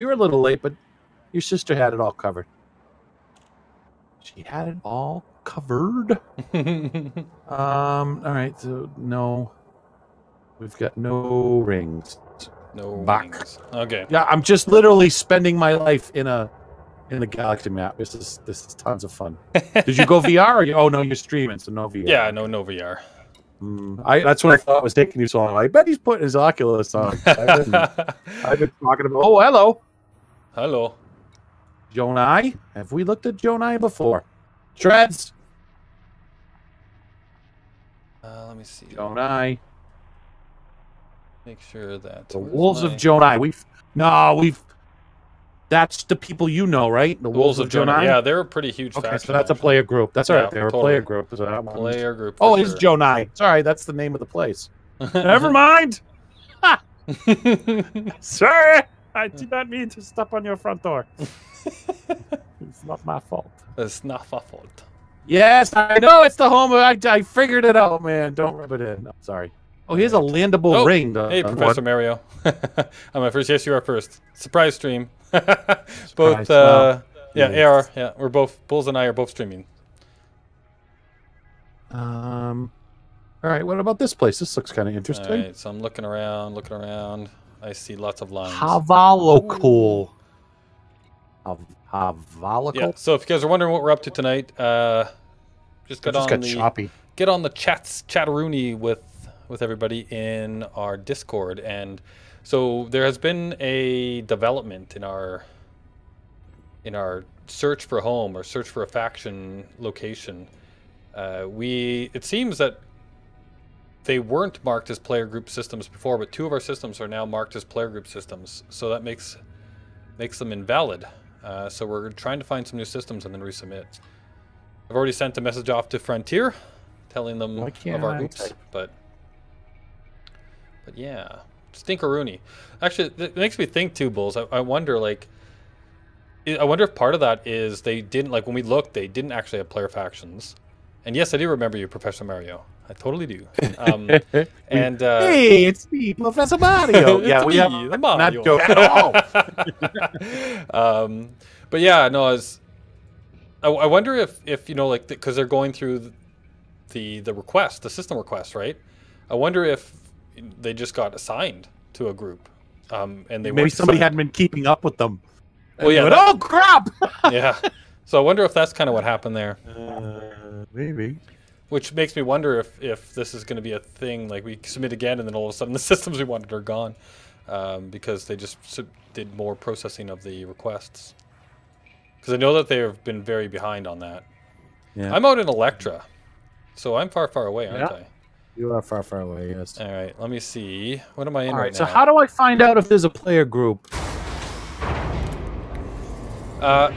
You were a little late, but your sister had it all covered. She had it all covered. All right. So no, we've got no rings. No rings. Okay. Yeah, I'm just literally spending my life in the galaxy map. This is tons of fun. Did you go VR? Oh no, you're streaming, so no VR. Yeah, no VR. That's what I thought was taking you so long. I bet he's putting his Oculus on. I've been talking about. Oh, hello. Hello. Jonai? Have we looked at Jonai before? Shreds. Let me see. Jonai. Make sure that the Wolves of Jonai. We've. That's the people you know, right? The Wolves of Jonai. Yeah, they're a pretty huge. Okay, so that's a player group. That's all right. They're totally. A player group. So player group. Oh, it's Jonai. Sorry, that's the name of the place. Never mind. Sorry, I did not mean to step on your front door. It's not my fault. It's not my fault. Yes, I know it's the home. I figured it out, man. Don't rub it in. No, sorry. Oh, here's a landable ring. Hey, Professor Mario. I'm at first. Yes, you are first. Surprise stream. Both. Yeah, AR. Yeah, we're both. Bulls and I are both streaming. All right. What about this place? This looks kind of interesting. All right. So I'm looking around. I see lots of lines. Havalocool. Havalocool. Yeah. So if you guys are wondering what we're up to tonight, just get on the chatteroony with everybody in our Discord. And so there has been a development in our search for home or search for a faction location. It seems that they weren't marked as player group systems before, but 2 of our systems are now marked as player group systems. So that makes them invalid. So we're trying to find some new systems and then resubmit. I've already sent a message off to Frontier, telling them of our oops, but yeah, stinkeroony. Actually, it makes me think too, Bulls. I wonder, I wonder if part of that is they didn't, when we looked, they didn't actually have player factions. And yes, I do remember you, Professor Mario. I totally do. And hey, it's me, Professor Mario. Yeah, we have not joke at all. But yeah, no, I wonder if because they're going through the request, the system request, right? I wonder if they just got assigned to a group, and they maybe somebody hadn't been keeping up with them. Well, yeah. Oh crap! Yeah. So I wonder if that's kind of what happened there. Maybe. Which makes me wonder if this is going to be a thing, like we submit again and then all of a sudden the systems we wanted are gone, because they just did more processing of the requests. Because I know that they've been very behind on that. Yeah. I'm out in Electra, so I'm far, far away, aren't I? You are far, far away, yes. All right, let me see. What am I in right now? So how do I find out if there's a player group?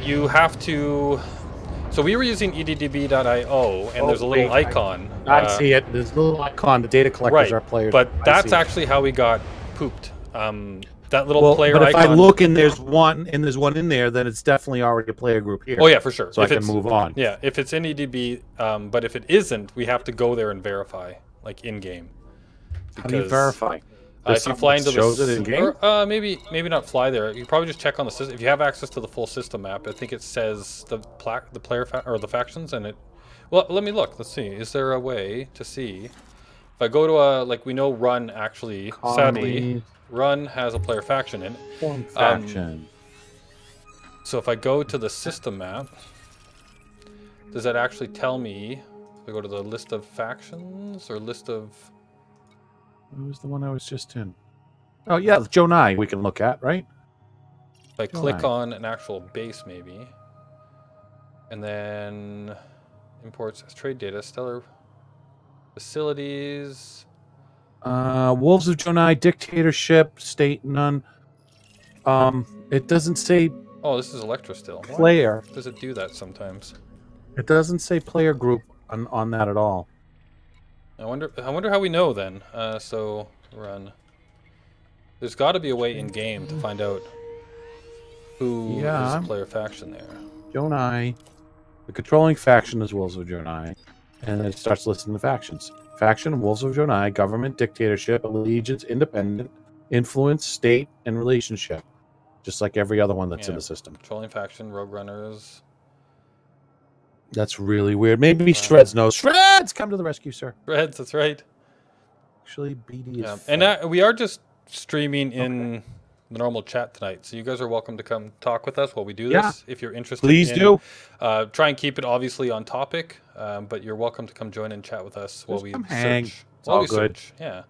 You have to... So we were using EDDB.io, and there's a little icon. I see it. There's a little icon. The data collectors are players. But that's actually how we got pooped. That little player icon. But if I look and there's one in there, then it's definitely already a player group here. Oh yeah, for sure. So if I can move on. Yeah, if it's in EDB, but if it isn't, we have to go there and verify, like in game. How do you verify? If you fly into shows it in game? Or, maybe not fly there. You probably just check on the system. If you have access to the full system map, I think it says the player or the factions, and it. Well, let me look. Let's see. Is there a way to see? If I go to a we know Run actually, sadly, Run has a player faction in it. One faction. So if I go to the system map, does that actually tell me? If I go to the list of factions or list of. What was the one I was just in? Oh, yeah, Jonai we can look at, right? If I click on an actual base, maybe. And then imports as trade data, stellar facilities. Wolves of Jonai, dictatorship, state, none. It doesn't say... Oh, this is Electra still. Player. Why does it do that sometimes? It doesn't say player group on that at all. I wonder how we know then. So Run. There's got to be a way in game to find out who is a player faction there. Jonai, the controlling faction is Wolves of Jonai, and then it starts listing the factions. Faction, Wolves of Jonai, government, dictatorship, allegiance, independent, influence, state, and relationship. just like every other one that's in Yeah. the system. Patrolling faction, rogue runners. That's really weird. Maybe Shreds knows. Shreds, come to the rescue, sir. Reds, that's right. Actually, BD is. Yeah. fat. And we are just streaming in the normal chat tonight, so you guys are welcome to come talk with us while we do this. If you're interested, Please do. Try and keep it obviously on topic, but you're welcome to come join and chat with us while we come search. hang. It's While all we good. search, yeah.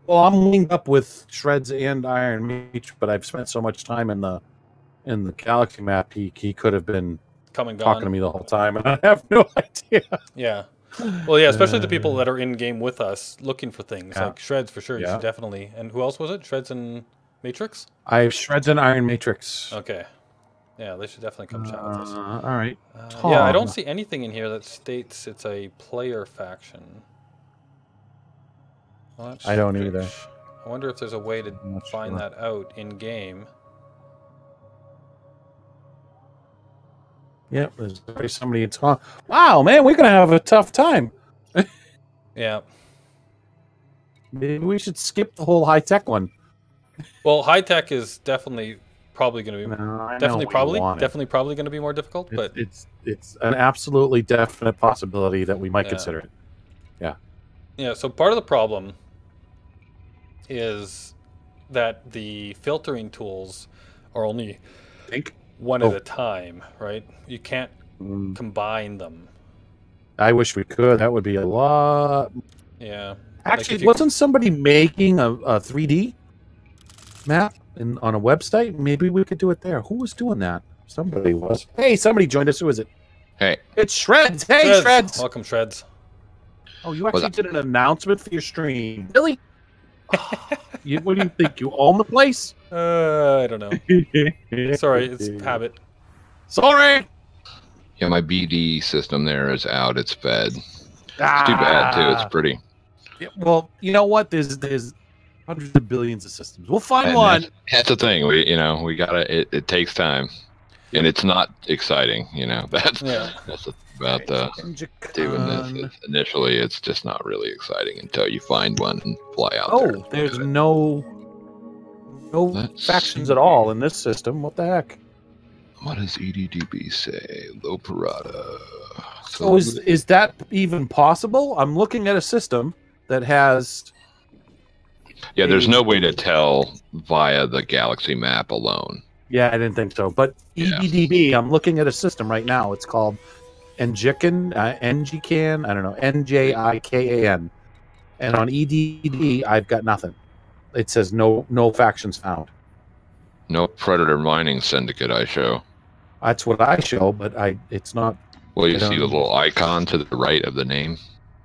Well, I'm linked up with Shreds and Iron Meat, but I've spent so much time in the Galaxy map. He could have been Come and gone. talking to me the whole time, and I have no idea. Yeah. Well, yeah, especially the people that are in game with us looking for things like Shreds for sure. You Yeah. should definitely. And who else was it? Shreds and Matrix. I have Shreds and Iron Matrix. Okay. Yeah, they should definitely come chat with us. All right. Yeah, I don't see anything in here that states it's a player faction. Well, that's I don't strange. either. I wonder if there's a way to I'm not find sure. that out in game. Yep, there's already somebody that's gone. Wow, man, we're gonna have a tough time. Yeah. Maybe we should skip the whole high tech one. Well, high tech is definitely probably going to be No, I know definitely we probably want it. definitely probably going to be more difficult, but It's an absolutely definite possibility that we might Yeah. consider it. yeah, so part of the problem is that the filtering tools are only Think? one Oh. at a time, right? You can't Mm, combine them. I wish we could. That would be a lot. Yeah. Actually, if you- wasn't somebody making a 3D map on a website? Maybe we could do it there. Who was doing that? Somebody was. Hey, somebody joined us. Who is it? Hey, It's Shreds. Hey, Shreds. Welcome, Shreds. Oh, you actually that? did an announcement for your stream. Really? What do you think? You own the place? I don't know. Sorry, it's habit. Sorry. yeah, my BD system there is out. It's fed. It's too bad too. It's pretty. Yeah, well, you know what? There's hundreds of billions of systems. We'll find And one. That's the thing. We gotta. It takes time, and it's not exciting. That's Yeah. that's about doing this. Initially, it's just not really exciting until you find one and fly out there. Oh, there's no Let's factions see. at all in this system. What the heck? What does EDDB say? Low parada. So is that even possible? I'm looking at a system that has. yeah, there's no way to tell via the galaxy map alone. Yeah, I didn't think so. But Yeah. EDDB, I'm looking at a system right now. It's called Njikan, Njikan, I don't know, NJIKAN. And on EDD, I've got nothing. It says no factions found. No predator mining syndicate I show. That's what I show, but it's not. Well, you I see don't- the little icon to the right of the name?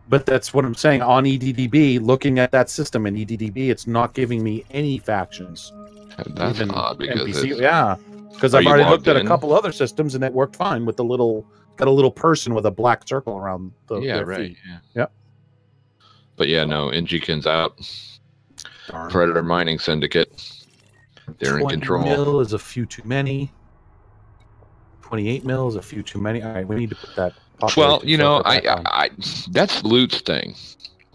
But that's what I'm saying. On EDDB, looking at that system in EDDB, it's not giving me any factions. That's Even odd because NPC, it's, yeah, because Are I've you already logged looked at a in? couple other systems and it worked fine with the got a little person with a black circle around yeah, their right. feet. Yeah. Yep. But yeah, no, Injikin's out. Darn. Predator mining syndicate. They're in 20 control. mil is a few too many. 28 mil is a few too many. All right, we need to put that. Well, population filter back on. I that's Loot's thing.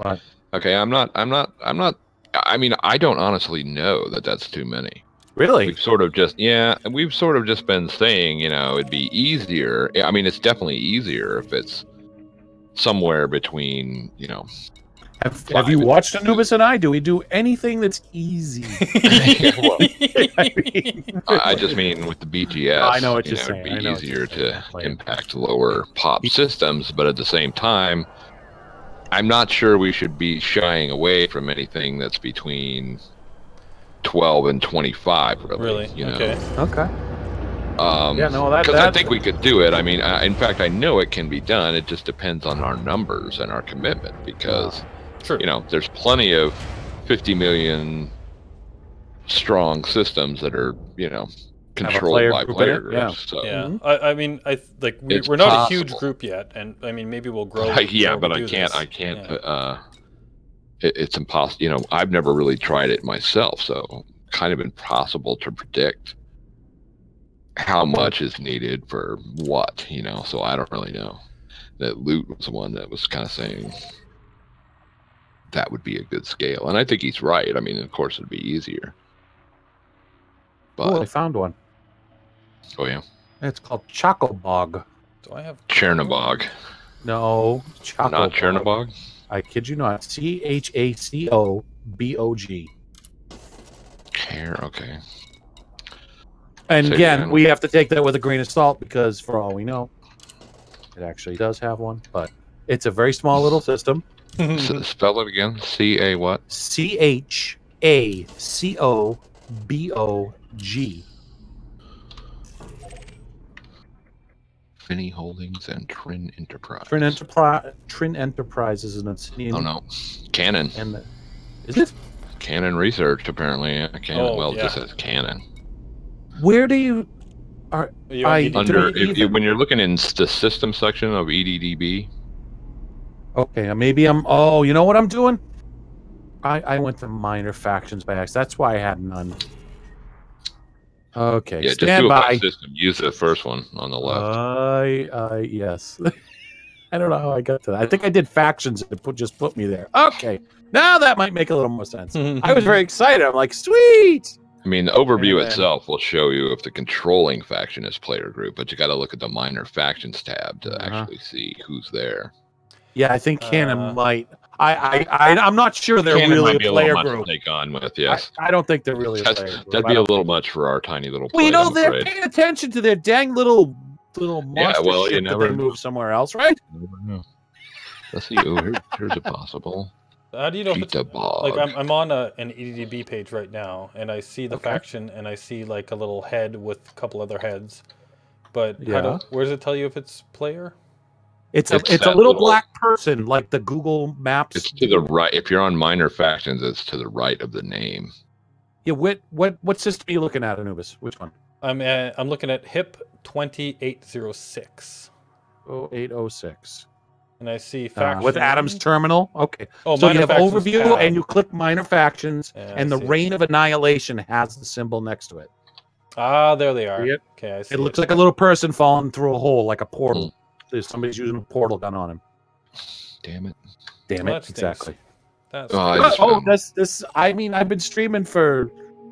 Right. Okay, I'm not. I mean, I don't honestly know that that's too many. Really? We've sort of just been saying, it'd be easier. I mean, it's definitely easier if it's somewhere between, Have you watched Anubis and I? Do we do anything that's easy? Well, I mean, I just mean with the BGS. I know what you're it'd saying. I be know what easier you're saying. to impact lower pop systems, but at the same time, I'm not sure we should be shying away from anything that's between 12 and 25. Really? Okay. Okay. Yeah, no, because I that think we could do it. I mean, in fact, I know it can be done. It just depends on our numbers and our commitment because, True. there's plenty of 50 million strong systems that are, controlled player by group in player it, yeah. groups. So. Yeah, Mhm. I mean, It's we're not a huge possible. group yet, and I mean, maybe we'll grow. Yeah, before but we I do can't. this. I can't. Yeah. It's impossible. I've never really tried it myself, so kind of impossible to predict how much is needed for what. So I don't really know. That Loot was the one that was kind of saying that would be a good scale, and I think he's right. I mean, of course, it'd be easier. Oh, I But found one. oh yeah, It's called Chocobog. Do I have Chernobog, No, Chocobog. not Chernobog. I kid you not. CHACOBOG. Okay. And Say again, again. we have to take that with a grain of salt because, for all we know, it actually does have one. But it's a very small little system. Spell it again. C-A what? CHACOBOG. Finney Holdings and Trin Enterprise. Trin Enterprises is an Obsidian. Oh no, Canon. And is it? Canon Research apparently. Yeah, Canon. Oh, well, yeah. it just says Canon. Where do you are? You I need to- Under don't when you're looking in the system section of EDDB. Okay, maybe I'm. Oh, you know what I'm doing? I went to minor factions by accident. That's why I had none. Okay, Yeah, just stand do it by by. system. Use the first one on the left. Yes. I don't know how I got to that. I think I did factions and it just put me there. Okay, now that might make a little more sense. I was very excited. I'm like, sweet. I mean, the overview And then- itself will show you if the controlling faction is player group, but you got to look at the minor factions tab to actually see who's there. Yeah, I think Canon might. I'm not sure they're Canon really might be a a little player much group. to take on with, yes. I don't think they're really a That's- player group. That'd I be a don't little think- much for our tiny little Well, you plate, know, I'm they're afraid. paying attention to their dang little monster well, you shit that never they know. move somewhere else, right? I never know. Let's see. Oh, here's a possible. How do you know if it's Cheetah Bog. like I'm on an EDDB page right now, and I see the faction, and I see like a little head with a couple other heads. But where does it tell you if it's player? It's It's a that little little- black person, like the Google Maps. It's to the right. If you're on minor factions, it's to the right of the name. Yeah, what system are you looking at, Anubis? Which one? I'm looking at HIP 2806, 0806. and I see faction With Adam's terminal. Okay. Oh, So you minor have factions overview, tab. and you click minor factions, Yeah, and I the see it. Reign of Annihilation has the symbol next to it. Ah, there they are. See it? Okay, I see. It looks like a little person falling through a hole, like a portal. Somebody's using a portal gun on him. Damn it. Damn Well, it! that stinks. Exactly. That's Oh, I just found, this. I mean, I've been streaming for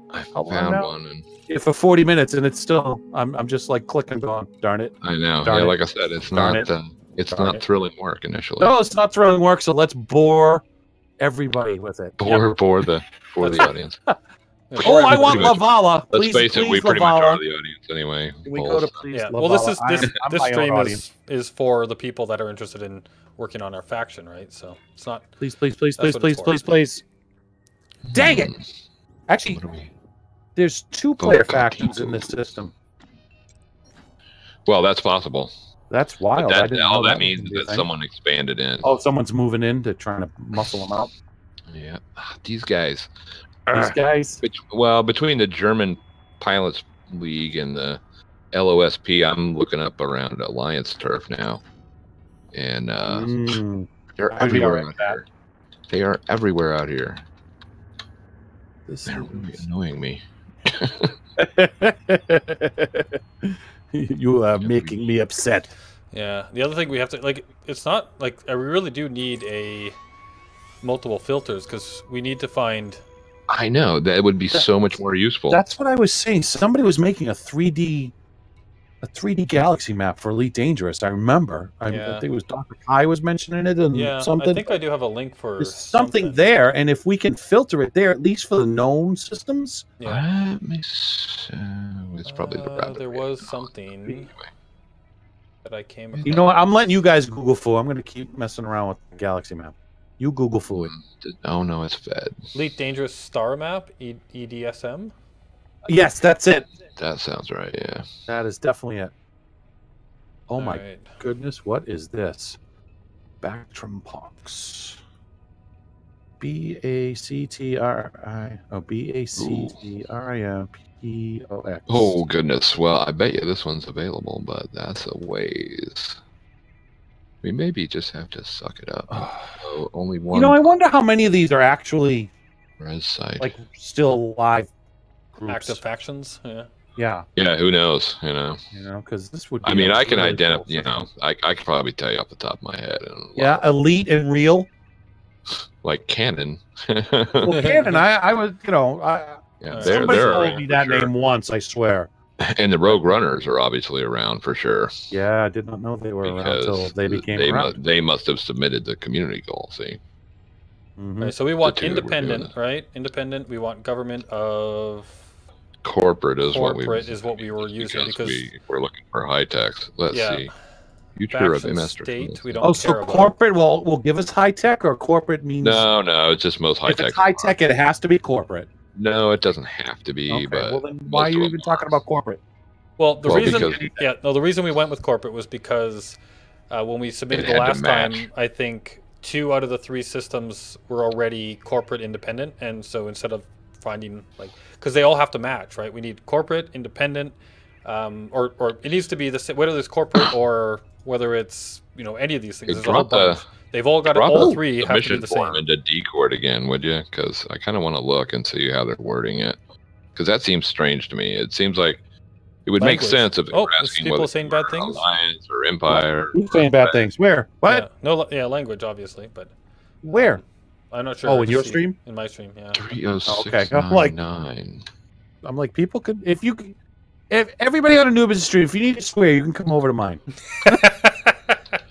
I how long found now? one, and for 40 minutes, and it's still. I'm just like clicking, going, darn it. I know. Darn yeah, it. like I said, it's Darn not. It's Darn not it. thrilling work initially. No, it's not thrilling work. So let's bore everybody with it. For the audience. Oh, I want Pretty much. Lavala. Let's Please, face it, we please, pretty much Lavala. are the audience anyway. Can we Well, go to please? Yeah. Lavala? Well, this I'm this my own stream audience. is for the people that are interested in working on our faction, right? So it's not. Please, That's please, what it's for. please. Dang it! Actually, What are we? there's two player God, factions in people. this system. Well, that's possible. That's wild. But I that, didn't all know that was means gonna is be a that thing. someone expanded in. Oh, someone's moving in to trying to muscle them out. Yeah, these guys. These guys. Between the German Pilots League and the LOSP, I'm looking up around Alliance Turf now, and they're I'd be everywhere alright out with that. here. They are everywhere out here. This They're really annoying me. You are making me upset. Yeah. The other thing we have to like, it's not like we really do need a multiple filters because we need to find. I know that would be so much more useful. That's what I was saying. Somebody was making a 3D galaxy map for Elite Dangerous. I remember. I think it was Dr. Kai was mentioning it and Yeah, something. I think I do have a link for There's something there, and if we can filter it there, at least for the known systems. Yeah. It's probably the rabbit. There way. was something Anyway. that I came across. You know what? I'm letting you guys Google foo. I'm going to keep messing around with the galaxy map. You Google foo it. Oh no, it's fed. Elite Dangerous Star Map, EDSM. Yes, that's it. That sounds right. Yeah. That is definitely it. Oh my Alright. goodness, what is this? Bactrim Pox. BACTRI. Oh, BACTRIMPOX. Oh goodness. Well, I bet you this one's available, but that's a ways. We maybe just have to suck it up. Oh, only one. You know, I wonder how many of these are actually res site. like still live groups. Active factions. Yeah. Yeah, Yeah, who knows? You know. because this would. Be I mean, a I can really identify. cool You know, system. I could probably tell you off the top of my head. Yeah, Elite and Real. Like Canon. Well, Canon, I was, Yeah, Somebody they're told around me for that sure. name once, I swear. And the Rogue Runners are obviously around for sure. Yeah, I did not know they were around until Because they became around. they must have submitted the community goal. See, Mhm. Right, so we want two that were doing independent, it. right? Independent. We want government of Corporate is what we corporate is what we were using because we're looking for high techs. Let's yeah, see. Future of faction MS state we Oh, don't so care about. corporate will give us high tech, or corporate means No, it's just most high if tech. it's high tech, it has to be corporate. No, it doesn't have to be. Okay, But well then why are most you of even them talking are. about corporate? Well, the Well, reason because- the reason we went with corporate was because when we submitted It the had to last match. time, I think 2 out of the 3 systems were already corporate independent, and so instead of finding because they all have to match, right? We need corporate, independent, or it needs to be whether it's corporate or whether it's any of these things. Hey, There's a whole drop the- bunch. They've all got Drop all the 3 have to be submission the form same. into Decord again, would you? Because I kind of want to look and see how they're wording it. Because that seems strange to me. It seems like it would make Language. sense if they were there's asking people whether saying you bad were things. Alliance or Empire. Who's saying bad things? Where? What? Yeah, language obviously, but Where? I'm not sure. Oh, in to your see. stream? In my stream, yeah. 30699. I'm like, people could if everybody on Anubis stream, if you need to swear, you can come over to mine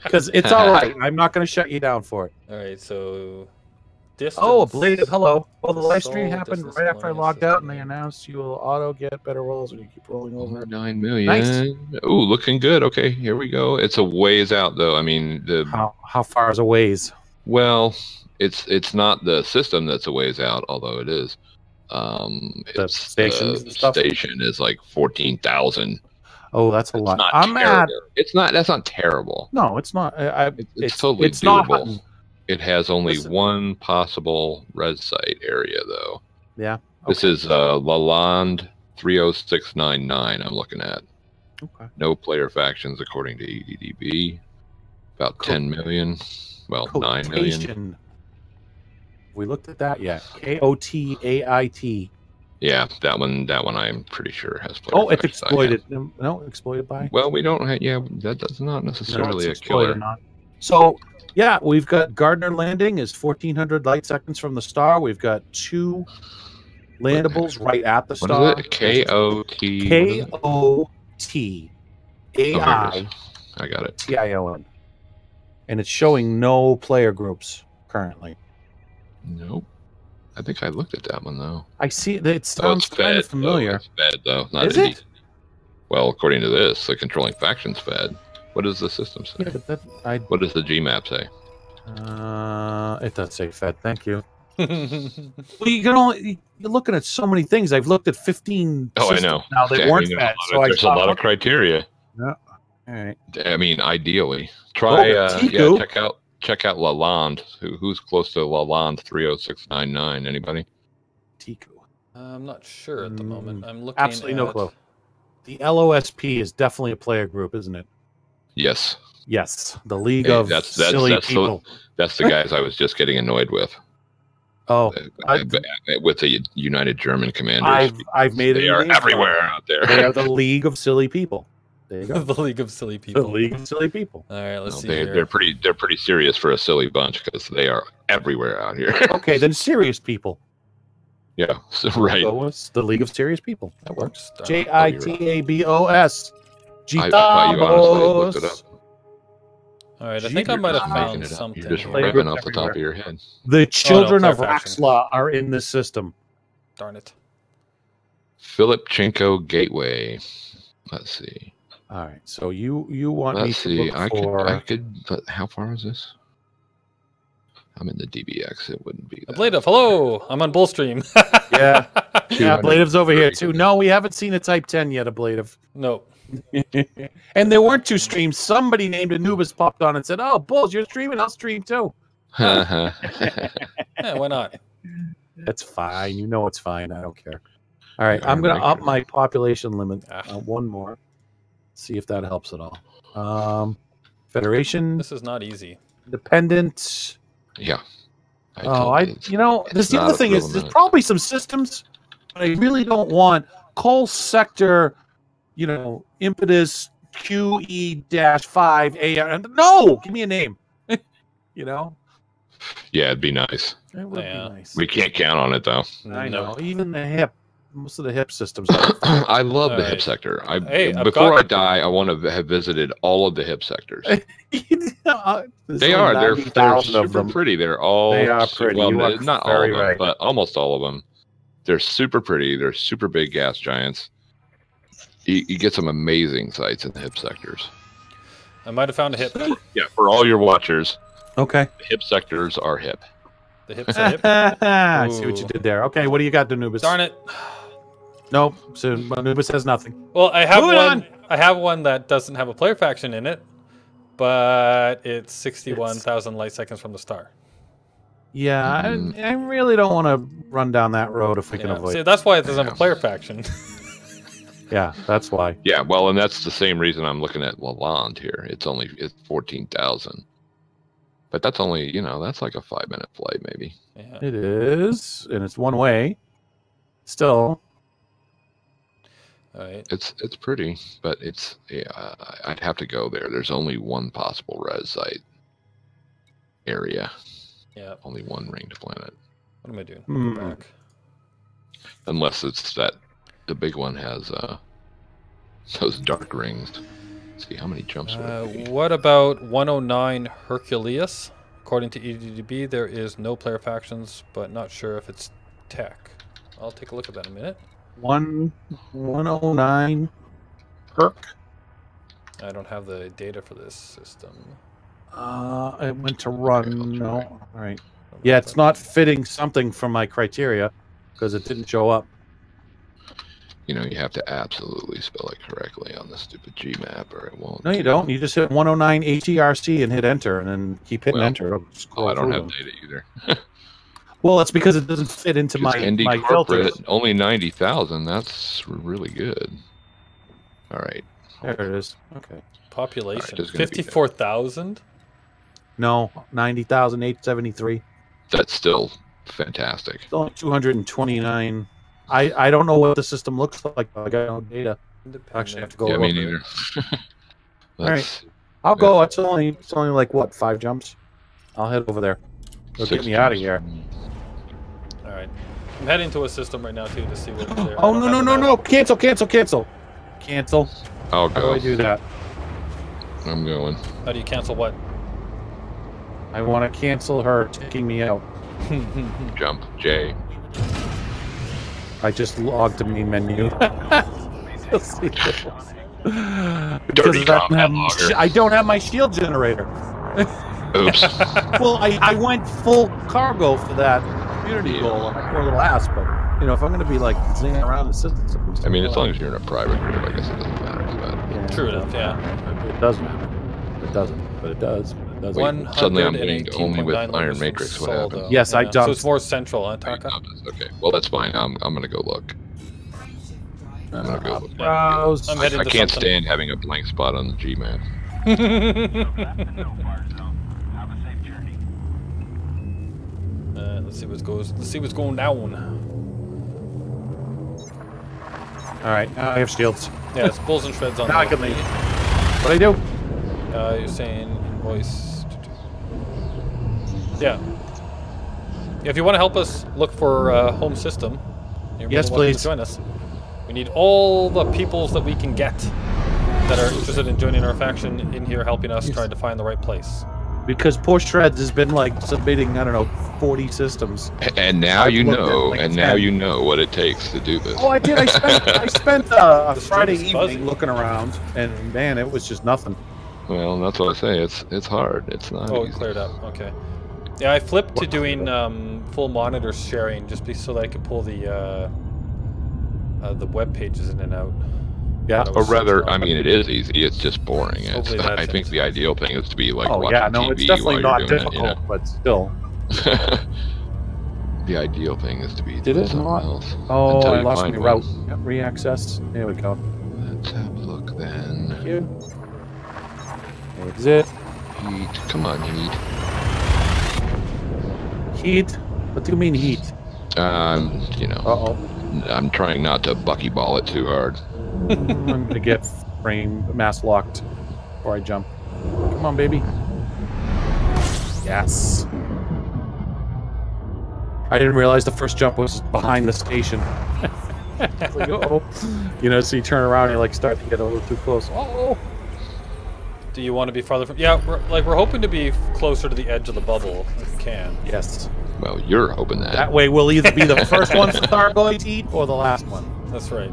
because it's all right. I'm not going to shut you down for it. All right, so distance. Oh, a blade of hello. Well, the live stream Soul happened distance right after I minus logged out, and they system. announced you will auto get better rolls when you keep rolling over. 9 million. Nice. Ooh, looking good. Okay, here we go. It's a ways out though. I mean, How far is a ways? well, it's not the system that's a ways out, although it is. It's stations the and stuff? station is like 14,000. Oh, that's a It's lot. not I'm terrible. at. That's not terrible. No, it's not. It's totally it's not doable. hunting. It has only Listen. one possible res site area though. Yeah. This is Lalande 30699 I'm looking at. Okay. No player factions according to EDDB. About 10 million. Well, 9 million. Quotation. We looked at that yet. KOTAIT. Yeah, that one I'm pretty sure has player Oh, it's factions. exploited. No, exploited by. Well, we don't have, that's not necessarily it's a killer. exploited, not. So, yeah, we've got Gardner Landing is 1,400 light seconds from the star. We've got 2 landables right at the What star. is it? KOT. KOTAITION. I got it. And it's showing no player groups currently. Nope. I think I looked at that one though. I see that it Oh, sounds it's kind fed. of familiar. Oh, it's fed though. Not Is it? Well, according to this, the controlling faction's fed. What does the system say? Yeah, but What does the GMAP say? it does say fed. Thank you. Well, you're looking at so many things. I've looked at 15. Oh, I systems know. Now they Yeah, weren't I mean, fed. So there's a lot of criteria. Yeah. All right. I mean, ideally, try. Tiku. Check out Lalande. Who's close to Lalande 30699? Anybody? Tiku. I'm not sure at the moment. I'm looking. Absolutely no clue. The LOSP is definitely a player group, isn't it? Yes. Yes, the League of Silly People. That's the guys I was just getting annoyed with. Oh, with the United German Commanders. I've made it. They are everywhere out there. They are the League of Silly People. There you go. The League of Silly People. The League of Silly People. All right, let's see. They're pretty serious for a silly bunch because they are everywhere out here. Okay, then serious people. Yeah, so, right. So it's the League of Serious People. That works. Oh, JITABOS. I thought you honestly looked it up. All right, I think I might have Making found it up. something. You're just here. ripping off the top of your head. The children of Player faction. Raxla are in this system. Darn it. Filipchenko Gateway. Let's see. All right, so you want me Let's to see. look for? I could. But how far is this? I'm in the DBX. It wouldn't be. That. Blade of hello. I'm on Bullstream. Yeah, yeah. 200. Bladive's over here too. No, we haven't seen a Type 10 yet. A Bladive. No. And there weren't 2 streams. Somebody named Anubis popped on and said, "Oh, Bulls, you're streaming. I'll stream too." Yeah, why not? That's fine. You know it's fine. I don't care. All right, I'm going to up my population limit one more. See if that helps at all. Federation. This is not easy. Independent. Yeah. This the other thing is there's probably some systems, but I really don't want coal sector, impetus QE-5AR. No, give me a name. Yeah, it'd be nice. It would be nice. We can't count on it though. I know. Even the hip. most of the hip systems are. I love the Alright. hip sector. Hey, I've Before got- I die, I want to have visited all of the hip sectors. There's They only are. They're 90,000 of super them. pretty. They're all. They are pretty. Well, You are not all very of them, right. but almost all of them. They're super pretty. They're super big gas giants. You get some amazing sights in the hip sectors. I might have found a hip. Yeah, for all your watchers, Okay. the hip sectors are hip. The hip's a hip. I see what you Ooh. did there. Okay, what do you got, Danubis? Darn it. Nope. So Anubis has nothing. Well, I have Moving one. on. I have one that doesn't have a player faction in it, but it's 61,000 light seconds from the star. Yeah, I really don't want to run down that road if we can Yeah. avoid See, it. that's why it doesn't have a player faction. Yeah, that's why. Yeah, well, and that's the same reason I'm looking at Lalande here. It's 14,000, but that's only that's like a 5-minute flight maybe. Yeah. It is, and it's one way. Still, All right. It's pretty, but I'd have to go there. There's only one possible res site area. Yeah. Only one ringed planet, What am I doing? Hmm. Go back. unless it's that the big one has those dark rings. Let's see how many jumps. Would it be? What about 109 Herculeus? According to EDDB, there is no player factions, but not sure if it's tech. I'll take a look at that in a minute. 109 Herc. I don't have the data for this system. I went to run. Okay, I'll No, try. all right. Yeah, it's not fitting something from my criteria because it didn't show up. You have to absolutely spell it correctly on the stupid Gmap, or it won't. No, you don't. You just hit 109 HERC and hit enter, and then keep hitting Well, enter. It'll Oh, scroll I don't through have them. data either. Well, it's because it doesn't fit into my ND filters. corporate only 90,000. That's really good. All right. There it is. Okay. Population there's gonna be 54,000. No, 90,873. That's still fantastic. It's only 229. I don't know what the system looks like. I got no data. Actually, I have to go Yeah, me over neither. it. That's, I'll go. It's only like what, 5 jumps? I'll head over there. They'll get 6 me out of jumps. here. All right. I'm heading to a system right now too to see what's there. Oh no! Cancel! Cancel! I'll How do go. I do that? I'm going. How do you cancel what? I want to cancel her taking me out. Jump. J. I just logged to main menu. You'll see this. Because Dirty combat logger. I don't have my shield generator. Oops. Well, I went full cargo for that community goal on my poor little ass, but if I'm gonna be like zinging around the system, I mean, as long as you're in a private group, I guess it doesn't matter. But yeah, True enough, yeah. it does matter. It doesn't, but it does. It does. Wait, suddenly I'm doing only with Iron Matrix. What happened? Yes, I So dumped. it's more central, huh, Taka? Okay, well that's fine. I'm gonna go look. I'm gonna go look. Browse. I'm I heading to can't something. stand having a blank spot on the Gmap. Let's see what's going down. All right, now I have shields. Yeah, it's bulls and shreds on Now I the can leave. What do I do? You're saying invoice. Yeah. If you want to help us look for a home system, you're Yes, more than welcome please. to join us. We need all the peoples that we can get that are interested in joining our faction in here, helping us trying to find the right place. Because poor Shreds has been like submitting, I don't know, 40 systems. And now I've you looked at, know, like, and now 10. you know what it takes to do this. Oh, I did. I spent a Friday is fuzzy. evening looking around, and man, it was just nothing. Well, that's what I say. It's hard. It's not Oh, it easy. cleared up. Okay. Yeah, I flipped to doing full monitor sharing just so that I could pull the web pages in and out. Yeah. That Or was rather, such I an- mean, it is easy. It's just boring. Hopefully I that's think it. the ideal thing is to be like Oh watching yeah, no, TV it's definitely while not you're doing difficult, but still. The ideal thing is to be Did doing it something not? else. Oh, until I you lost my find route. one. Yep, re-access. There we go. Let's have a look then. Thank you. Exit. Heat. Come on, heat. Heat. What do you mean heat? Uh-oh. I'm trying not to buckyball it too hard. I'm gonna get mass locked before I jump. Come on, baby. Yes. I didn't realize the first jump was behind the station. It's like, oh, so you turn around and you like start to get a little too close. Oh, Do you want to be farther from? Yeah, we're hoping to be closer to the edge of the bubble if we can. yes. Well, you're hoping that. That way, we'll either be the first ones to start going to eat or the last one. That's right.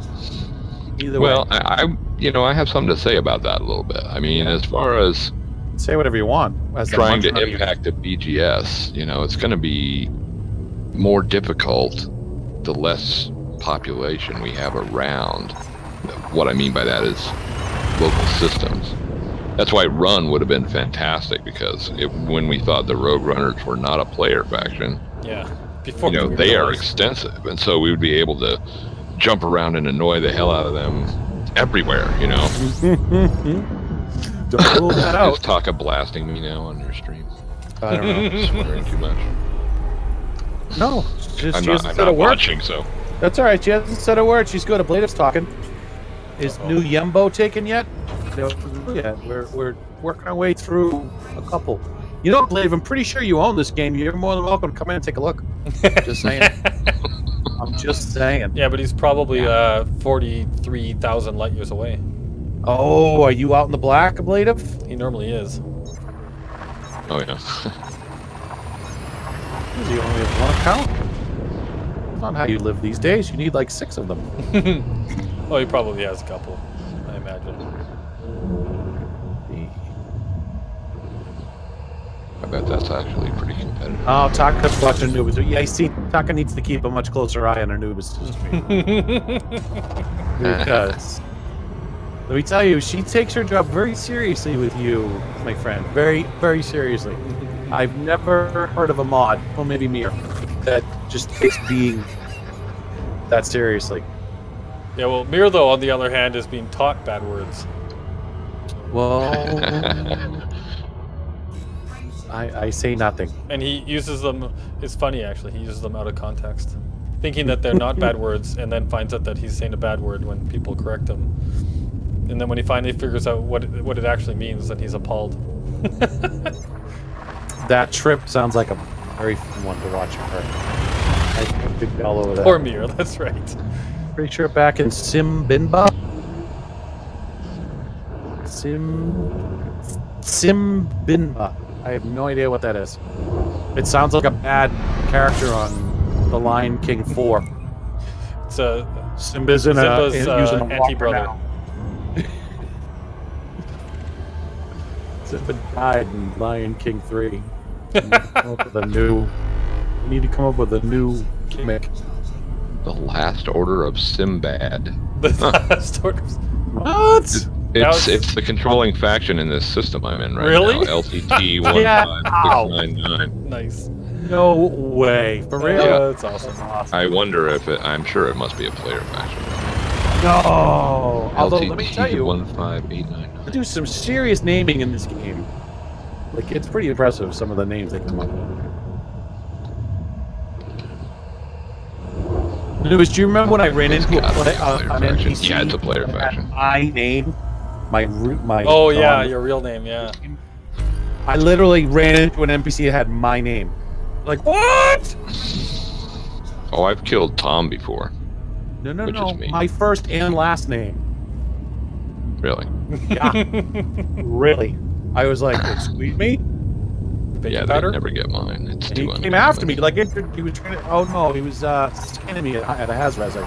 Either Well, way, I have something to say about that a little bit. I mean, as far as say whatever you want. As the trying to munch- impact a BGS, it's going to be more difficult the less population we have around. What I mean by that is local systems. That's why Run would have been fantastic, because when we thought the Rogue Runners were not a player faction, Yeah. Before they are extensive, and so we would be able to jump around and annoy the hell out of them everywhere. Don't rule that out. Is Taka blasting me now on your stream? I don't know. Swearing too much. No, I'm she not, hasn't I'm said not a word. watching, so. That's all right. She hasn't said a word. She's good. A Blade talking. Is new Yembo taken yet? No, yeah, we're working our way through a couple. Blade, I'm pretty sure you own this game. You're more than welcome to come in and take a look. Just saying. I'm just saying. Yeah, but he's probably 43,000 light years away. Oh, are you out in the black, Ablative? He normally is. Oh, yeah. Does he only have one account? That's not how you live these days. You need like 6 of them. Oh, he probably has a couple, I imagine. I bet that's actually pretty competitive. Oh, Taka's watching Anubis. Yeah, I see. Taka needs to keep a much closer eye on Anubis. Because, let me tell you, she takes her job very seriously with you, my friend. Very, very seriously. I've never heard of a mod, well, maybe Mir, that just takes being that seriously. Yeah, well, Mir, though, on the other hand, is being taught bad words. Well, I say nothing. And he uses them, it's funny actually, he uses them out of context. Thinking that they're not bad words, and then finds out that he's saying a bad word when people correct him. And then when he finally figures out what it actually means, then he's appalled. That trip sounds like a very fun one to watch her. I think all over that. Poor Mir, that's right. Pretty sure back in Simbinba. Simbinba. I have no idea what that is. It sounds like a bad character on The Lion King 4. It's a Simba's using a anti-brother. now. Simba died in Lion King 3. We need to come up with a new gimmick. The Last Order of Simbad. What? It's the controlling faction in this system I'm in right Really? now. LCT 15699. Nice. No way. For real? Yeah, that's awesome. I wonder if I'm sure it must be a player faction. No. Although, let me tell LTT you, 15899. they do some serious naming in this game. Like, it's pretty impressive, some of the names they come up with. Lewis, do you remember when I ran into an NPC? Yeah, it's a player that had faction. my name, my. Oh yeah, your real name, yeah. I literally ran into an NPC that had my name. Like, what? Oh, I've killed Tom before. No, Which is me. my first and last name. Really? Yeah, really. I was like, excuse me? Yeah, they never get mine. It's And he too came after me, like, he was trying to, oh no, he was scanning me at a Hazraz. I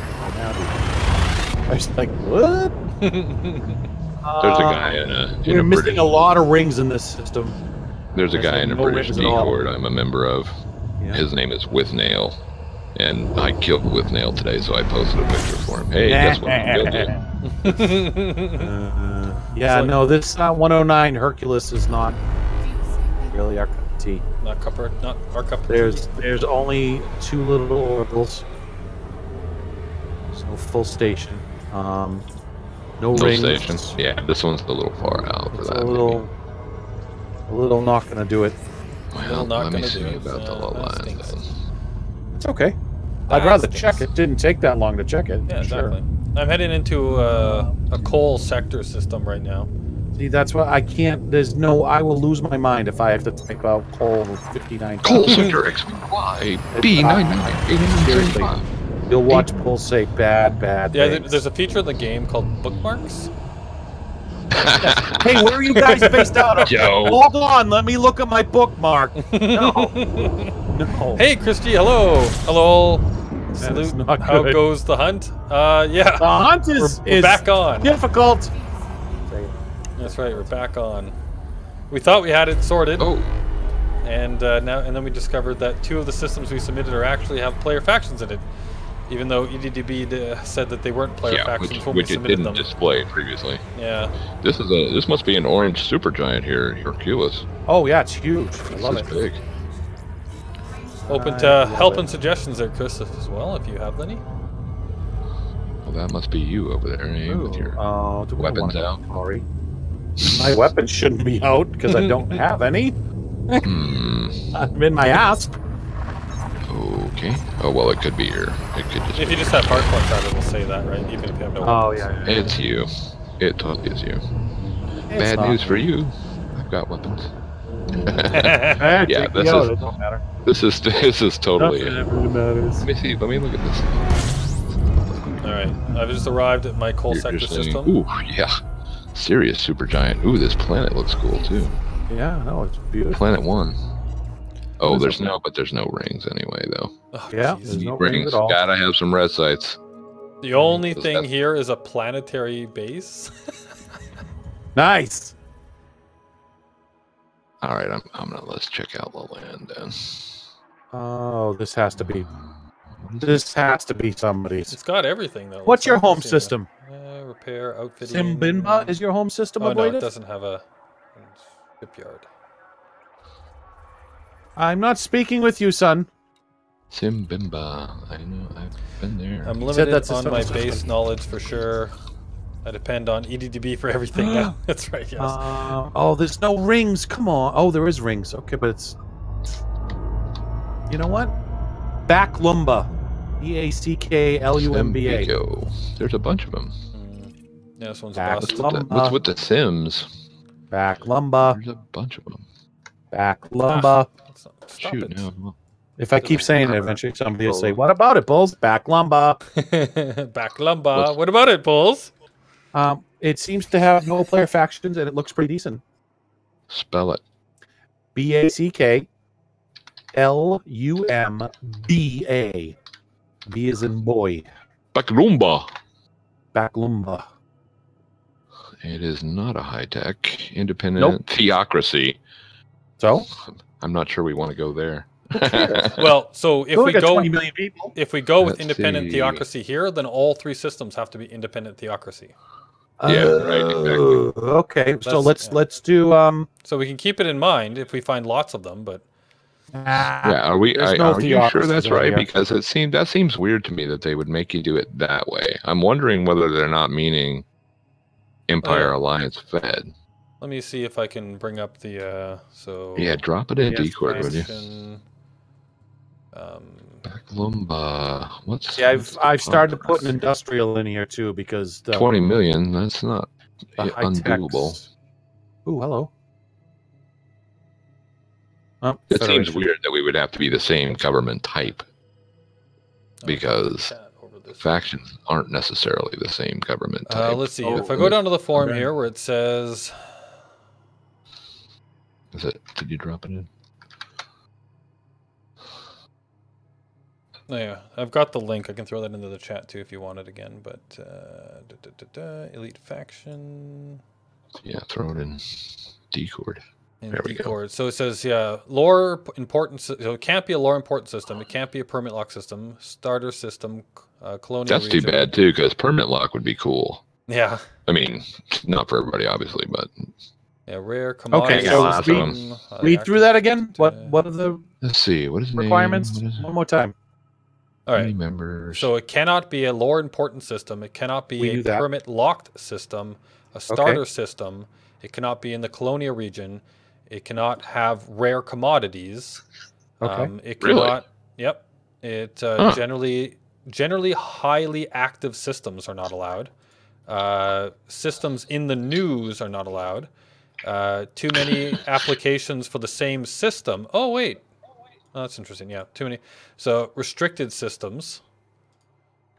was like, what? There's a guy in a We're missing British, a lot of rings in this system. There's a guy in a British rings at all. Discord I'm a member of. Yeah. His name is Withnail. And I killed Withnail today, so I posted a picture for him. Hey, guess what? I killed you. Yeah, no, this 109 Hercules is not really our cup of tea. Not our cup of tea. There's only 2 little orbitals. There's no full station. No No rings. stations. Yeah, this one's a little far out for It's that. a little not gonna do it. Well, not let me gonna see do it. about the Yeah, low that line stinks. then. It's okay. That I'd rather stinks. check it. Didn't take that long to check it. Yeah, sure. exactly. I'm heading into a coal sector system right now. See, that's why I can't. I will lose my mind if I have to type out coal 59. Coal sector XY B99 Seriously. You'll watch Bull say bad Yeah, things. there's a feature in the game called bookmarks. Hey, where are you guys based out of? Joe. Hold on, let me look at my bookmark. No. No. Hey, Christy, hello. Hello. That is Salute. not How good. goes the hunt? Yeah. The hunt is back on. difficult. That's right, we're back on. We thought we had it sorted. Oh, And then we discovered that 2 of the systems we submitted are actually have player factions in it, even though EDDB said that they weren't player yeah, factions when which we it submitted didn't them. display previously. Yeah. This must be an orange supergiant here, Hercules. Oh yeah, it's huge. I love This it. is big. Open I to love help it. and suggestions there, Chris, as well, if you have any. Well, that must be you over there, eh, with your Oh, do we weapons wanna- out. Sorry. My weapons shouldn't be out because I don't have any. Hmm. I'm in my asp. Okay. Oh well, it could be your. It could just. If you just have hard points out, it'll say that, right? Even if you have no Oh weapons. yeah. It's you. It totally is you. It's Bad not. news for you. I've got weapons. Yeah, Yeah, this is- it don't matter. This is totally. Nothing ever matters. Let me see. Let me look at this. Alright, I've just arrived at my coal You're sector saying, system. ooh, yeah. Serious supergiant. Ooh, this planet looks cool too. Yeah, no, it's beautiful. Planet 1. Oh, What is there's it? no, but there's no rings anyway, though. Oh, Yeah, jeez. there's no Rings. rings at all. Gotta have some red sites. The only Does thing that- here is a planetary base. Nice. All right, I'm gonna let's check out the land then. Oh, this has to be. This has to be somebody's. It's got everything, though. What's It's your not home just, system? Repair, outfitting. Simbimba is your home system, I Oh, no, believe? it doesn't have a shipyard. I'm not speaking with you, son. Simbimba. I know. I've been there. I'm said limited that's his on my home base system. knowledge for sure. I depend on EDDB for everything now. That's right, yes. Oh, there's no rings. Come on. Oh, there is rings. Okay, but it's. You know what? Backlumba. Backlumba. Simbico. There's a bunch of them. Yeah, this one's a Back- bust. Lumba. What's with the Sims? Backlumba. There's a bunch of them. Backlumba. Stop Shoot, it. no. If I keep saying it, eventually somebody will say, "What about it, Bulls?" Backlumba. Back lumba. What about it, Bulls? It seems to have no player factions, and it looks pretty decent. Spell it. Backlumba. B is in boy. Baklumba. Backlumba. It is not a high-tech, independent Nope. theocracy. So, I'm not sure we want to go there. Well, so if we we got go 20 million people. if we go with Let's independent see. theocracy here, then all 3 systems have to be independent theocracy. Yeah, right, exactly. Okay, so That's- let's do So we can keep it in mind if we find lots of them, but Yeah, are we? There's no Are you sure theocracies that's out right? here. Because that seems weird to me that they would make you do it that way. I'm wondering whether they're not meaning Empire Alliance Fed. let me see if I can bring up the so Yeah, drop it in Yes, Discord, would you? faction, Backlumba. What's? Yeah, what's the I've started progress? putting industrial in here too because the 20 million. That's not the high undoable. techs. Ooh, hello. Oh, It seems Federation. weird that we would have to be the same government type because chat over this. factions aren't necessarily the same government type. Let's see. Oh, If I go down to the forum okay. here where it says Is it? Did you drop it in? oh, yeah, I've got the link. I can throw that into the chat too if you want it again. But elite faction Yeah, throw it in Discord. in There we go. Discord. So it says lore important. So it can't be a lore important system. It can't be a permit lock system. Starter system. Colonial. That's too region. bad too, because permit lock would be cool. Yeah. I mean, not for everybody, obviously, but Yeah. Rare commodity. so system, Read through that again. What uh, what are the let's see. What is the requirements? name? What is it? One more time. All right. Any members? So it cannot be a lore important system. It cannot We be a knew that. permit locked system, a starter system. It cannot be in the colonial region. It cannot have rare commodities. Okay. It Really? cannot. Yep. It generally highly active systems are not allowed. Systems in the news are not allowed. Too many applications for the same system. Oh wait. Oh, that's interesting. Yeah, too many. So restricted systems.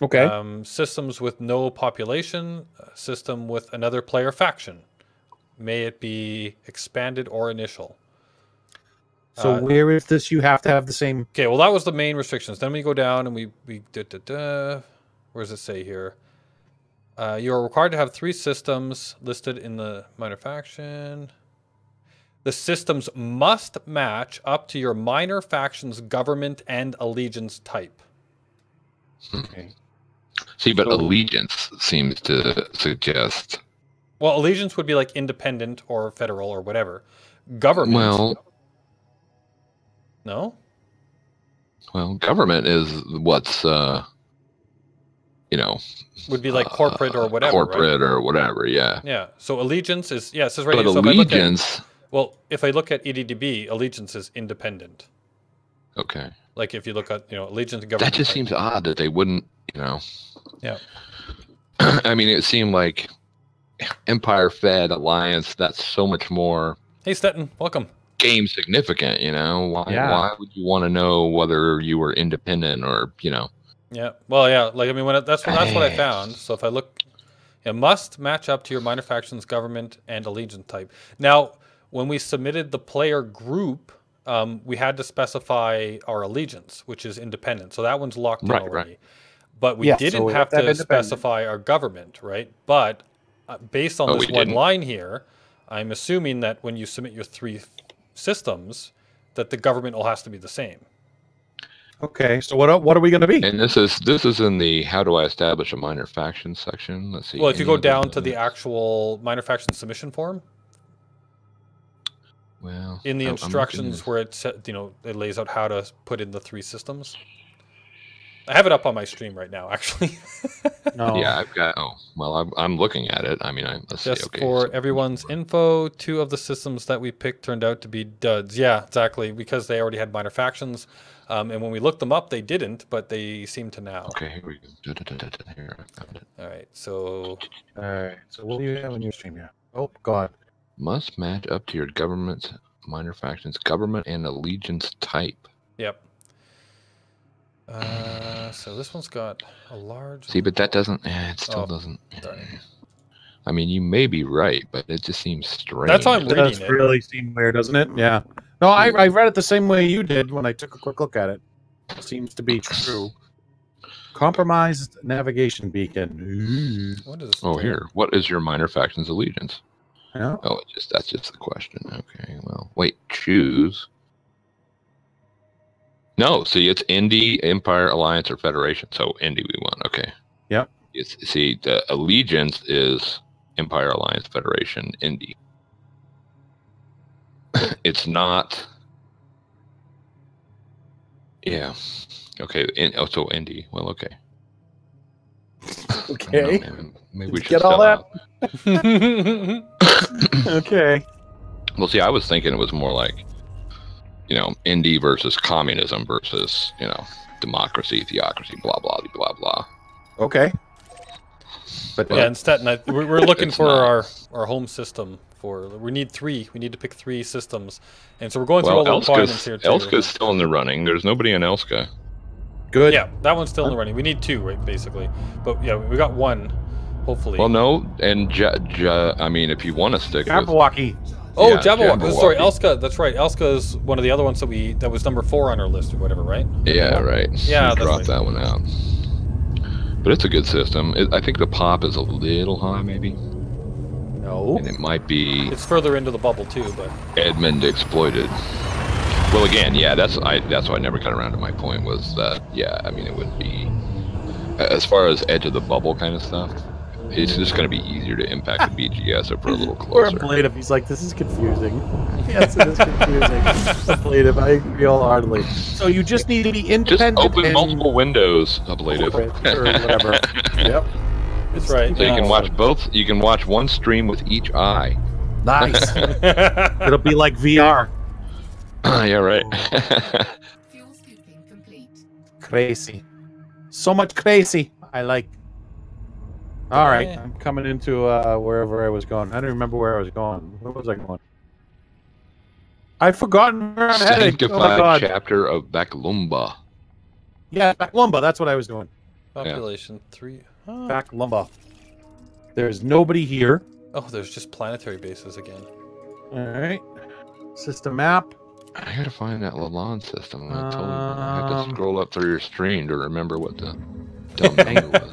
Okay. Systems with no population, a system with another player faction. May it be expanded or initial. So where is this? You have to have the same. Okay, well, that was the main restrictions. Then we go down and we where does it say here? You are required to have 3 systems listed in the minor faction. The systems must match up to your minor faction's government and allegiance type. Okay. See, but allegiance seems to suggest. Well, allegiance would be like independent or federal or whatever. Government. No? Well, government is what's, would be like corporate or whatever. Corporate, right? Or whatever, yeah. Yeah. So allegiance is, it says right but here. So allegiance. if I look at EDDB, allegiance is independent. Okay. Like if you look at, allegiance to government. That just seems odd that they wouldn't, Yeah. I mean, it seemed like Empire Fed Alliance, that's so much more. Hey, Stetton, welcome. Game significant, Why would you want to know whether you were independent or, Yeah. Well, yeah. Like, I mean, that's what I found. So if I look, it must match up to your minor faction's government and allegiance type. Now, when we submitted the player group, we had to specify our allegiance, which is independent. So that one's locked in already. Right. But we didn't have to specify our government, right? But based on this one line here, I'm assuming that when you submit your 3 systems, that the government all has to be the same. Okay, so what are we going to be? And this is in the how do I establish a minor faction section. Let's see. Well, if you go down to the actual minor faction submission form, well, in the instructions where it it lays out how to put in the 3 systems. I have it up on my stream right now, actually. No. Yeah, I've got. Oh, well, I'm looking at it. I mean, let's see. Okay, for everyone's info, 2 of the systems that we picked turned out to be duds. Yeah, exactly, because they already had minor factions, and when we looked them up, they didn't, but they seem to now. Okay, here we go. Here, I found it. All right, so. All right, so what do you have on your stream here? Oh God. Must match up to your government's minor factions, government and allegiance type. Yep. So this one's got a large. See, but that doesn't. It still doesn't. I mean, you may be right, but it just seems strange. That's how I'm reading it. It does really seem weird, doesn't it? Yeah. No, I read it the same way you did when I took a quick look at it. It seems to be true. Compromised navigation beacon. What is? Oh, here. What is your minor faction's allegiance? Yeah. Oh, that's just the question. Okay. Well, wait. Choose. No, see, it's Indy, Empire, Alliance, or Federation. So Indy we want. Okay. Yep. See, the allegiance is Empire, Alliance, Federation, Indy. It's not. Yeah. Okay. So Indy. Well, okay. Okay. Maybe we should get all that. Okay. Well, see, I was thinking it was more like, Indy versus communism versus, democracy, theocracy, blah, blah, blah, blah. Okay. But yeah, instead, we're looking for our home system. We need 3. We need to pick 3 systems. And so we're going through all the requirements here, too. Elska's still in the running. There's nobody in Elska. Good. Yeah, that one's still in the running. We need 2, right, basically. But yeah, we got 1, hopefully. Well, no, and I mean, if you want to stick Jabberwocky. Oh, yeah, Jabberwocky. Sorry, Elska. That's right. Elska is one of the other ones that was number 4 on our list or whatever, right? Yeah, right. Yeah, that's dropped that one out. But it's a good system. I think the pop is a little high, maybe. No. And it might be. It's further into the bubble too, but. Edmund exploited. Well, again, yeah, that's why I never got around to my point was that, yeah, I mean, it would be, as far as edge of the bubble kind of stuff, it's just going to be easier to impact the BGS if we're a little closer. Or Ablative, he's like, this is confusing. Yes, it is confusing. Ablative, I agree wholeheartedly. So you just need to be independent. Just open multiple windows, Ablative. Or whatever. Yep. That's right. So you can watch both. You can watch one stream with each eye. Nice. It'll be like VR. Yeah, right. Fuel scooping complete. Crazy. So much crazy. I like. All right, I'm coming into wherever I was going. I don't remember where I was going. Where was I going? I've forgotten where I'm heading. Sanctified chapter of Baklumba. Yeah, Baklumba. That's what I was doing. Population 3. Oh. Back lumber. There's nobody here. Oh, there's just planetary bases again. All right. System map. I gotta find that Lalonde system. I told you, I have to scroll up through your stream to remember what the dumb menu was.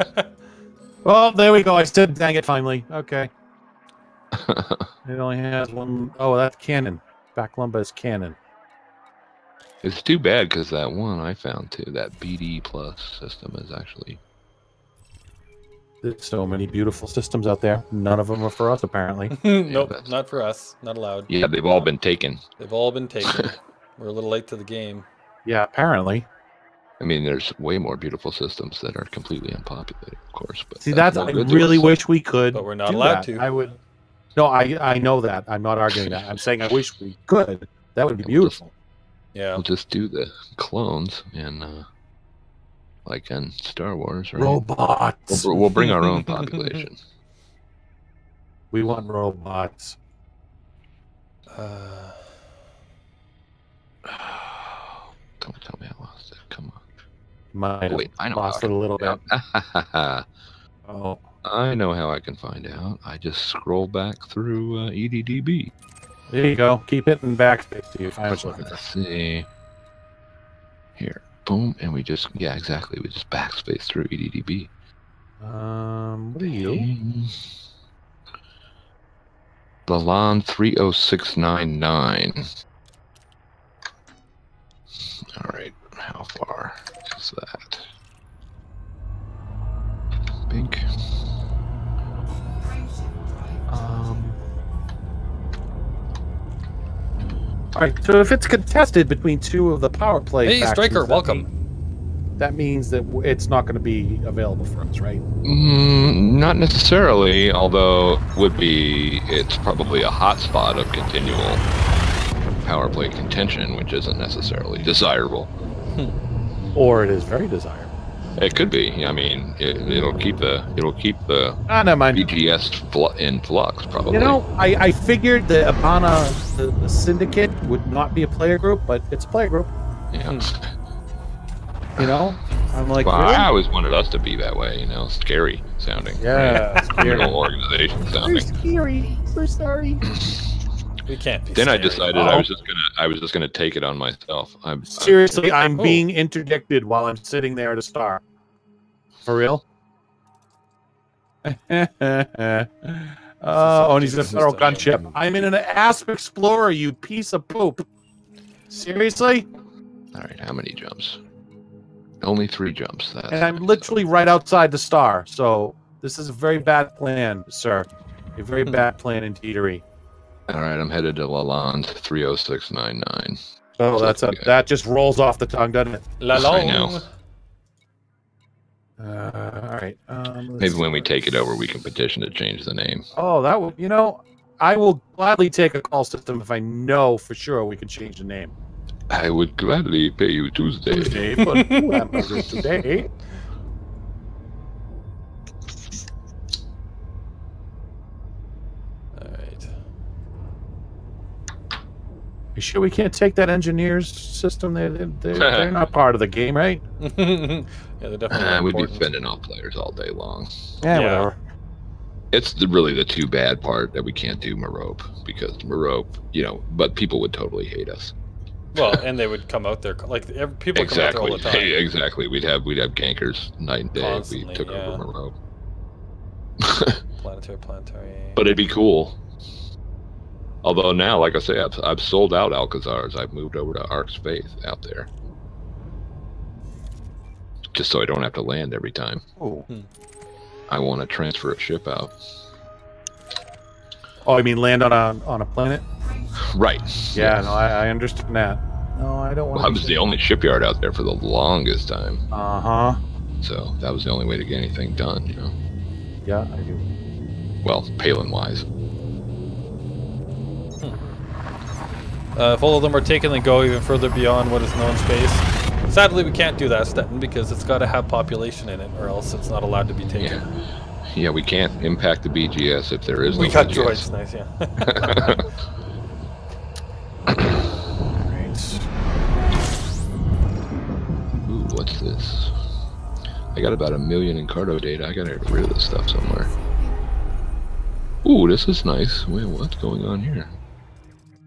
Oh, there we go. I said, dang it, finally. Okay. It only has one. Oh, that's canon. Back lumber is canon. It's too bad because that one I found too, that BD plus system is actually. There's so many beautiful systems out there. None of them are for us, apparently. Nope, not for us. Not allowed. Yeah, they've all been taken. They've all been taken. We're a little late to the game. Yeah, apparently. I mean, there's way more beautiful systems that are completely unpopulated, of course. But See, that's no I good to really us. wish we could. But we're not do allowed that. to. I would. No, I know that. I'm not arguing that. I'm saying I wish we could. That would be beautiful. Yeah. We'll just do the clones and like in Star Wars, right? Robots. We'll bring our own population. We want robots. Don't tell me I lost it. Come on. Might have Wait, I know lost how it a little bit. I Oh, I know how I can find out. I just scroll back through EDDB. there you go. Keep hitting backspace to find what you're looking for. Let's see. Here. Boom. And we just, yeah, exactly. We just backspace through EDDB. What are you? Lalonde 30699. All right. How far is that? Big. All right. So if it's contested between two of the power play, Hey, factions, Striker, that welcome. That means that it's not going to be available for us, right? Not necessarily, although it's probably a hotspot of continual power play contention, which isn't necessarily desirable. Or it is very desirable. It could be. I mean, it'll keep the Never mind. BGS in flux, probably. You know, I figured the Abana, the syndicate, would not be a player group, but it's a player group. Yeah. You know, I'm like, Well, really? I always wanted us to be that way. You know, scary sounding. Yeah, Criminal organization We're sounding. scary. We're sorry. We can't be Then I scary. decided I was just gonna take it on myself. Seriously, I'm Oh. being interdicted while I'm sitting there at a star. For real? Oh, and he's a federal gunship. I'm in an Asp Explorer, you piece of poop. Seriously? All right, how many jumps? Only 3 jumps. That's And I'm literally right outside the star, so this is a very bad plan, sir. A very bad plan indeedery. all right. I'm headed to Lalonde 30699. Oh, that just rolls off the tongue, doesn't it? La I know. All right. Maybe when we take it over, we can petition to change the name. Oh, that would, I will gladly take a call system if I know for sure we can change the name. I would gladly pay you Tuesday. But who am I with today? All right. You sure we can't take that engineers system? They're not part of the game, right? Yeah, they're definitely We'd be important. fending off players all day long. Yeah, Yeah. whatever. It's really the too bad part that we can't do Merope, because Merope, but people would totally hate us. Well, and they would come out there people come out there all the time. Exactly. We'd have gankers night and day if Constantly, we took yeah. over Merope. Planetary. But it'd be cool. Although now, like I say, I've sold out Alcazars. I've moved over to Ark's Faith out there, just so I don't have to land every time. Oh. I want to transfer a ship out. Oh, you mean land on a planet? Right. Yeah, Yes. no, I understand that. No, I don't want Well, I was the only shipyard out there for the longest time, Uh-huh. so that was the only way to get anything done. Yeah, I do. Well, Palin-wise. If all of them are taken, then go even further beyond what is known space. Sadly, we can't do that, Stetton, because it's got to have population in it, or else it's not allowed to be taken. Yeah, we can't impact the BGS if there is no We got BGS. droids, nice, yeah. Right. Ooh, what's this? I got about 1 million in Cardo data. I gotta get rid of this stuff somewhere. Ooh, this is nice. Wait, what's going on here?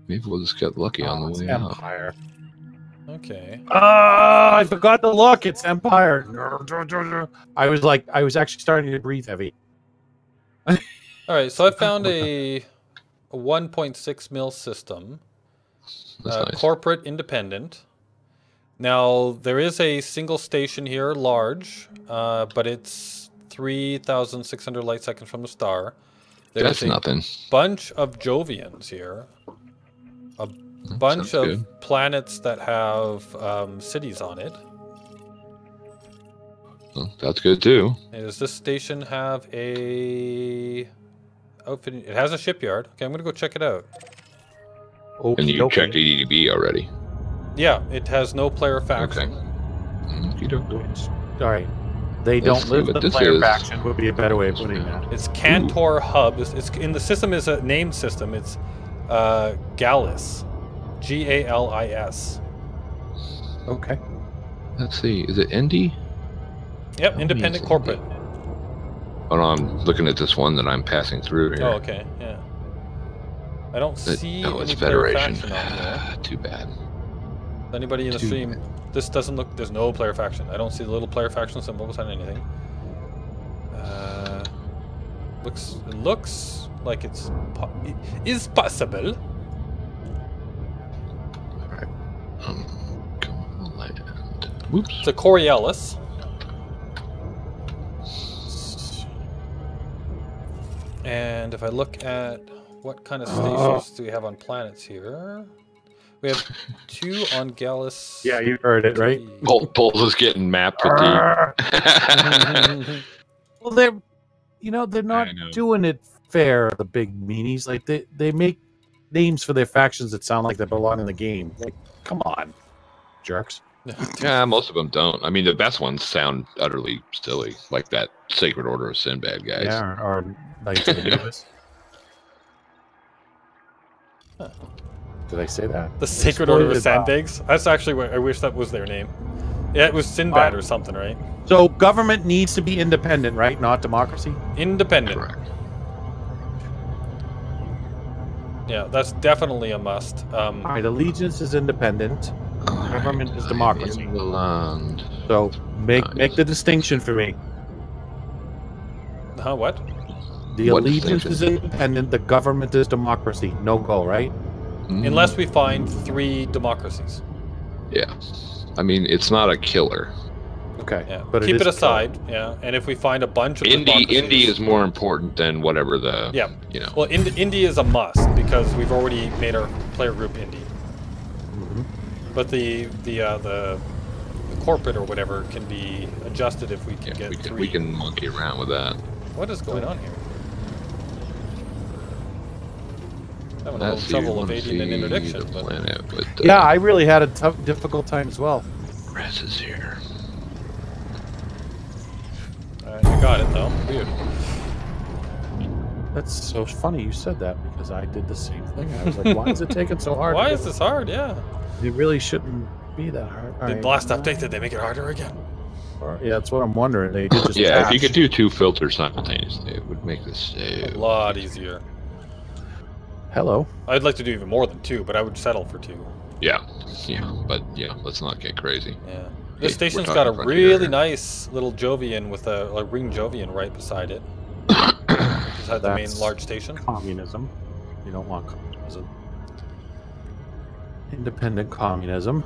Maybe we'll just get lucky on the way out. Empire. Okay. Ah, I forgot to look. It's Empire. I was actually starting to breathe heavy. All right, so I found a 1.6 mil system, That's nice. corporate independent. Now there is a single station here, large, but it's 3,600 light seconds from the star. That's nothing. Bunch of Jovians here. A bunch of good. planets that have cities on it. Well, that's good too. And does this station have a outfit? It has a shipyard. Okay, I'm gonna go check it out. And you checked EDB already. Yeah, it has no player faction. Okay. All right. They Let's don't see live what the this player is. faction would be a better way of putting that. It's Cantor Hub. It's in the system is a named system. It's Gallus, Galis. Okay. Let's see. Is it Indy? Yep, independent Indy. corporate. Oh no, I'm looking at this one that I'm passing through here. Oh, okay, yeah. I don't see Oh, it's any player Federation. faction on here. Too bad. Anybody in the Too stream? bad. This doesn't look. There's no player faction. I don't see the little player faction symbol beside anything. It looks like it is possible. Alright. Come on, land. Whoops. It's a Coriolis. And if I look at what kind of stations do we have on planets here? We have 2 on Gallus. Yeah, you heard it, right? Pulse is getting map fatigue. Well, they're not I know. doing it fair. The big meanies, like they make names for their factions that sound like they belong in the game. Like, come on, jerks. Yeah, most of them don't. I mean, the best ones sound utterly silly, like that Sacred Order of Sinbad guys. Yeah, or Knights of Anubis. Huh. Did I say that? The Sacred Order of Exploited, Sandbags? That's actually what I wish that was their name. Yeah, it was Sinbad or something, right? So government needs to be independent, right? Not democracy. Independent. Correct. Yeah, that's definitely a must. All right, allegiance is independent. Government is democracy. In the land. So make Nice. the distinction for me. Huh, what? The What allegiance distinction? is independent. The government is democracy. No go, right? Unless we find 3 democracies. Yeah. I mean, it's not a killer. Okay, Yeah. but Keep is it aside, yeah. And if we find a bunch of democracies... Indy is more important than whatever the... Yeah. You know. Well, Indy is a must because we've already made our player group Indy. Mhm. But the corporate or whatever can be adjusted if we can Yeah, get 3. we can monkey around with that. What is going on here? Having a Let's little see, trouble we wanna evading an see interdiction. the But planet, but, Yeah, I really had a difficult time as well. Grass is here. you got it though. Weird. That's so funny you said that because I did the same thing. I was like, why is it taking so hard? Why is this hard? Yeah. It really shouldn't be that hard. All The right. last update, did they make it harder again? Yeah, that's what I'm wondering. They did just Yeah, if you patch. could do 2 filters simultaneously, it would make this A so... lot easier. Hello. I'd like to do even more than 2, but I would settle for 2. Yeah, but let's not get crazy. Yeah. Hey, This station's we're got a talking frontier. really nice little Jovian with a ring Jovian right beside it. Beside the main That's large station. Communism. You don't want communism. Independent communism.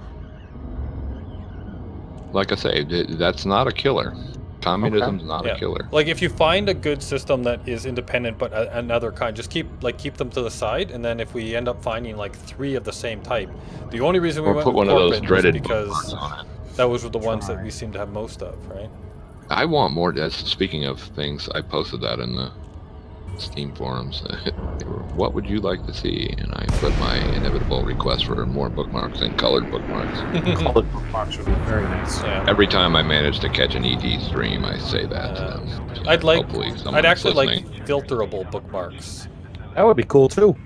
Like I say, that's not a killer. Communism's not Yeah. a killer. Like if you find a good system that is independent but another kind, just keep them to the side, and then if we end up finding like 3 of the same type, the only reason we Or went put with one of those corporate was dreaded because bookmarks on it. that was the ones that we seem to have most of, right? I want more. Speaking of things, I posted that in the Steam forums. They were, what would you like to see? And I put my inevitable request for more bookmarks and colored bookmarks. Colored bookmarks would be very nice. Yeah. Every time I manage to catch an ED stream, I say that to them. So hopefully someone's I'd actually listening. like filterable bookmarks. That would be cool too.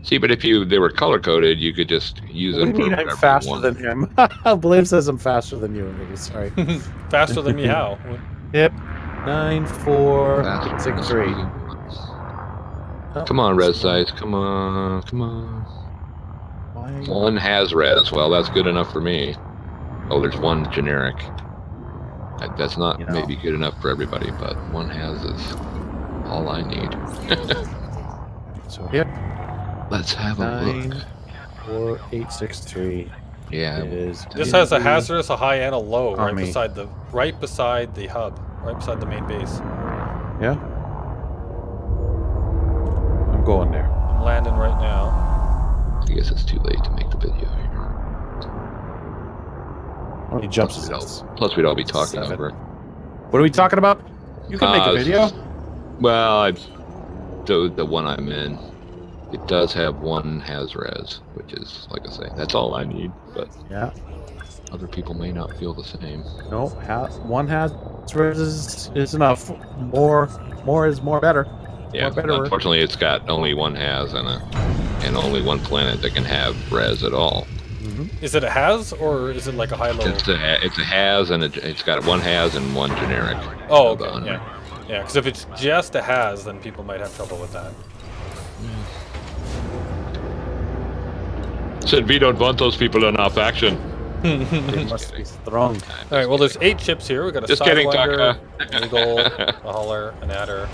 See, but if they were color coded, you could just use What do them you for mean I'm whatever you faster want. than him? Blaine says I'm faster than you. Sorry. Faster than me, how? Yep. 9463. Come on, res size. Come on. Come on. One has res. Well, that's good enough for me. Oh, there's one generic. That's not maybe good enough for everybody, but one has is all I need. So here. Let's have a look. 4863. Yeah. This has a hazardous, a high, and a low right beside the hub, right beside the main base. Yeah. I'm going there. I'm landing right now. I guess it's too late to make the video here. How many jumps is Plus, we'd all be talking 7. over. What are we talking about? You can make a video. Well, the one I'm in, it does have one has res, which is, like I say, that's all I need. But yeah, other people may not feel the same. No, one has res is enough. More is more better. Yeah, unfortunately, it's got only one has and only one planet that can have res at all. Is it a has or is it like a high-low? It's a has and it's got one has and one generic. Oh, okay. Yeah, because if it's just a has, then people might have trouble with that. Said we don't want those people in our faction. They must be strong. All right, well, there's 8 ships here. We got a Sidewinder, an Eagle, a Hauler, an Adder,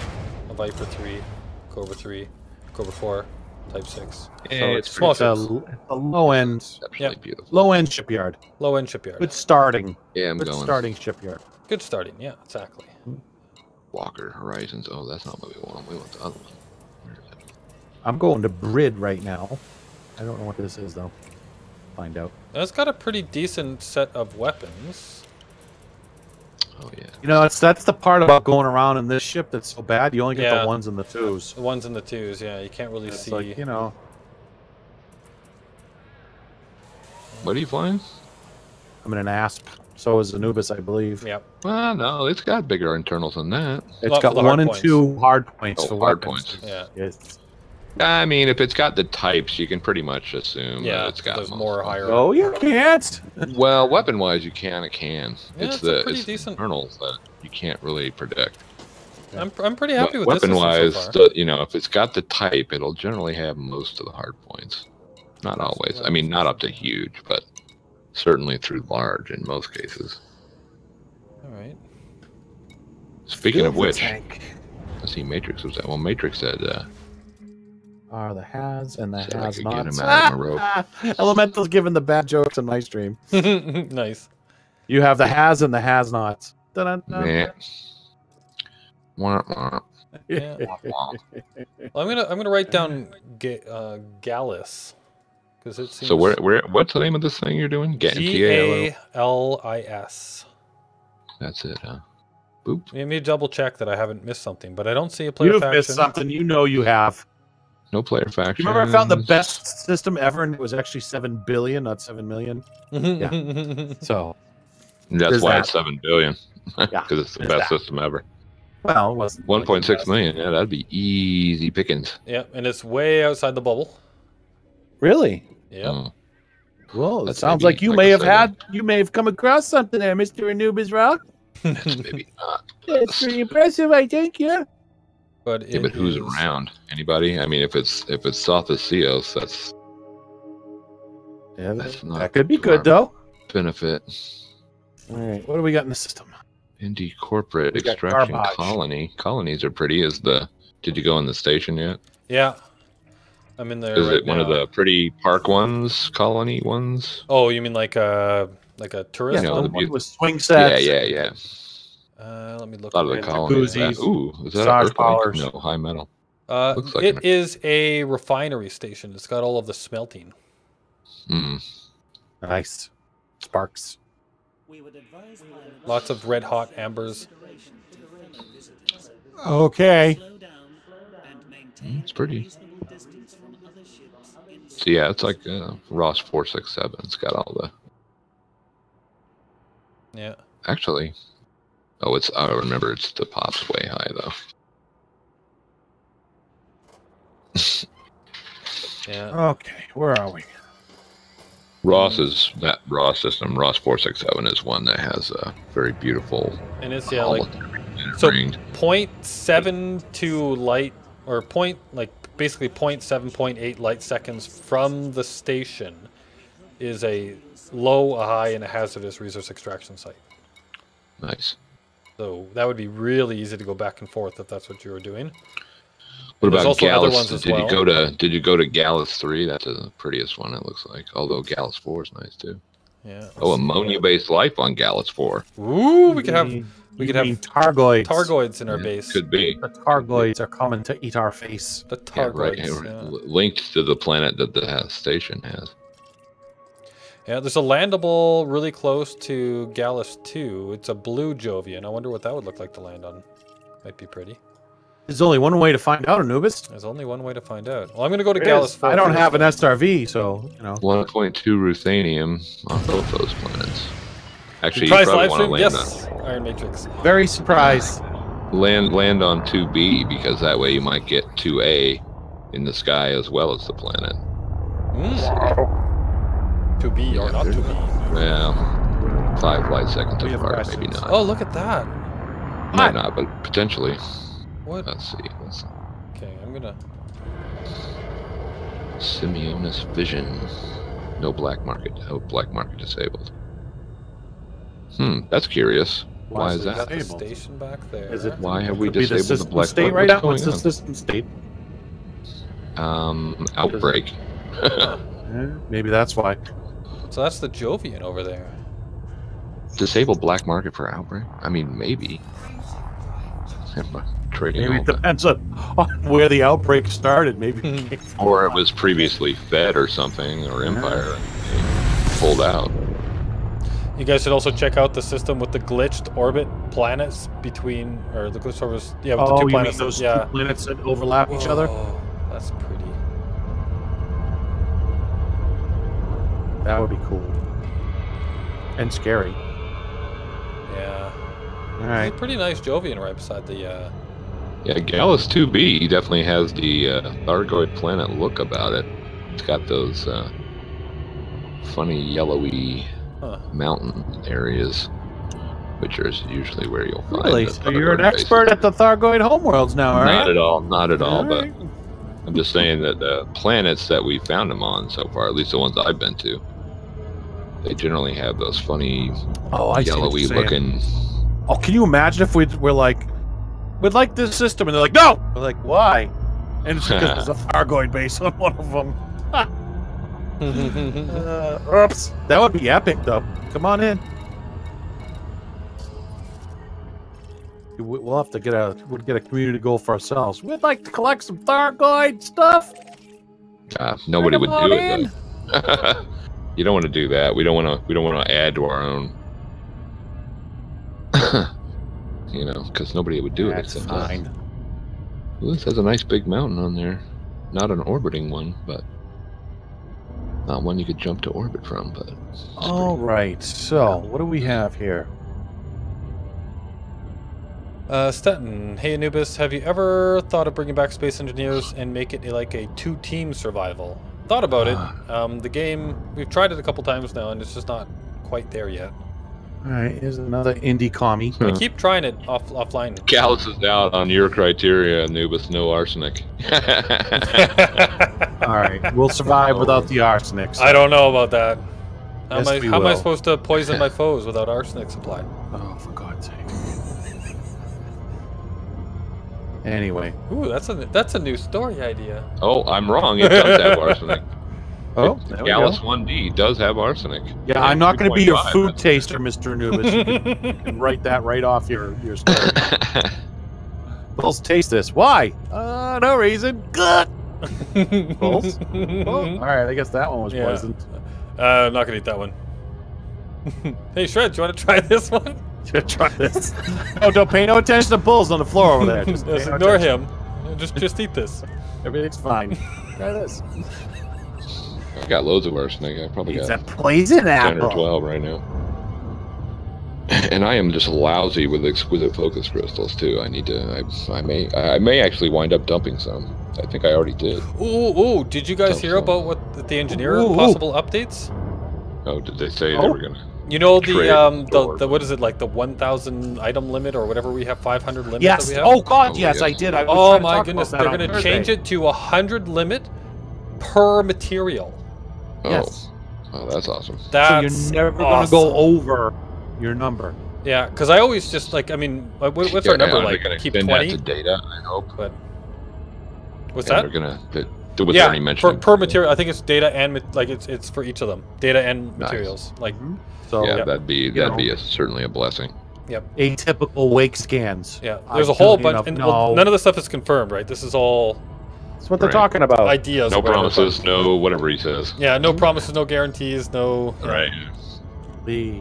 a Viper 3, Cobra 3, Cobra 4, Type 6. Yeah, so it's small ships. A low end. Beautiful. Low end shipyard. Low end shipyard. Good starting. Yeah, Good starting shipyard. Good starting. Yeah, exactly. Walker Horizons. Oh, that's not what we want. We want the other one. I'm going to Brid right now. I don't know what this is though. Find out. It's got a pretty decent set of weapons. Oh yeah. You know, that's the part about going around in this ship that's so bad. You only get the 1s and the 2s. The 1s and the 2s. Yeah, you can't really see. Like, you know. What are you flying? I'm in an Asp. So is Anubis, I believe. Yep. Well, no, it's got bigger internals than that. It's got 1 and 2 hard points for hard weapons. points. Yeah. Yes. I mean, if it's got the types, you can pretty much assume that it's got more higher. Oh, you can't. Well, weapon-wise, you can. Yeah, it's the internals that you can't really predict. I'm pretty happy with weapon-wise, this so far. you know, if it's got the type, it'll generally have most of the hard points. Not always. I mean, not up to huge, but certainly through large in most cases. All right. Speaking of which, I see Matrix was that. Well, Matrix said. Are the has and the so has get nots. him out of my rope. Elemental's giving the bad jokes on my stream. Nice. You have the has and the has nots. Yeah. Yeah. Well, I'm gonna write down Gallus because it seems. So what's the name of this thing you're doing? Gallis. That's it, huh? Boop. Let me double check that I haven't missed something, but I don't see a player You've faction. missed something. You know you have. No player faction. You remember I found the best system ever, and it was actually 7 billion, not 7 million. Yeah. So that's why it's 7 billion. Yeah, because it's the best system ever. Well, it wasn't 1.6 million. Yeah, that'd be easy pickings. Yeah, and it's way outside the bubble. Really? Yeah. Well, it sounds like you may have come across something there, Mr. Anubis Rock. That's maybe not. It's pretty impressive, I think. Yeah. But who's around? Anybody? I mean, if it's south of Ceos, that's not that could be good though. Benefit. All right, what do we got in the system? Indie corporate extraction colony. Colonies are pretty. Did you go in the station yet? Yeah, I'm in there. Is it one of the pretty park ones? Colony ones? Oh, you mean like a tourist one? With swing sets. Yeah. Let me look. A lot of the colonies. Ooh, is that Sarge powers? No, high metal. Looks like it is a refinery station. It's got all of the smelting. Nice. Sparks. Lots of red hot ambers. Okay. It's pretty. So yeah, it's like Ross 467. It's got all the. Yeah. Actually. Oh, I remember it's the pop's way high though. Yeah. Okay, where are we? Ross is that Ross system. Ross 467 is one that has a very beautiful. And it's like So ringed. 0.72 light, or basically 0.7.8 light seconds from the station is a low, a high, and a hazardous resource extraction site. Nice. So that would be really easy to go back and forth if that's what you were doing. What There's about also other ones Gallus? as well. Did you go to Gallus 3? That's the prettiest one, it looks like. Although Gallus 4 is nice too. Yeah. Oh, ammonia-based life on Gallus 4. Ooh, we could have Targoids. Targoids in our base. Could be. The Targoids are coming to eat our face. The Yeah, right. Targoids. Linked to the planet that the station has. Yeah, there's a landable really close to Gallus 2. It's a blue Jovian. I wonder what that would look like to land on. Might be pretty. There's only one way to find out, Anubis. There's only one way to find out. Well, I'm going to go to It Gallus is. 4. I don't have an SRV, so, you know. 1.2 ruthenium on both those planets. Actually, you Surprise probably live want to stream? land Yes. Iron Matrix. Very surprised. land on 2B, because that way you might get 2A in the sky as well as the planet. To be or not to be. Well, 5 light seconds We have apart, questions. maybe not. Oh, look at that. Might not, but potentially. What? Let's see. Okay, I'm going to... Simeonus Vision. No black market. Oh, black market disabled. That's curious. Why is Got that? the Disabled? station back there. Is it- Why have we Could be the disabled the system black state market? right now? What's What's the going system state? on? Outbreak. Maybe that's why. So that's the Jovian over there. Disable black market for outbreak? I mean, maybe. Trading Maybe all it that. depends on where the outbreak started. Maybe. Or it was previously fed or something, or Empire, and pulled out. You guys should also check out the system with the glitched orbit planets between, or the glitched orbits, yeah, with the Oh, two you mean planets. those two Yeah. planets that overlap each other? Oh, that's pretty. That would be cool. And scary. Yeah. All It's right. a pretty nice Jovian right beside the, Yeah, Gallus 2B definitely has the Thargoid planet look about it. It's got those funny yellowy mountain areas, which are usually where you'll find Really? the So you're an Thargoid expert bases. at the Thargoid homeworlds now, all right? Not at all, not at all, All but right. I'm just saying that the planets that we found them on so far, at least the ones I've been to, they generally have those funny Oh, I see what yellowy you're saying. looking. Oh, can you imagine if we're like, we'd like this system, and they're like, no! We're like, why? And it's because there's a Thargoid base on one of them. Oops. That would be epic, though. Come on in. We'll have to get a community goal for ourselves. We'd like to collect some Thargoid stuff. Nobody would Bring do 'em it though. You don't want to do that. We don't want to add to our own. You know, because nobody would do it. That's except us. fine. Well, this has a nice big mountain on there. Not an orbiting one, but not one you could jump to orbit from. But All right. So, what do we have here? Stetton, hey Anubis, have you ever thought of bringing back Space Engineers and make it like a two-team survival? Thought about it. The game, we've tried it a couple times now, and it's just not quite there yet. All right. Here's another indie commie. I keep trying it offline. Gallus is out on your criteria, Anubis. No arsenic. All right. We'll survive without the arsenic. so- I don't know about that. How, Yes, we how am I will. supposed to poison my foes without arsenic supply? Oh, for God's sake. Anyway. Ooh, that's a new story idea. Oh, I'm wrong. It does have arsenic. Oh, there we Gallus go. 1D does have arsenic. Yeah, I'm not going to be your 2.5. food taster, Mr. Anubis. You can write that right off your story. Bulls, taste this. Why? No reason. Good. Bulls? Oh, all right, I guess that one was Yeah. poisoned. I'm not gonna eat that one. Hey Shred, do you want to try this one? Try this. Oh, don't pay no attention to Bulls on the floor over there. Just, Just pay no ignore attention. him. Just eat this. Everything's fine. Try this. I got loads of arsenic. I probably It's got a poison 10 or apple. 12 right now. And I am just lousy with exquisite focus crystals too. I need to. I may actually wind up dumping some. I think I already did. Did you guys hear about what the engineer Ooh. possible updates? Oh, did they say they Oh. were gonna? You know Trade the what is it, like the 1,000 item limit or whatever we have, 500 limit Yes. that we have? Oh God, Oh, yes, yes. I did. I was Oh trying to my talk goodness, about they're that going on to change Thursday. it to 100 limit per material. Yes. Oh, that's awesome. That's So you're never going to awesome. go over your number. Yeah, because I always just like, I mean, what's our number, Are they like gonna keep extend 20? that to data? I hope. But what's Yeah, that? they're gonna. Was Yeah, there any mention? per material. I think it's data and like it's for each of them, data and Nice. materials. Like, So Yeah, Yep. that'd be certainly a blessing. yep, atypical wake scans. yeah. There's a whole bunch, and well, no, none of the stuff is confirmed, right? This is all that's what they're Right. talking about. ideas. No or whatever, promises, but- no whatever he says. Yeah, no promises, no guarantees, no. Right. The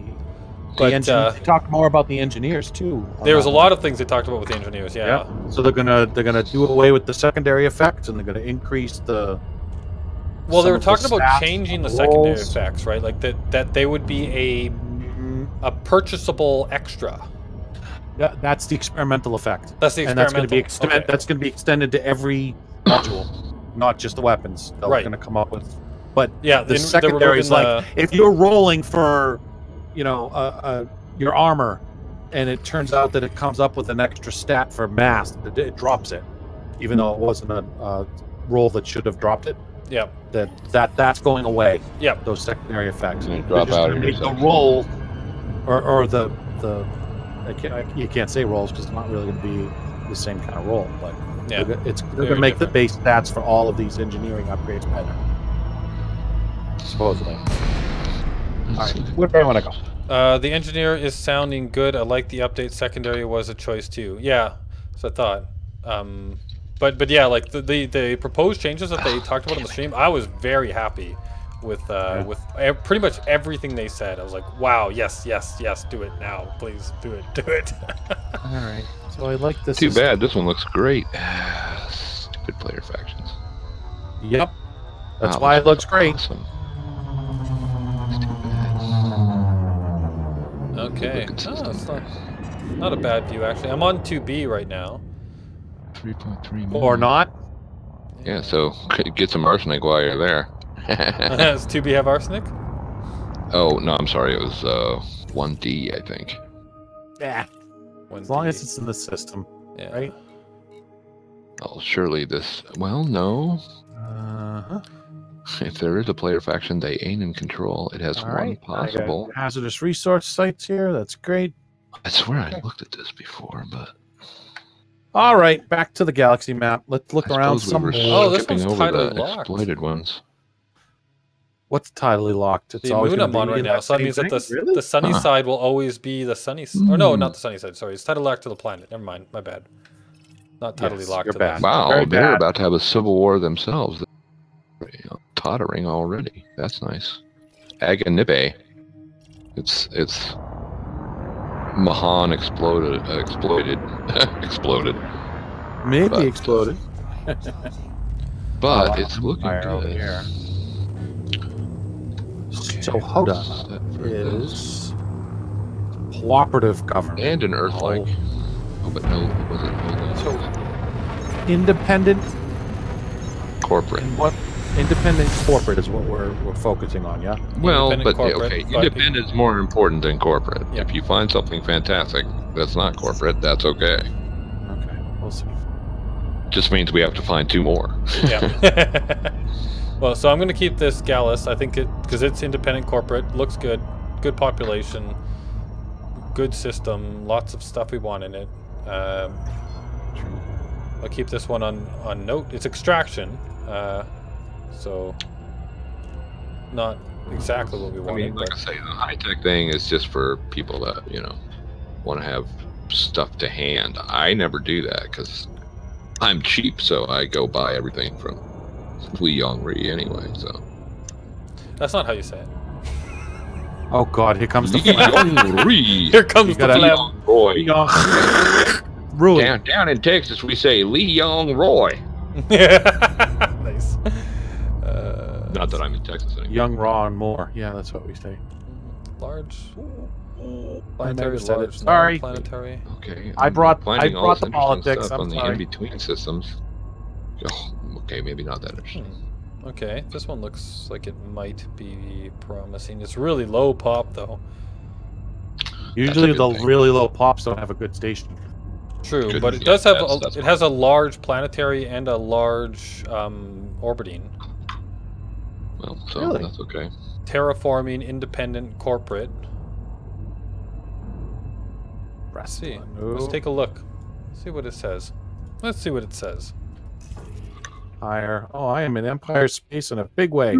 But they talked more about the engineers too. there was a lot of things they talked about with the engineers. Yeah. Yeah. So they're gonna do away with the secondary effects, and they're gonna increase the. Well, they some were of the talking about stats changing on the the secondary rolls. effects, right? Like that they would be a purchasable extra. Yeah, that's the experimental effect. That's the And that's experimental. going to be okay. that's going to be extended to every module, not just the weapons. They're Right. going to come up with, but Yeah, the they're secondary is removing like if you're rolling for, your armor, and it turns out that it comes up with an extra stat for mass, it drops it, even though it wasn't a roll that should have dropped it. Yeah. That's going away. Yep. Those secondary effects. And you They're drop just out gonna of make your the roll, or the you can't say rolls because it's not really going to be the same kind of roll, but Yeah. they're Very going to make the different. base stats for all of these engineering upgrades better, supposedly. All right, where do I want to go? The engineer is sounding good. I like the update. Secondary was a choice too. Yeah, so I thought. But yeah, like the proposed changes that they talked about on the stream, I was very happy with pretty much everything they said. I was like, wow, yes, do it now, please, do it. All right, so I like this. Too bad. This one looks great. Stupid player factions. Yep, that's Wow, why this it looks great. Awesome. It's too bad. Okay, Look at oh, system. it's not a bad view actually. I'm on 2B right now. 3.3 million. Or not. Yeah, so get some arsenic while you're there. Does 2B have arsenic? Oh no, I'm sorry. It was 1D, I think. Yeah, as long as it's in the system, yeah. right? Oh, surely this. Well, no. Uh-huh. If there is a player faction they ain't in control, it has All one right, I got possible. hazardous resource sites here. That's great. I swear I looked at this before, but All right, back to the galaxy map. Let's look I around suppose some we were more. Oh, this skipping one's over tidally the locked. exploited ones. What's tidally locked? It's The always moon going I'm to on be right in now, so that same means that thing? Really? the sunny Huh. side will always be the sunny side. Or no, Hmm. not the sunny side, sorry. It's tidally locked to the planet. Never mind, my bad. Not tidally Yes, locked you're to bad. the... Wow, Very they're bad. about to have a civil war themselves. Tottering already. That's nice. Aganippe. It's Mahan exploited. Exploded. Maybe But- exploded. But Oh, it's looking fire good. over here. So Hoda is cooperative government. And an Earth-like. Oh, but no, it wasn't. Hoda. Independent. Corporate. And what? Independent corporate is what we're focusing on. Yeah. Well, Independent but corporate, okay, but- independent is more important than corporate. Yeah. If you find something fantastic that's not corporate, that's okay. Okay. We'll see. Just means we have to find 2 more. Yeah. Well, so I'm going to keep this Gallus. I think because it's independent corporate, looks good, good population, good system, lots of stuff we want in it. I'll keep this one on note. It's extraction, so not exactly what we I wanted. mean, like but I say, the high-tech thing is just for people that, want to have stuff to hand. I never do that because I'm cheap, so I go buy everything from Li Yongri anyway, so. that's not how you say it. Oh God! Here comes the Li flag. Yongri! Here comes You the gotta- phlegm. Roy. Ruin. Down in Texas, we say Li Yong Roy. Nice. Not that I'm in Texas anymore. Young, raw, and more. Yeah, that's what we say. Large. I Planetary, never said it. large, Sorry. planetary. Okay. I I'm brought finding all the this interesting politics. stuff I'm on the sorry. in-between systems. Oh, okay, maybe not that interesting. Okay, this one looks like it might be promising. It's really low pop though. Usually good the thing. really low pops don't have a good station. True, Good, but it yeah, does have that's it has a large planetary and a large orbiting. Well, so Really? that's okay. Terraforming, independent, corporate. Let's see. Let's take a look. See what it says. Let's see what it says. Empire. Oh, I am in Empire space in a big way.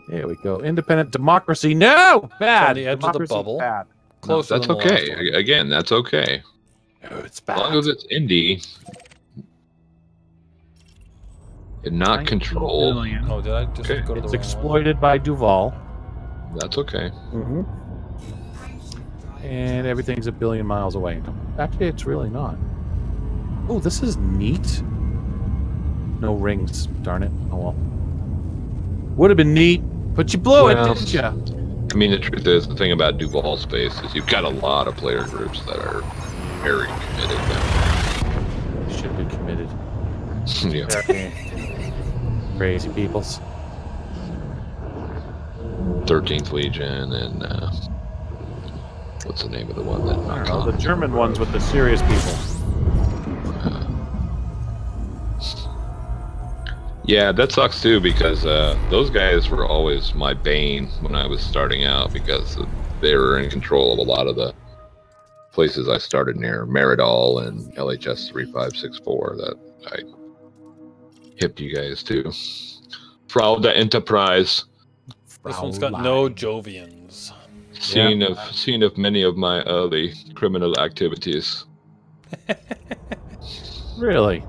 There we go. Independent democracy. No! Bad. on the edge of the Democracy, bubble. Bad. Closer That's than the last okay. one. Again, that's okay. No, it's As bad. long as it's indie and not 9 control, billion. Oh, did I just Okay. go to the It's wrong exploited by Duval. that's okay. Mm-hmm. And everything's a billion miles away. Actually, it's really not. Oh, this is neat. No rings. Darn it. Oh well. Would have been neat, but you blew it, Well, didn't you? I mean, the truth is, the thing about Duval Space is you've got a lot of player groups that are very committed. Should be committed. Yeah. Crazy peoples. 13th Legion and what's the name of the one that? I don't know, the German ones with the serious people. Yeah, that sucks too because those guys were always my bane when I was starting out because they were in control of a lot of the places I started near, Meridol and LHS 3564 that I hipped you guys to. Fraude Enterprise. This one's got no Jovians. Scene of many of my early criminal activities. Really?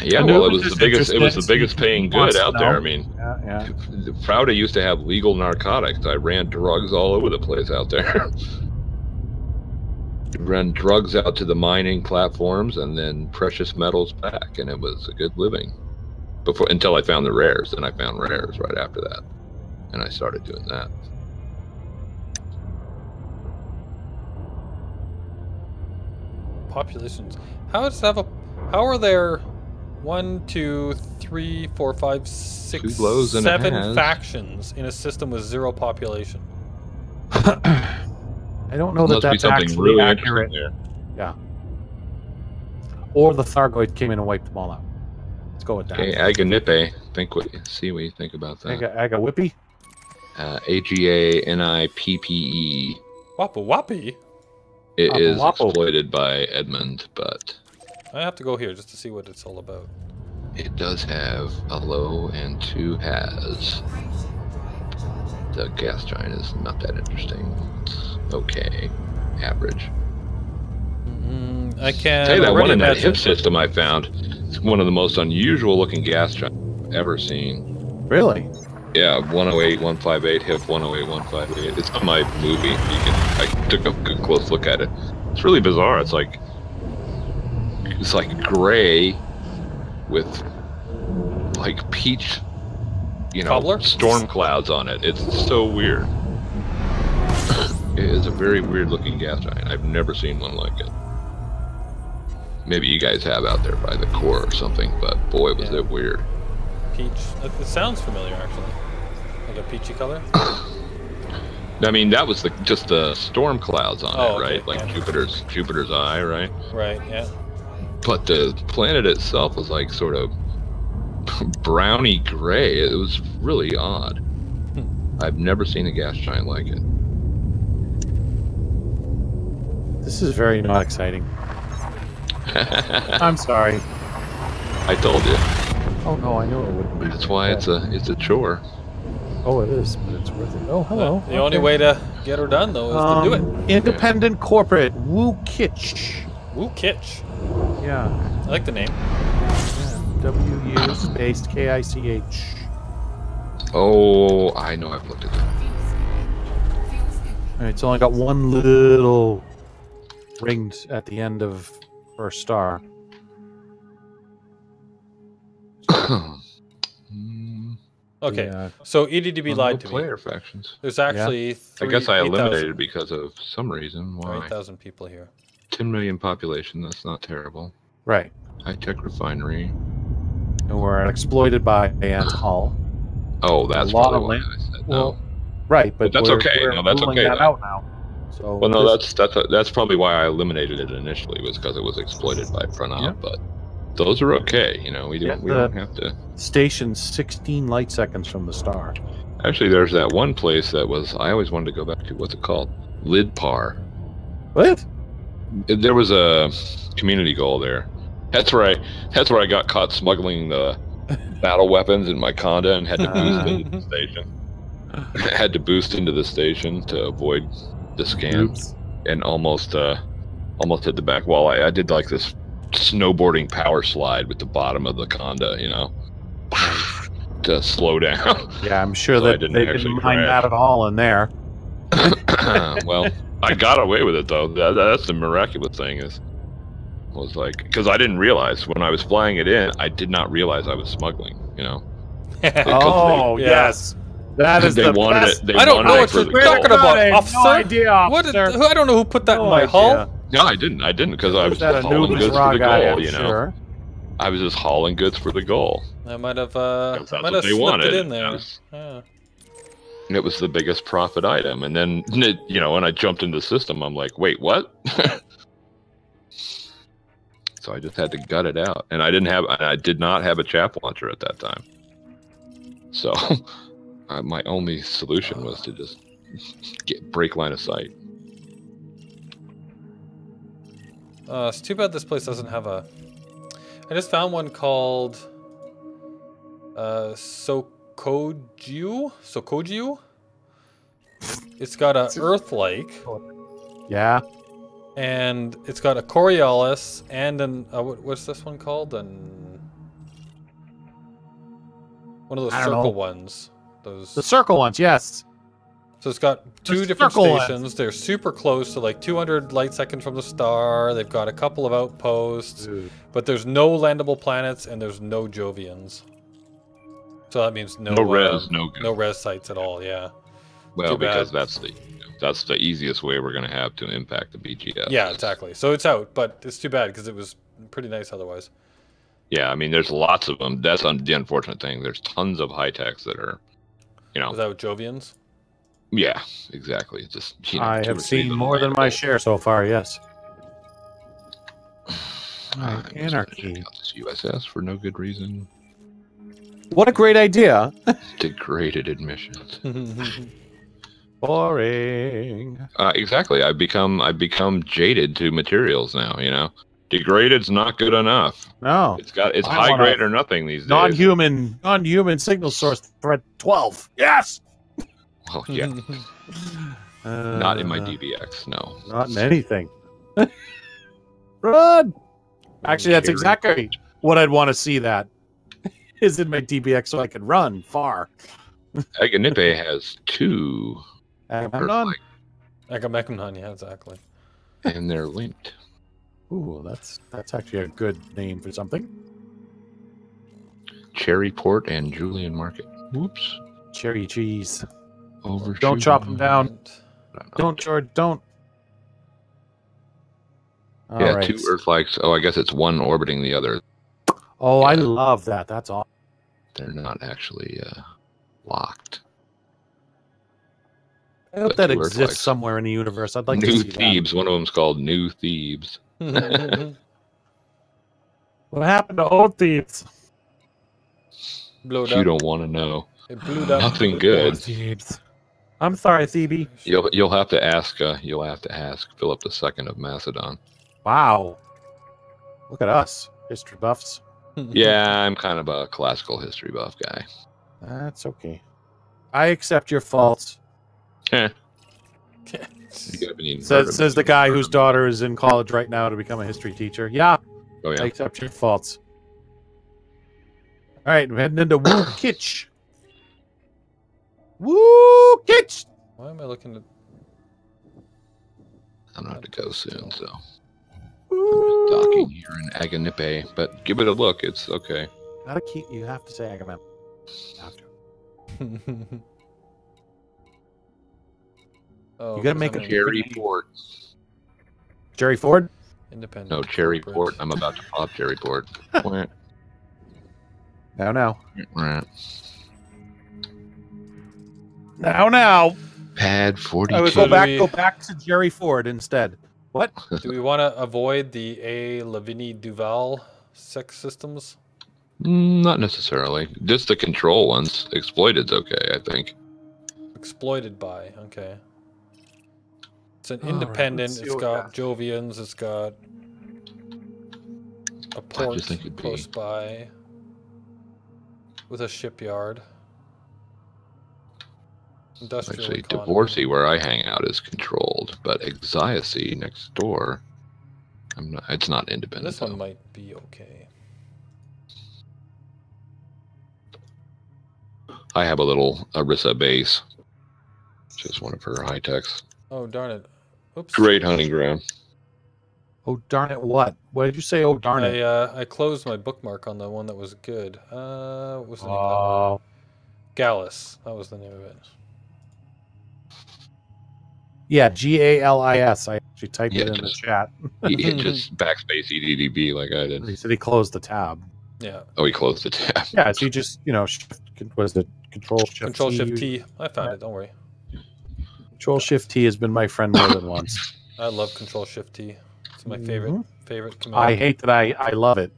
Yeah, I knew well, it it was was just the biggest. It was the interesting. biggest paying He wants good to out there. know. I mean, Yeah. Fraude used to have legal narcotics. I ran drugs all over the place out there. Ran drugs out to the mining platforms and then precious metals back, and it was a good living. Until I found the rares, then I found rares right after that, and I started doing that. Populations. How are there 1, 2, 3, 4, 5, 6, Two blows and a 7 has. factions in a system with 0 population? I don't know that Must be that's something actually really accurate. interesting there. Or the Thargoid came in and wiped them all out. Let's go with that. Okay, Aganippe. See what you think about that. Aga Whippy? AGANIPPE. Wappa Wappy? It is Wapo. exploited by Edmund, but I have to go here just to see what it's all about. it does have a low and 2 has. The gas giant is not that interesting. It's okay, average. I can Say that one already in that imagine. hip system I found. It's one of the most unusual looking gas giants I've ever seen. Really? Yeah, 108, 158, hip 108, 158. It's on my movie. I took a good close look at it. It's really bizarre. It's like gray with like peach, Cobbler? storm clouds on it. It's so weird. It is a very weird looking gas giant. I've never seen one like it. Maybe you guys have out there by the core or something, but boy, was it weird. Peach. It sounds familiar, actually. Like a peachy color? I mean, that was just the storm clouds on Oh, it, right? okay, Like yeah. Jupiter's eye, right? Right, yeah. But the planet itself was like sort of browny gray. It was really odd. I've never seen a gas giant like it. This is very not exciting. I'm sorry. I told you. Oh no, I knew it wouldn't be. That's why it's a chore. Oh, it is, but it's worth it. Oh, hello. The only way to get her done, though, is to do it. Independent corporate. Woo Kitch. Woo Kitch. Yeah. I like the name. WU spaced KICH. Oh, I know I've looked at that. Alright, it's only got one little ringed at the end of first star. Okay, Yeah. so EDDB lied to me. Player factions. There's actually I guess I 8,000 eliminated it because of some reason. or Why? 8,000 people here. 10 million population. That's not terrible. Right. High tech refinery. And we're exploited by Anne's Hull. Oh, that's A lot probably of why land- I said Well, no. Right, but that's we're, okay. We're No, that's ruling okay that then. out now. So Well, no, this- that's probably why I eliminated it initially, was because it was exploited by Pranab. Yeah. But those are okay. You know, we Yeah, don't have to. station's 16 light seconds from the star. Actually, there's that one place that was I always wanted to go back to. What's it called? Lidpar. What? There was a community goal there. That's where I got caught smuggling the battle weapons in my Conda and had to boost into the station. Had to boost into the station to avoid the scan. Oops. And almost hit the back wall. I did like this snowboarding power slide with the bottom of the Conda, you know, to slow down. Yeah, I'm sure So I that didn't they actually didn't mind crash. that at all in there. Well, I got away with it though. That's the miraculous thing was like, because I didn't realize when I was flying it in, I did not realize I was smuggling. You know. Oh Yeah. yes, that is They the wanted best. it. They I don't wanted know it what for you're the talking gold. about, I have officer. no idea, What? officer. I don't know who put that in No my idea. hull. No, I didn't because I was That just hauling Anubis goods raw for the guy, goal. I'm You know, sure. I was just hauling goods for the goal. I might have That's might what have they slipped wanted. it in there. Yes. Yeah. And it was the biggest profit item. And then, you know, when I jumped into the system, I'm like, wait, what? So I just had to gut it out. And I did not have a chap launcher at that time. So my only solution was to just break line of sight. It's too bad this place doesn't have a. I just found one called Sokoju. It's got a Earth Lake, Yeah. and it's got a Coriolis and an what's this one called? One of those I don't circle know. ones. Those. The circle ones, yes. So it's got two The different circle ones. stations. They're super close to like 200 light seconds from the star. They've got a couple of outposts, but there's no landable planets and there's no Jovians. So that means no res, no good. no res sites at all. Yeah. Well, too bad. because that's the easiest way we're going to have to impact the BGS. Yeah, exactly. So it's out, but it's too bad because it was pretty nice otherwise. Yeah, I mean, there's lots of them. That's the unfortunate thing. There's tons of high techs that are, you know. Without Jovians. Yeah, exactly. It's just, you know, I two have or three seen of them more than my landable. share so far, yes. Right, I'm anarchy. searching out this USS for no good reason. What a great idea. Degraded admissions. Boring. Exactly. I've become jaded to materials now. You know, degraded's not good enough. No. It's I high wanna- grade or nothing these days. Non-human signal source threat 12. Yes. Well, yeah, not in my DBX. No. Not in anything. Run. Actually, that's exactly what I'd want to see. That is in my DBX, so I can run far. Aganippe has two, Agamemnon? Agamemnon, yeah, exactly. and they're linked. Ooh, that's actually a good name for something. Cherry Port and Julian Market. Whoops. Cherry cheese. Overshoot. Don't chop them down. Don't, George. Don't. All Yeah, right. two Earthlikes. Oh, I guess it's one orbiting the other. Oh, I Yeah. love that. That's awesome. They're not actually locked. I hope But that two exists Earthlikes. somewhere in the universe. I'd like to New see Thebes. One of them's called New Thebes. that. What happened to old thieves? Blowed You up. don't want to know. It blew up. Nothing good. Old thieves. I'm sorry, Thebe. You'll have to ask. Philip II of Macedon. Wow. Look at us, history buffs. Yeah, I'm kind of a classical history buff guy. That's okay. I accept your faults. You haven't even heard of Says the me. guy whose daughter is in college right now to become a history teacher. Yeah, Oh I yeah. accept your faults. All right, we're heading into Woo Kitch. Woo Kitch. Why am I looking at? I'm gonna have to go soon, so I'm docking here in Aganippe. But give it a look. It's okay. Gotta keep. You have to say Agamemnon. You have to. Oh, You gotta make a I'm Cherry Port. Jerry Ford. independent. No, Cherry corporate. Port. I'm about to pop Cherry Port. Wah, No. wah. Now. Pad 42. I would So go back to Jerry Ford instead. What? Do we want to avoid the A. Lavigne Duval sex systems? Not necessarily. Just the control ones. Exploited's okay, I think. Exploited by. Okay. It's an All right, independent. let's see It's what got we got. Jovians. It's got a port think it'd be- close by with a shipyard. Industrial Actually, economy. Divorcee, where I hang out, is controlled, but Exiocy next door, it's not independent. This one though. might be okay. I have a little Arissa base, which is one of her high techs. Oh darn it! Oops. Great hunting ground. Oh darn it! What? What did you say? Oh darn it! I closed my bookmark on the one that was good. What was the name of that one? Oh, Gallus. That was the name of it. yeah, GALIS. I actually typed Yeah, it in the just- chat. He hit just backspace EDDB like I did. He said he closed the tab. Yeah. Oh, he closed the tab. Yeah, so you just shift. Was it Control Shift? Control T? Shift T. I found it. Don't worry. Control Shift T has been my friend more than once. I love Control Shift T. It's my favorite Mhm. command. I hate that I love it.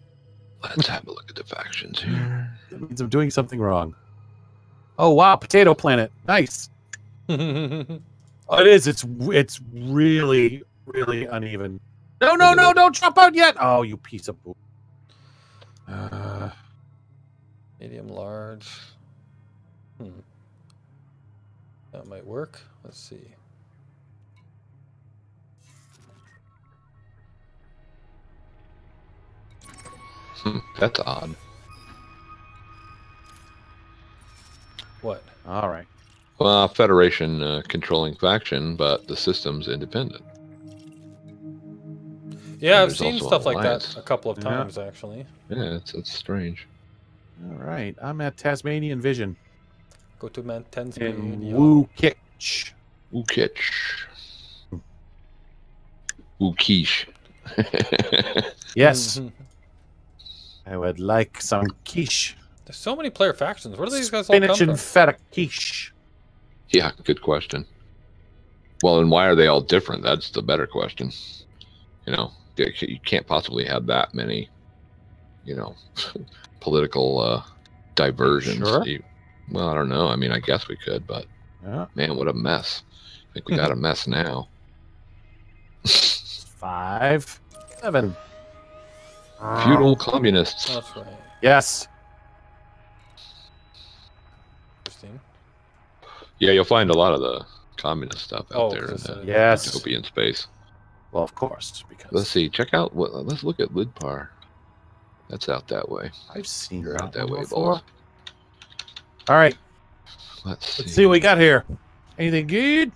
Let's have a look at the factions here. That means I'm doing something wrong. Oh wow, Potato Planet, nice. Oh, it is. It's really uneven. No, don't jump out yet. Oh, you piece of poop. Medium, large. That might work. Let's see. That's odd. What? All right. Well, Federation controlling faction, but the system's independent. Yeah, I've there's seen also stuff like alliance. that a couple of Yeah. times actually. Yeah, it's strange. All right. I'm at Tasmanian Vision Go to in Tasmania. Wookitch. Wookitch. Wookish. Yes, I would like some quiche. There's so many player factions. Where do these guys all Spinach come and from? feta quiche. Yeah, good question. Well, and why are they all different? That's the better question. You know, you can't possibly have that many, political diversions. Sure. Well, I don't know. I mean, I guess we could, but Yeah. man, what a mess. I think we got a mess now. 5, 7. Feudal communists. That's right. Yes. Interesting. Yeah, you'll find a lot of the communist stuff out Oh, there in because the Yes. utopian space. Well, of course, because Let's see. Check out. Let's look at Lidpar. That's out that way. I've seen You're out that one way, before. boys. All right, Let's see. let's see what we got here. Anything good?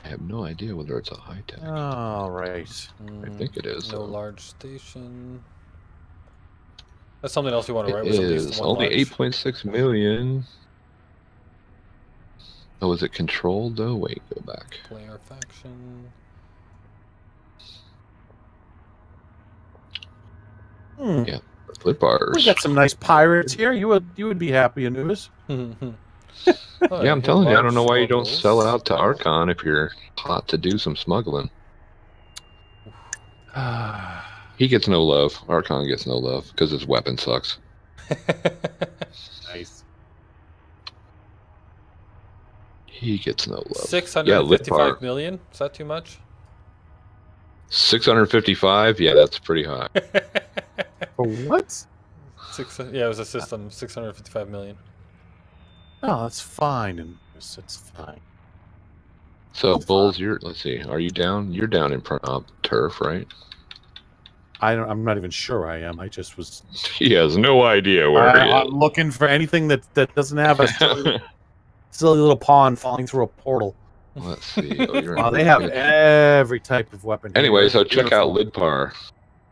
I have no idea whether it's a high tech. All right. I think it is. No though. large station. That's something else you want to write. It Was at least is one only large. 8.6 million. Oh, is it controlled though? Wait, go back. Player faction. Yeah, Lidpars. We got some nice pirates here. You would be happy, Anubis. Yeah, I'm telling you, I don't know why you don't sell out to Archon if you're hot to do some smuggling. He gets no love. Archon gets no love because his weapon sucks. Nice. He gets no love. 655 Lidpar. million? Is that too much? 655? Yeah, that's pretty high. For what? Yeah, it was a system. 655 million. No, that's fine, Anubis. That's fine. So, Bulls, let's see, are you down? You're down in Prompt Turf, right? I'm not even sure I am. I just was. He has no idea where he I'm is. looking for anything that doesn't have a silly little pawn falling through a portal. Let's see. Oh, you're in Wow, they have Wookitch. every type of weapon. here. Anyway, so It's check out beautiful. Lidpar.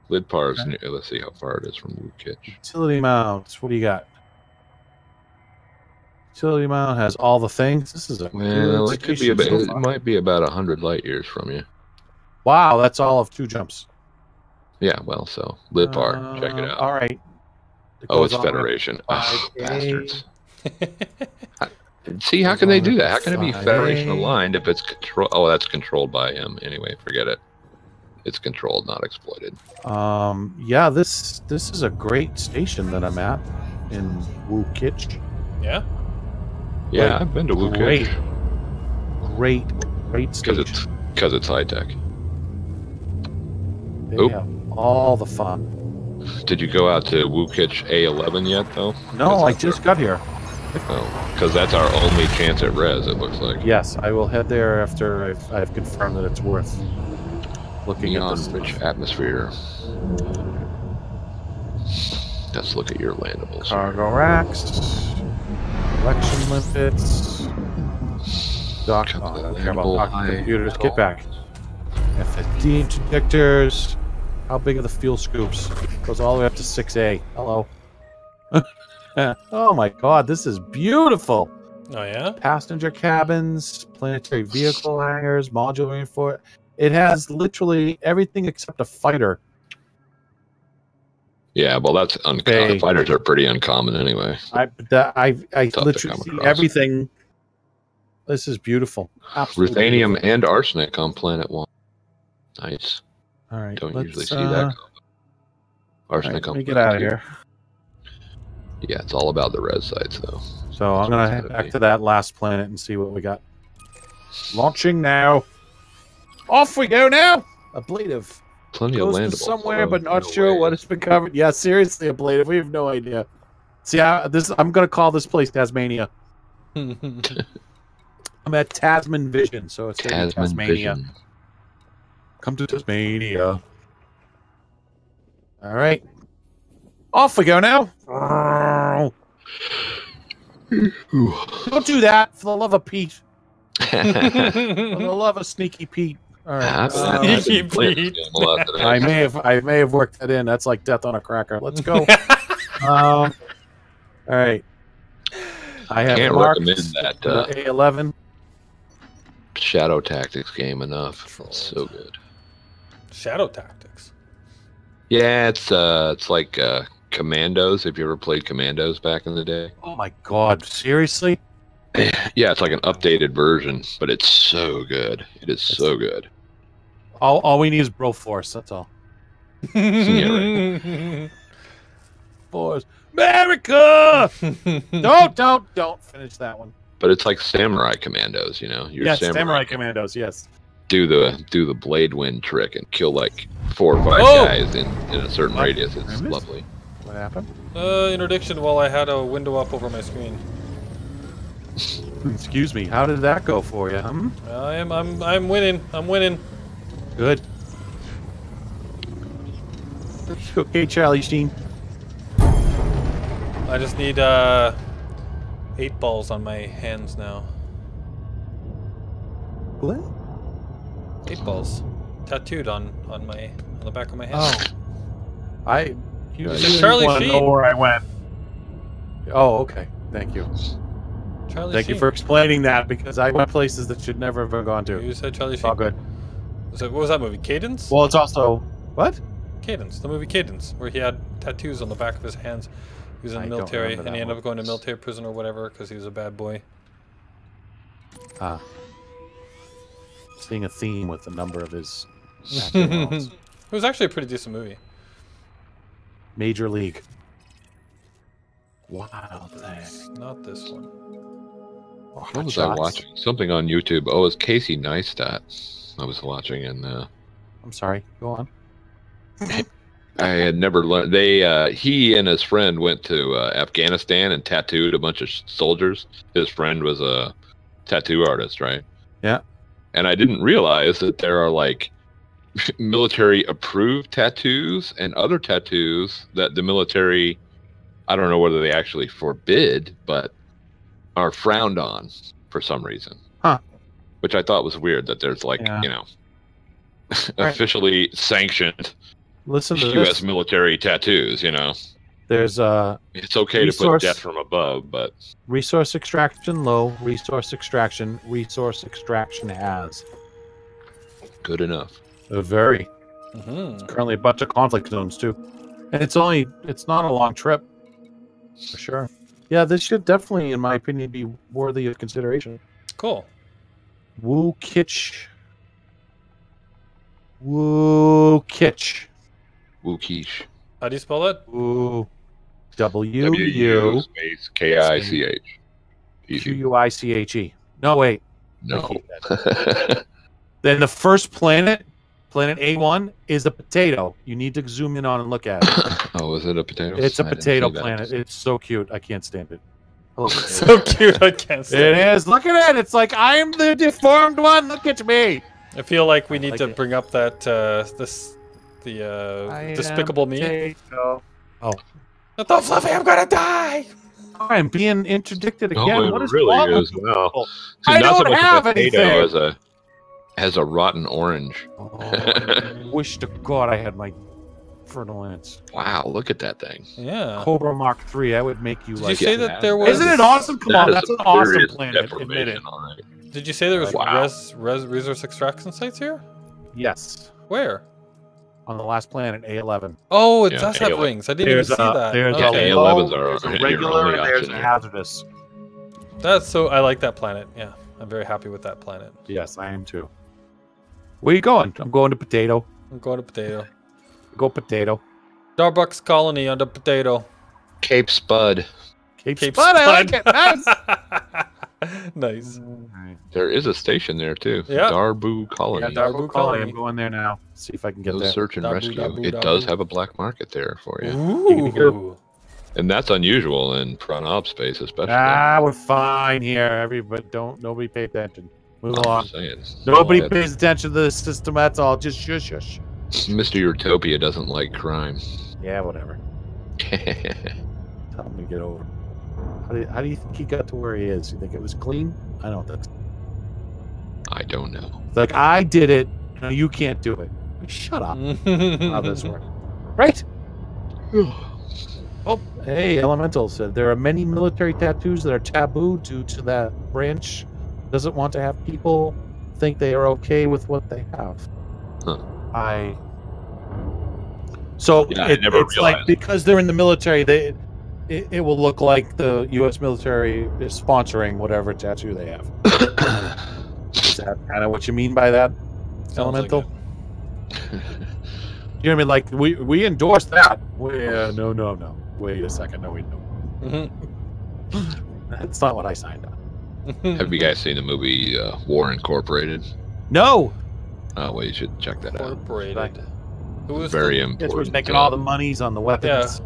Lidpar's Okay. new. Let's see how far it is from Wookitch. Utility mounts. What do you got? Utility mount has all the things. This is a Well, good it could be station so it far. might be about 100 light years from you. Wow, that's all of 2 jumps. Yeah, well, so Lidpar, check it out. All right. It Oh, goes it's on Federation. Oh, 5K. bastards. See, how can they do that? How can it be 5A. Federation aligned if it's control? Oh, that's controlled by him. Anyway, forget it. It's controlled, not exploited. Yeah, this is a great station that I'm at in Wukitch. Yeah. Yeah, Like, I've been to great, Wukitch. great station. Because it's high tech. They Oop. have all the fun. Did you go out to Wukitch A11 yet, though? No, I just got here. Oh, because that's our only chance at res. It looks like. Yes, I will head there after I've confirmed that it's worth looking at Beyond this. rich atmosphere. Let's look at your landables. Cargo racks, collection limpets, dock. Come Oh, I to don't the care about landable dock high computers. Get call. back. FFD injectors. How big are the fuel scoops? Goes all the way up to 6A. Hello. Oh my God, this is beautiful. Oh yeah. Passenger cabins, planetary vehicle hangars, module reinforcement. It has literally everything except a fighter. Yeah, well, that's Hey. uncommon. Fighters are pretty uncommon anyway. I to literally come see across. everything. This is beautiful. Absolutely Ruthenium beautiful. and arsenic on planet 1. Nice. All right, Don't let's, usually see that. all Arsenic right, let on me get planet out of 2. here. Yeah, it's all about the res sites, though. So I'm gonna head back to that last planet and see what we got. Launching now. Off we go now. Ablative. Plenty Goes of to landables. somewhere, although but not no sure way. what has been covered. Yeah, seriously, ablative. We have no idea. See, I'm gonna call this place Tasmania. I'm at Tasman Vision, so it's gonna be Tasman Tasmania. Vision. Come to Tasmania. All right. Off we go now. Don't do that, for the love of Pete. For the love of Sneaky Pete. All right. Sneaky Pete. I may have worked that in. That's like death on a cracker. Let's go. All right. I have Can't marked recommend that A11. Shadow Tactics game enough. Controlled. It's so good. Shadow Tactics. Yeah, it's like Commandos. Have you ever played Commandos back in the day? Oh my God! Seriously? Yeah, it's like an updated version, but it's so good. It is so good. All we need is Broforce. That's all. Force, America! Don't finish that one. But it's like Samurai Commandos, you know. You're Yes, Samurai Commandos. Yes. do the blade wind trick and kill like 4 or 5 Oh! guys in a certain What? radius. It's Remember? lovely. What happened? Interdiction while I had a window up over my screen. Excuse me. How did that go for you? I'm winning. I'm winning. Good. Okay, Charlie Sheen. I just need 8 balls on my hands now. What? 8 balls, tattooed on the back of my hand. Oh, you It's Charlie want to Sheen. know where I went. Oh, okay. Thank you. Charlie Thank Sheen. you for explaining that because I went places that should never have been gone to. You said Charlie It's Sheen. all good. What was that movie? Cadence? Well, it's also what? Cadence. The movie Cadence, where he had tattoos on the back of his hands. He was in I the don't military, remember and he that ended one. up going to military prison or whatever because he was a bad boy. Ah. Seeing a theme with a number of his acting roles. It was actually a pretty decent movie. Major League. Wild thing. It's not this one. Oh, What Hot was Shots. I watching? Something on YouTube. Oh, it's Casey Neistat. I was watching, and I'm sorry. Go on. I had never learned. He and his friend went to Afghanistan and tattooed a bunch of soldiers. His friend was a tattoo artist, right? Yeah. And I didn't realize that there are like military approved tattoos and other tattoos that the military, I don't know whether they actually forbid, but are frowned on for some reason. Huh. Which I thought was weird that there's like, Yeah. you know, Right. officially sanctioned Listen to U.S. this. military tattoos, you know. There's It's okay to put Resource- death from above, but resource extraction low, resource extraction has. good enough. Very. Mm-hmm. Currently a bunch of conflict zones too. And it's not a long trip. For sure. Yeah, this should definitely, in my opinion, be worthy of consideration. Cool. Woo Kitch. Woo Kitch. Wookish. How do you spell that? Woo. W-U space K-I-C-H. Easy. Q-U-I-C-H-E. No, wait. No. Then the first planet, planet A1, is a potato. You need to zoom in on and look at it. Oh, is it a potato? It's a I didn't potato see that. planet. It's so cute. I can't stand it. Oh, So cute, I can't it stand it. is. Look at it. It's like I'm the deformed one. Look at me. I feel like we need like to it. bring up that Despicable Me. Potato. Oh, Not the Fluffy, I'm gonna die. I'm being interdicted again. Oh, What it is really wrong with is you now. people? See, I not so don't much have a potato anything. as a rotten orange. Oh, I wish to God I had my fertile ants. Wow, look at that thing. Yeah. Cobra Mark III. I would make you Did like. you say Yeah, that there was? Isn't it awesome? Come on, is that's a an awesome serious planet. Admit it. deprivation, all right. Did you say there was Wow. resource extraction sites here? Yes, Where? on the last planet, A11. Oh, it Yeah, does have A11. rings. I didn't even see that. There's Yeah, Okay. a A11s low, are there's a your regular, only and there's option a here. hazardous. That's so. I like that planet. Yeah, I'm very happy with that planet. Yes, I am too. Where you going? I'm going to potato. I'm going to potato. Go potato. Starbucks colony on the potato. Cape Spud. Cape Spud. I like it. Nice. Nice. There is a station there too. Yeah. Darbu Colony. Yeah, Darbo Colony. I'm going there now. See if I can get Those there. search and Dabu, rescue. dabu, It dabu. does have a black market there for you. Ooh. And that's unusual in front op space, especially. Ah, we're fine here. Everybody, nobody pay attention. Move I'm along. just saying. Nobody Well, pays attention to the system. That's all. Just shush, shush. Mr. Utopia doesn't like crime. Yeah, whatever. Tell him to get over. How do you think he got to where he is? You think it was clean? I don't think so. I don't know. It's like, I did it. No, you can't do it. Shut up. How this works. Right? Oh, hey, Elemental said there are many military tattoos that are taboo due to that branch doesn't want to have people think they are okay with what they have. Huh. So Yeah, I never it's like realized. because they're in the military, it will look like the U.S. military is sponsoring whatever tattoo they have. Is that kind of what you mean by that, Sounds Elemental? like You know what I mean? Like we endorse that. No. Wait a second. No, we don't. it. That's not what I signed on. Have you guys seen the movie War Incorporated? No. Oh, well, you should check that out. Incorporated. Who was Very the, Guess important. who's making all the monies on the weapons?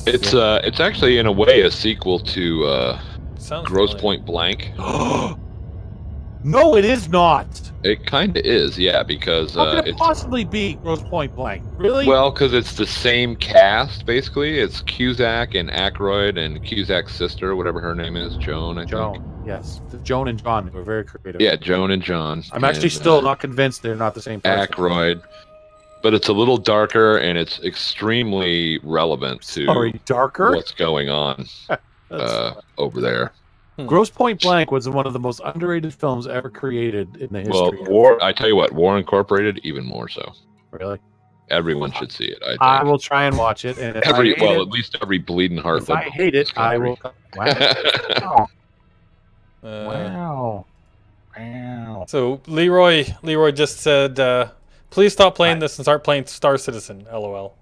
that's- It's actually in a way a sequel to sounds Gross familiar. Point Blank. No, it is not. It kind of is, yeah, because How could it it's possibly be Gross Point Blank? Really? well, because it's the same cast basically. It's Cusack and Aykroyd and Cusack's sister, whatever her name is, Joan. I think. Joan. Yes, Joan and John were very creative. Yeah, Joan and John. I'm actually and, still not convinced they're not the same person. Aykroyd, but it's a little darker and it's extremely relevant to Sorry, darker. what's going on over there. Gross Point Blank was one of the most underrated films ever created in the Well, history. I tell you what, War Incorporated, even more so. Really? Everyone should see it. I think. I will try and watch it. And if I hate Well, it, at least every bleeding heart. if I hate it, I will. Wow. Wow. Wow. So Leroy just said, "Please stop playing this and start playing Star Citizen." LOL.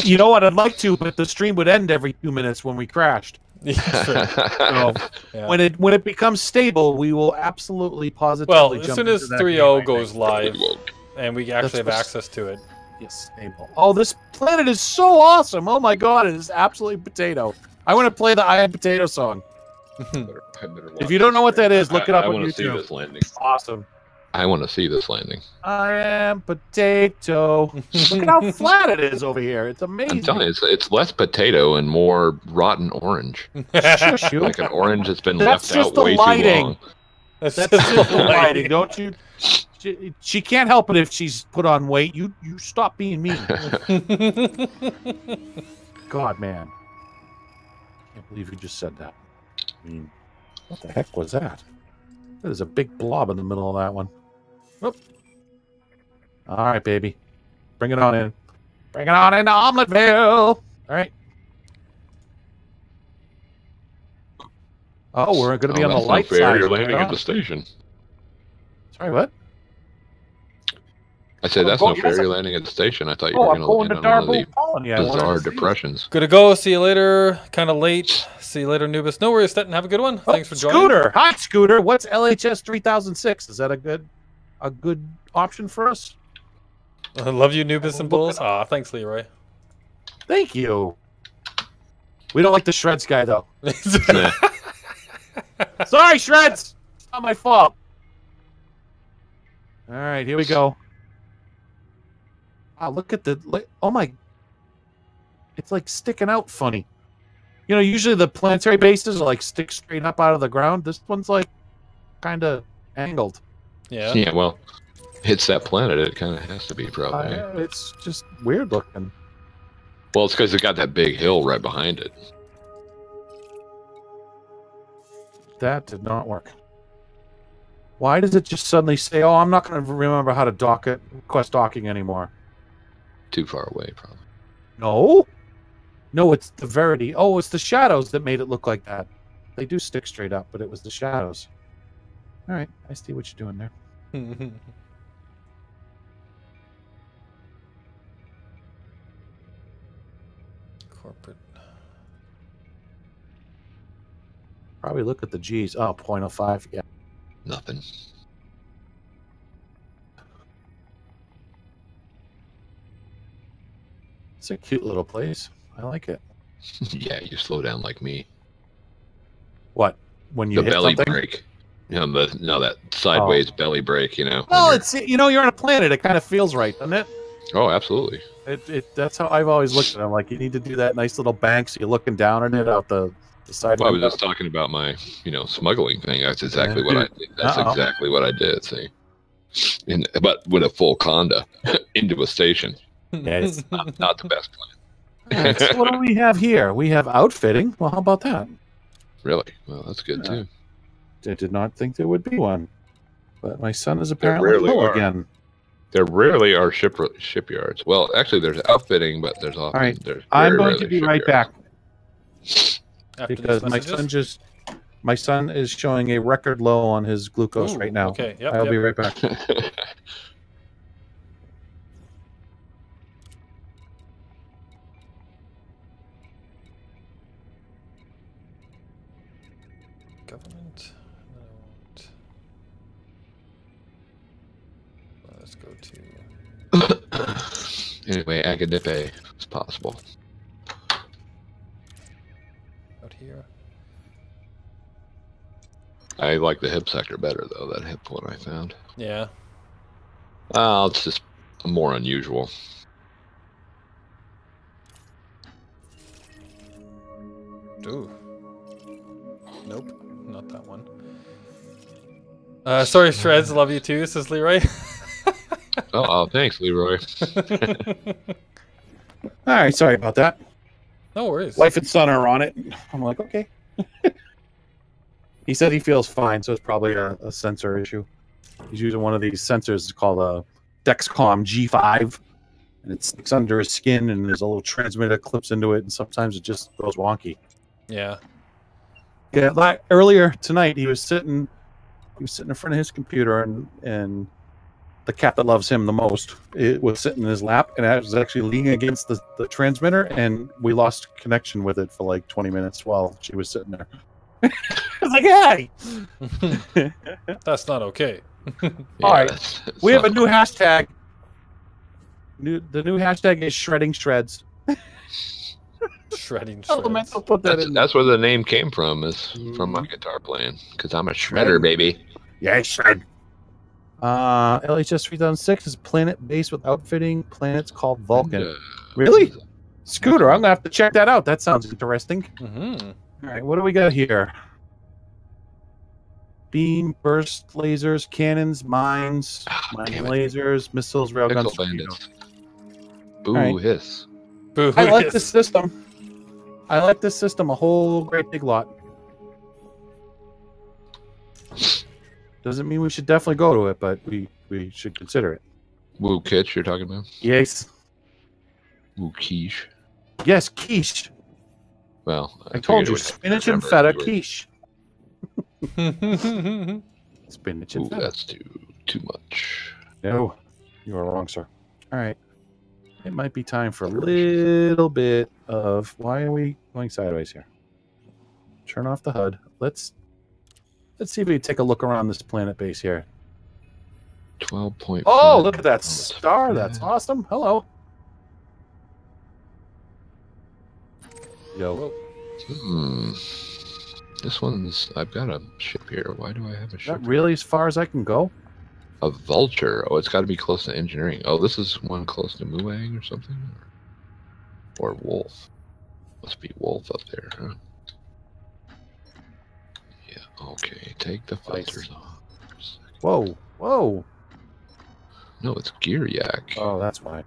You know what? I'd like to, but the stream would end every 2 minutes when we crashed. Yeah, sure. So Yeah. when it becomes stable, we will absolutely positively. Well, as jump soon as into that 3.0 game, I goes think. live and we actually have what's- access to it. Yes, stable. Oh, this planet is so awesome! Oh my god, it is absolutely potato. I want to play the I Am Potato song. If you don't know what that is, look it up I on want to see YouTube. this landing. Awesome. I want to see this landing. I am potato. Look at how flat it is over here. It's I'm amazing. telling you, it's less potato and more rotten orange. Shush you. Like an orange that's been That's left just out the way lighting. too long. That's That's just the lighting, don't you? She can't help it if she's put on weight. You stop being mean. God, man. Can't believe you just said that. I mean, what the heck was that? There's a big blob in the middle of that one. Whoop. All right, baby. Bring it on in. Bring it on into Omeleteville. All right. Oh, we're going to be on the that's not light fair. side. You're landing Right at the on. station. Sorry, what? I said I'm that's going- no fair. yes, You're landing at the station. I thought you Oh, were I'm going going to to land on one of Darbo the Colony. I wanted bizarre to see. depressions. Gotta go. See you later. Kind of late. See you later, Nubis. No worries, Stetton. Have a good one. Oh, Thanks for joining. Scooter. Hi, Scooter. What's LHS 3006? Is that a good option for us? I love you, Nubis We'll and look Bulls. it up. Aw, thanks, Leroy. Thank you. We don't like the Shreds guy, though. Nah. Sorry, Shreds. It's not my fault. All right, here we go. Wow, look at the... Oh, my... It's, like, sticking out funny. You know, usually the planetary bases are, like, stick straight up out of the ground. This one's, like, kind of angled. Yeah. Yeah, well, it's that planet. It kind of has to be, probably. It's just weird looking. Well, it's because it got that big hill right behind it. That did not work. Why does it just suddenly say, oh, I'm not going to remember how to request docking anymore? Too far away, probably. No. No, it's the Verity. Oh, it's the shadows that made it look like that. They do stick straight up, but it was the shadows. All right, I see what you're doing there. Corporate. Probably look at the G's. Oh, 0.05. Yeah. Nothing. It's a cute little place. I like it. Yeah, you slow down like me. What? When you The hit belly something? break. You know, that sideways belly break, you know. Well, when it's, you know, you're on a planet. It kind of feels right, doesn't it? Oh, absolutely. That's how I've always looked at it. I'm like, you need to do that nice little bank so you're looking down on it out the side. Well, I was window. just talking about my, smuggling thing. That's exactly what I did. That's Uh-oh. exactly what I did, see. But with a full conda into a station. Yeah, it's- Not the best plan. All right, so what do we have here? We have outfitting. Well, how about that? Really? Well, that's good, too. I did not think there would be one. But my son is apparently rarely low are. again. There rarely are shipyards. Well, actually, there's outfitting, but there's often... All right, there's I'm very going rarely to be right shipyards. back After because these my son is showing a record low on his glucose Ooh, right now. okay, yep, I'll yep. be right back. Government. Let's go to Anyway, Agadipe is possible. out here. I like the hip sector better, though, that hip one I found. Yeah. It's just more unusual. Ooh. Nope, not that one. Sorry, Shreds. Love you too. This is Leroy. Oh, thanks, Leroy. All right, sorry about that. No worries. Wife and son are on it. I'm like, okay. He said he feels fine, so it's probably a sensor issue. He's using one of these sensors called a Dexcom G5, and it sticks under his skin, and there's a little transmitter that clips into it, and sometimes it just goes wonky. Yeah. Yeah, like earlier tonight, he was sitting in front of his computer, and the cat that loves him the most, it was sitting in his lap, and I was actually leaning against the transmitter, and we lost connection with it for like 20 minutes while she was sitting there. I was like, hey! That's not okay. All right. that's We have a not- new hashtag. The new hashtag is shredding shreds. Shredding Elemental shreds. put that That's, in. that's where the name came from, is from my guitar playing, because I'm a shredder, baby. Yeah, shred. LHS 3006 is planet based with outfitting planets called Vulcan. And, Really? Scooter, I'm gonna have to check that out. That sounds interesting. Mm-hmm. All right, what do we got here? Beam, burst lasers, cannons, mines, mining damn it. lasers, missiles, railguns. Pixel bandits. Boo Alright. hiss. Boo. I like yes. this system. I like this system a whole great big lot. Doesn't mean we should definitely go to it, but we should consider it. Woo kitsch you're talking about? Yes. Woo quiche. Yes, quiche. Well, I told figured it you, would spinach and remember feta if you were- quiche. Spinach Ooh, and feta. that's too much. No, you are wrong, sir. All right. It might be time for a little bit of... Why are we going sideways here? Turn off the HUD. Let's see if we can take a look around this planet base here. 12.5. Oh, look at that star. That's awesome. Hello. Yo. This one's... I've got a ship here. Why do I have a Is ship? that really as far as I can go? A vulture. Oh, it's got to be close to engineering. Oh, this is one close to Muang or something? Or wolf. Must be wolf up there, huh? Yeah, okay. Take the filters off. Whoa. Whoa. No, it's gear yak. Oh, that's why.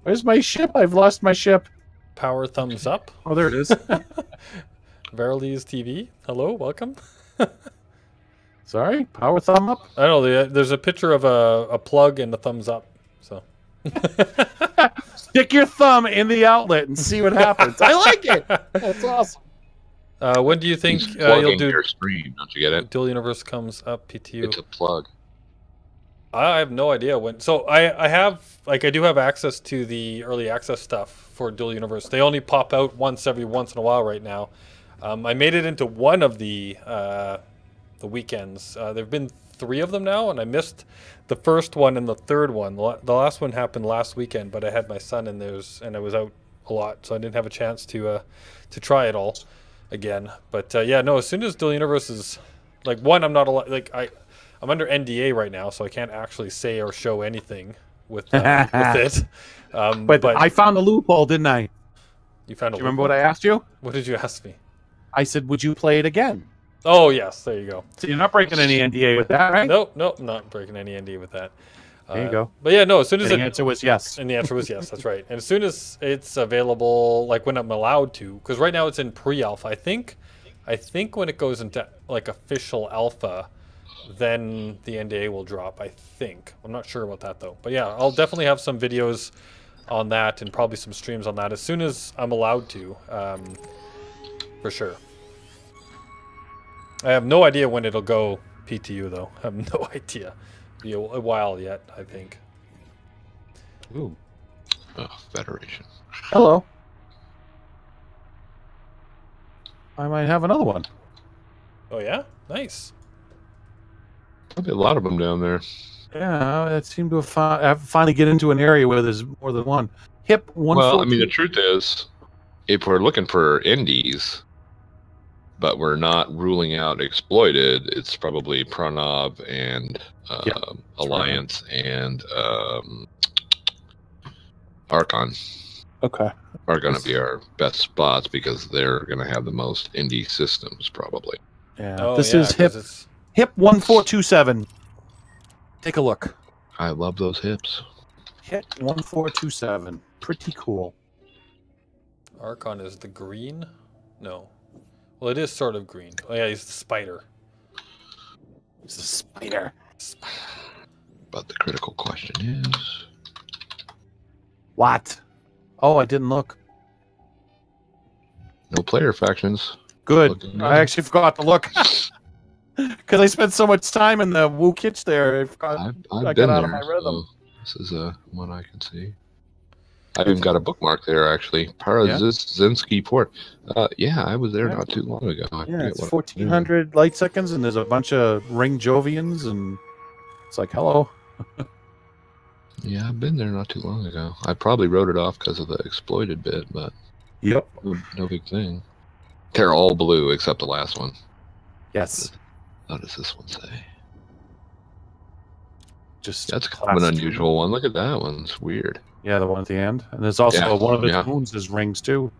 Where's my ship? I've lost my ship. Power thumbs up. Oh, there it is. Verily's TV. Hello, welcome. Sorry, power thumb up? I don't know. There's a picture of a plug and a thumbs up. So stick your thumb in the outlet and see what happens. I like it. That's awesome. When do you think you'll do your stream? Don't you get it? Dual Universe comes up PTU. It's a plug. I have no idea when. So I do have access to the early access stuff for Dual Universe. They only pop out every once in a while right now. I made it into one of the weekends. There've been 3 of them now, and I missed the first one and the third one. The last one happened last weekend, but I had my son in theirs, and I was out a lot, so I didn't have a chance to try it all again. But yeah, no. As soon as Dual Universe is like one, I'm not allowed. Like I'm under NDA right now, so I can't actually say or show anything with it. But I found a loophole, didn't I? You found a loophole? Do you remember what I asked you? What did you ask me? I said, would you play it again? Oh, yes. There you go. So you're not breaking any NDA with that, right? Nope, I'm not breaking any NDA with that. There you go. But yeah, no, as soon as the answer was yes. And the answer was yes, that's right. And as soon as it's available, like when I'm allowed to, because right now it's in pre-alpha. I think when it goes into like official alpha, then the NDA will drop, I think. I'm not sure about that though. But yeah, I'll definitely have some videos on that and probably some streams on that as soon as I'm allowed to, for sure. I have no idea when it'll go PTU though. I have no idea. Be a while yet, I think. Ooh. Oh, Federation. Hello. I might have another one. Oh yeah? Nice. Probably a lot of them down there. Yeah, it seemed to have finally get into an area where there's more than one. HIP 142. Well, I mean, the truth is, if we're looking for indies, but we're not ruling out exploited, it's probably Pranav and Alliance and Archon. Okay. Are going to be our best spots because they're going to have the most indie systems, probably. Yeah. Oh, this yeah, is HIP 1427. Take a look. I love those hips. HIP 1427. Pretty cool. Archon is the green? No. Well, it is sort of green. Oh yeah, he's the spider. It's a spider. But the critical question is... What? Oh, I didn't look. No player factions. Good. I actually forgot to look. Because I spent so much time in the Woo Kitch there. I've I been got out there, of my rhythm. so this is one I can see. I even got a bookmark there, actually. Parazinski Port. Yeah, I was there not too long ago. Yeah, it's 1,400 light seconds, and there's a bunch of ring Jovians, and it's like, hello. Yeah, I've been there not too long ago. I probably wrote it off because of the exploited bit, but yep, no big thing. They're all blue except the last one. Yes. How does this one say? Just that's kind of an unusual one. Look at that one. It's weird. Yeah, the one at the end. And there's also one of its moons is rings too.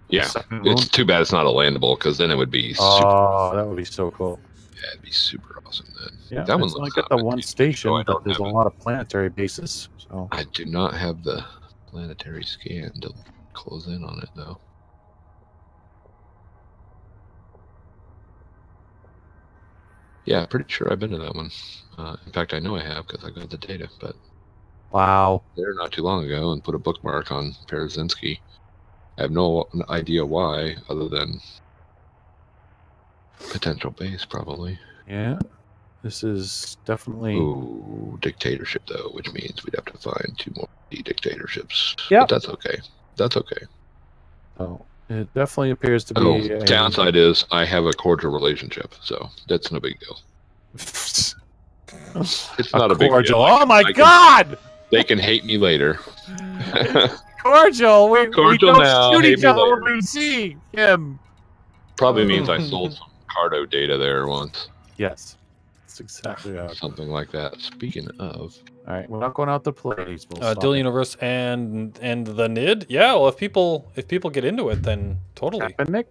Yeah, it's too bad it's not a landable because then it would be super that would be so cool. Yeah, it'd be super awesome then. Yeah, that one's like at the one station, but there's a lot of planetary bases. So I do not have the planetary scan to close in on it though. Yeah, pretty sure I've been to that one. In fact, I know I have because I got the data. But wow, there not too long ago and put a bookmark on Parazinski. I have no idea why, other than potential base, probably. Yeah. This is definitely... Ooh, dictatorship, though, which means we'd have to find 2 more dictatorships. Yep. But that's okay. That's okay. Oh, it definitely appears to be Oh, a... downside is I have a cordial relationship, so that's no big deal. It's not a big cordial. deal. Oh my can- God! They can hate me later. Cordial. We Cordial don't now, shoot hate each me other later. when we see him. Probably means I sold some Cardo data there once. Yes, that's exactly how. Something like that. Speaking of, All right, we're not going out to play. We'll stop Dual it. Universe and the NID. Yeah, well, if people get into it, then totally. Kaepernick?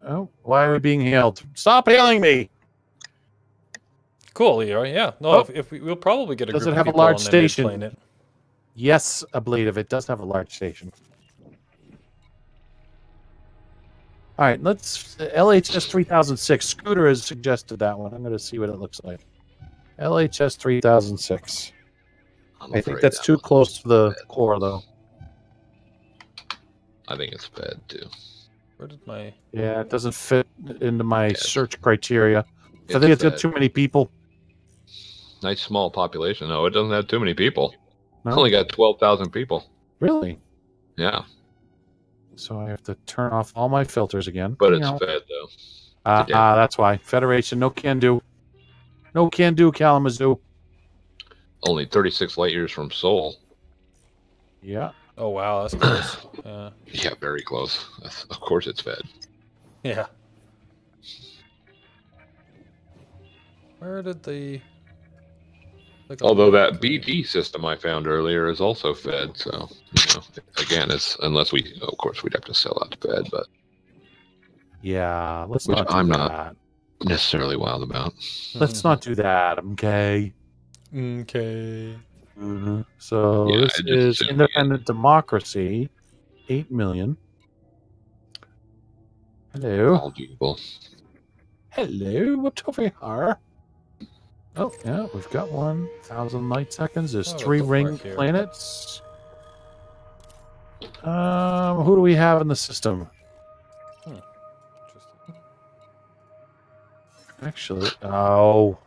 Oh, why are we being hailed? Stop hailing me! Cool, Leroy. Yeah. No, Oh. if we'll probably get a Does group it have of a people large on the NID station? playing it. Yes, I believe it does have a large station. All right, let's LHS 3006. Scooter has suggested that one. I'm going to see what it looks like. LHS 3006. I think that's too close to the core, though. I think it's fed too. Where did my... Yeah, it doesn't fit into my Yes. search criteria. I think it's got fed. too many people. Nice small population. No, it doesn't have too many people. No? It's only got 12,000 people. Really? Yeah, So I have to turn off all my filters again. but it's fed though. today. That's why. Federation, no can do. No can do, Kalamazoo. Only 36 light years from Seoul. Yeah. Oh, wow, that's close. Yeah, very close. Of course it's fed. Yeah. Where did the... Although that BD system I found earlier is also fed, so again, it's unless we, of course, we'd have to sell out to fed, but Yeah, let's Which not do I'm that. not. necessarily wild about. Let's not do that, okay? Okay. So Yeah, this I just is assumed independent democracy. 8 million. Hello. All doable. Hello, what's over here? Oh, yeah, we've got 1,000 light seconds. There's Oh, 3 bookmark ring here. planets. Who do we have in the system? Interesting. Actually, oh,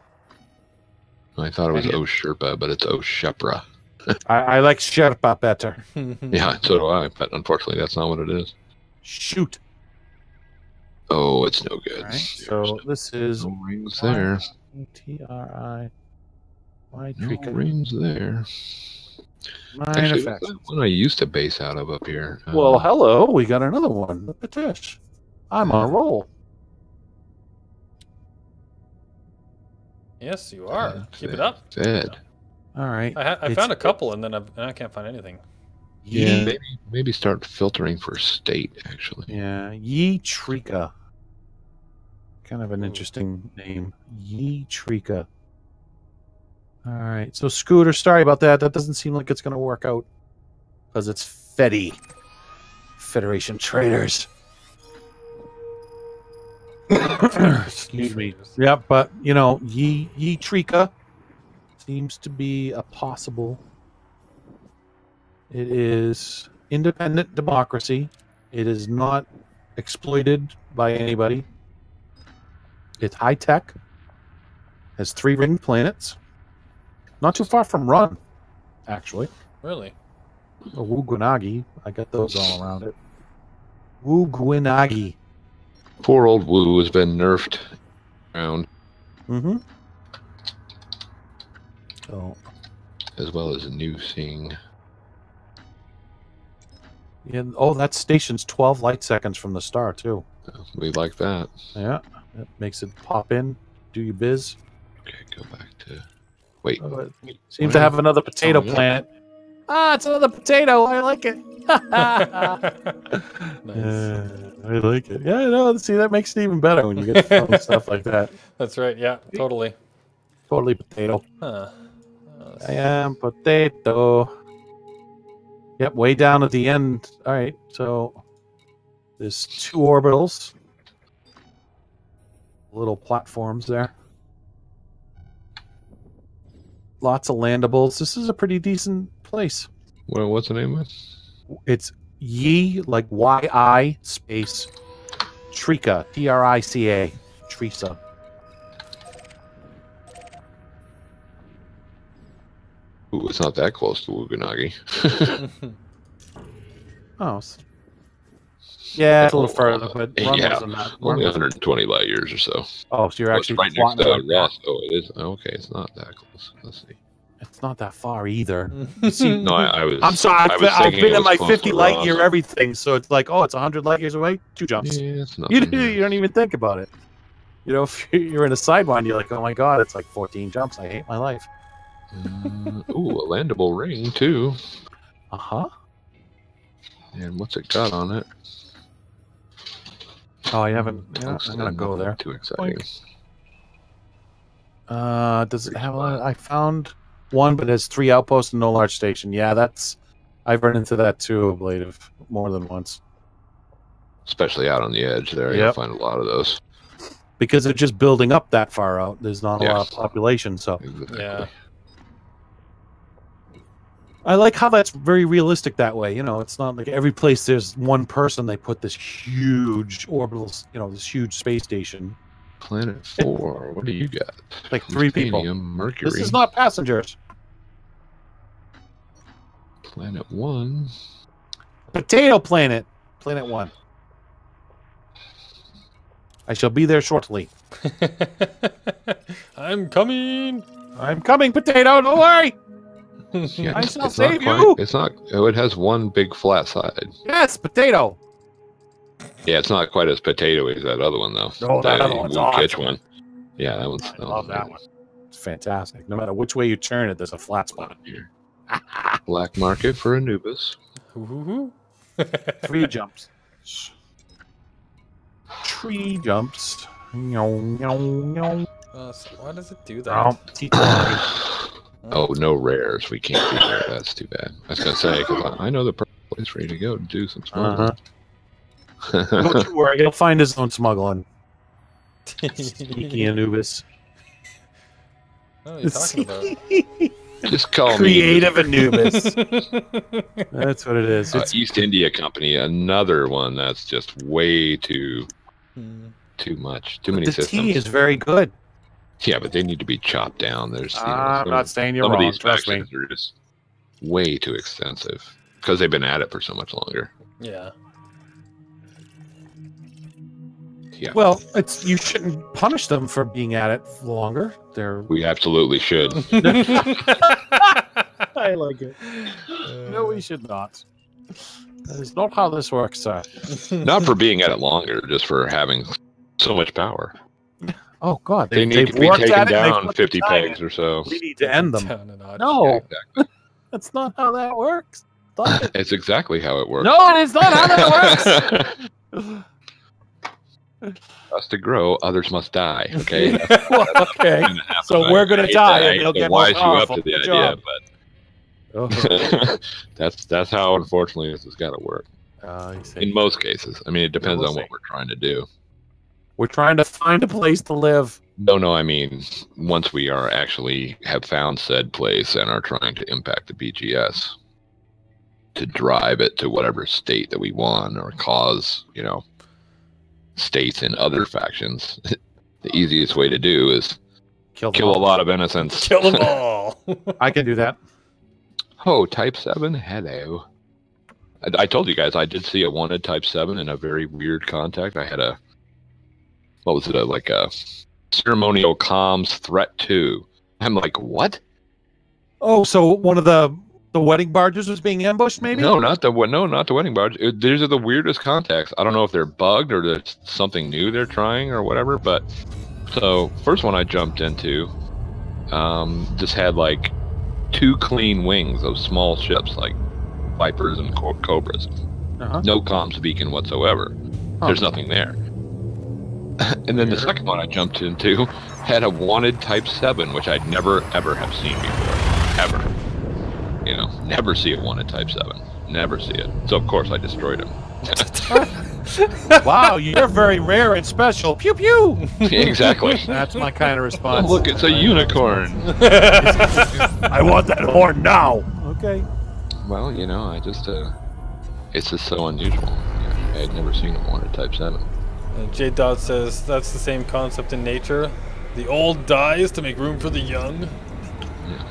I thought it was Dang it. O Sherpa, but it's O Shepra. I like Sherpa better. Yeah, so do I, but unfortunately that's not what it is. Shoot. Oh, it's no good. All right, so this is No rings there. TRI. Why No Trika? rings there. Minor Actually, facts. that's one I used to base out of up here. Well, hello. We got another one. Look at this. I'm on a roll. Yes, you are. Keep it Fed. up. Fed. All right. I found a couple, and then I can't find anything. Yeah, maybe start filtering for state, actually. Yeah, Yi Trika. Kind of an interesting name. Yi Trika. All right. So, Scooter, sorry about that. That doesn't seem like it's going to work out. Because it's Fedi. Federation Traders. Excuse me. Yeah, but, Yi Trika seems to be a possible. It is independent democracy. It is not exploited by anybody. It's high tech. Has 3 ringed planets. Not too far from Run, actually. Really? Or Wugunagi. I got those all around it. Wugunagi. Poor old Wu has been nerfed around, Mm-hmm. So, as well as a new Sing. yeah. Oh, that station's 12 light seconds from the star, too. We like that. Yeah. That makes it pop in, do your biz. Okay, go back to. Wait. Oh, it seems to have another potato yeah. planet. Ah, it's another potato. I like it. Nice. I like it. Yeah, no, see, that makes it even better when you get fun stuff like that. That's right. Yeah, totally. Totally potato. Huh. I am potato. Yep, way down at the end. All right, so there's 2 orbitals. Little platforms there. Lots of landables. This is a pretty decent place. What's the name of it? It's Yi, like Y-I space Trika, T-R-I-C-A, Trisa. Ooh, it's not that close to Wuganagi. Oh, yeah, it's a little further, but yeah, on that. only 120 light years or so. Oh, so you're Oh, actually it's right next plotting to like that. Ross. Oh, it is. Okay, it's not that close. Let's see. It's not that far either. No, I was. I'm sorry, I was I've thinking been it in my was close 50 to light Ross. year everything, so it's like, oh, it's 100 light years away, 2 jumps. Yeah, it's not. You don't even think about it. You know, if you're in a sidewind, you're like, oh my god, it's like 14 jumps. I hate my life. Ooh, a landable ring too. Uh-huh. And what's it got on it? Oh, I haven't. Yeah, I'm gonna go there. Too exciting. Does it have I found one, but it has 3 outposts and no large station. Yeah, that's. I've run into that too of late, of more than once. Especially out on the edge there, Yep. you'll find a lot of those. Because they're just building up that far out. There's not a Yeah. lot of population, so. Exactly. Yeah. I like how that's very realistic that way. You know, it's not like every place there's one person, they put this huge orbital, you know, this huge space station. Planet 4. What do you got? Like 3 people. Titanium, Mercury. This is not passengers. Planet 1. Potato Planet. Planet 1. I shall be there shortly. I'm coming. I'm coming, Potato. Don't worry. Yeah, I shall it's save not you. quite, it's not. Oh, it has one big flat side. Yes, Potato. Yeah, it's not quite as potatoey as that other one though. Oh, that other Wu one's Kitch awesome. one. Yeah, that one's. I love that one. It's fantastic. No matter which way you turn it, there's a flat spot. Black market for Anubis. Ooh. 3 jumps. 3 jumps. No. So why does it do that? Oh, no rares. We can't do there. That's too bad. I was gonna say because I know the perfect place for you to go to do some smuggling. Don't you worry. He'll find his own smuggling. Sneaky Anubis. What are you talking about? Just call Creative me Anubis. That's what it is. It's East India Company. Another one that's just way too much. Too many the systems. tea is very good. Yeah, but they need to be chopped down. There's I'm not saying you're some wrong. of these Trust me. factions are just way too extensive because they've been at it for so much longer. Yeah. Yeah, Well, it's you shouldn't punish them for being at it longer. They're we absolutely should. I like it. No, we should not. That is not how this works, sir. Not for being at it longer, just for having so much power. Oh God, They need they've to be worked taken at it, and they've down put the 50 time pegs in. or so. We need to end them. Down a notch. No, Yeah, exactly. that's not how that works. Stop it. It's exactly how it works. No, it is not how that works. Us to grow, others must die. Okay. Well, okay. So we're gonna die, and they'll get more wise you up powerful. to the Good idea, job. but that's how unfortunately this has got to work. I see. In most cases, I mean, it depends we'll on see. what we're trying to do. We're trying to find a place to live. No, I mean, once we are actually have found said place and are trying to impact the BGS to drive it to whatever state that we want or cause, states in other factions, the easiest way to do is Kill kill a lot of innocents. Kill them all. I can do that. Oh, Type 7, hello. I told you guys I did see a wanted Type 7 in a very weird contact. I had a, what was it, like a ceremonial comms threat 2. I'm like, what? Oh, so one of the wedding barges was being ambushed, maybe? No, not the wedding barge. These are the weirdest contacts. I don't know if they're bugged or there's something new they're trying or whatever. But so first one I jumped into, just had like 2 clean wings of small ships like Vipers and Cobras. Uh-huh. No comms beacon whatsoever. Huh. There's nothing there. And then the second one I jumped into had a wanted Type 7, which I'd never ever have seen before, ever. Never see a wanted Type 7. Never see it. So of course I destroyed him. Wow, you're very rare and special. Pew pew. Exactly. That's my kind of Oh, response. look, it's a unicorn. I want that horn now. Okay. Well, I just It's just so unusual. Yeah, I had never seen a Hornet Type 7. J Dot says that's the same concept in nature. The old dies to make room for the young. Yeah.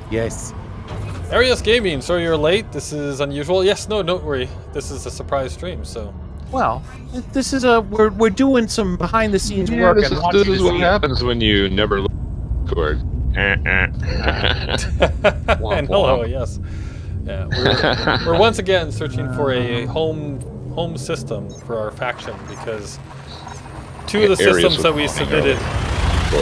Yes. Arius Gaming, sorry you're late. This is unusual. Yes, no, don't worry. This is a surprise stream, so. Well, this is we're doing some behind the scenes Yeah, work this and is, watching this is to what see it. happens when you never look toward. And hello, yes. Yeah, we're once again searching for a home system for our faction because two of the systems that we submitted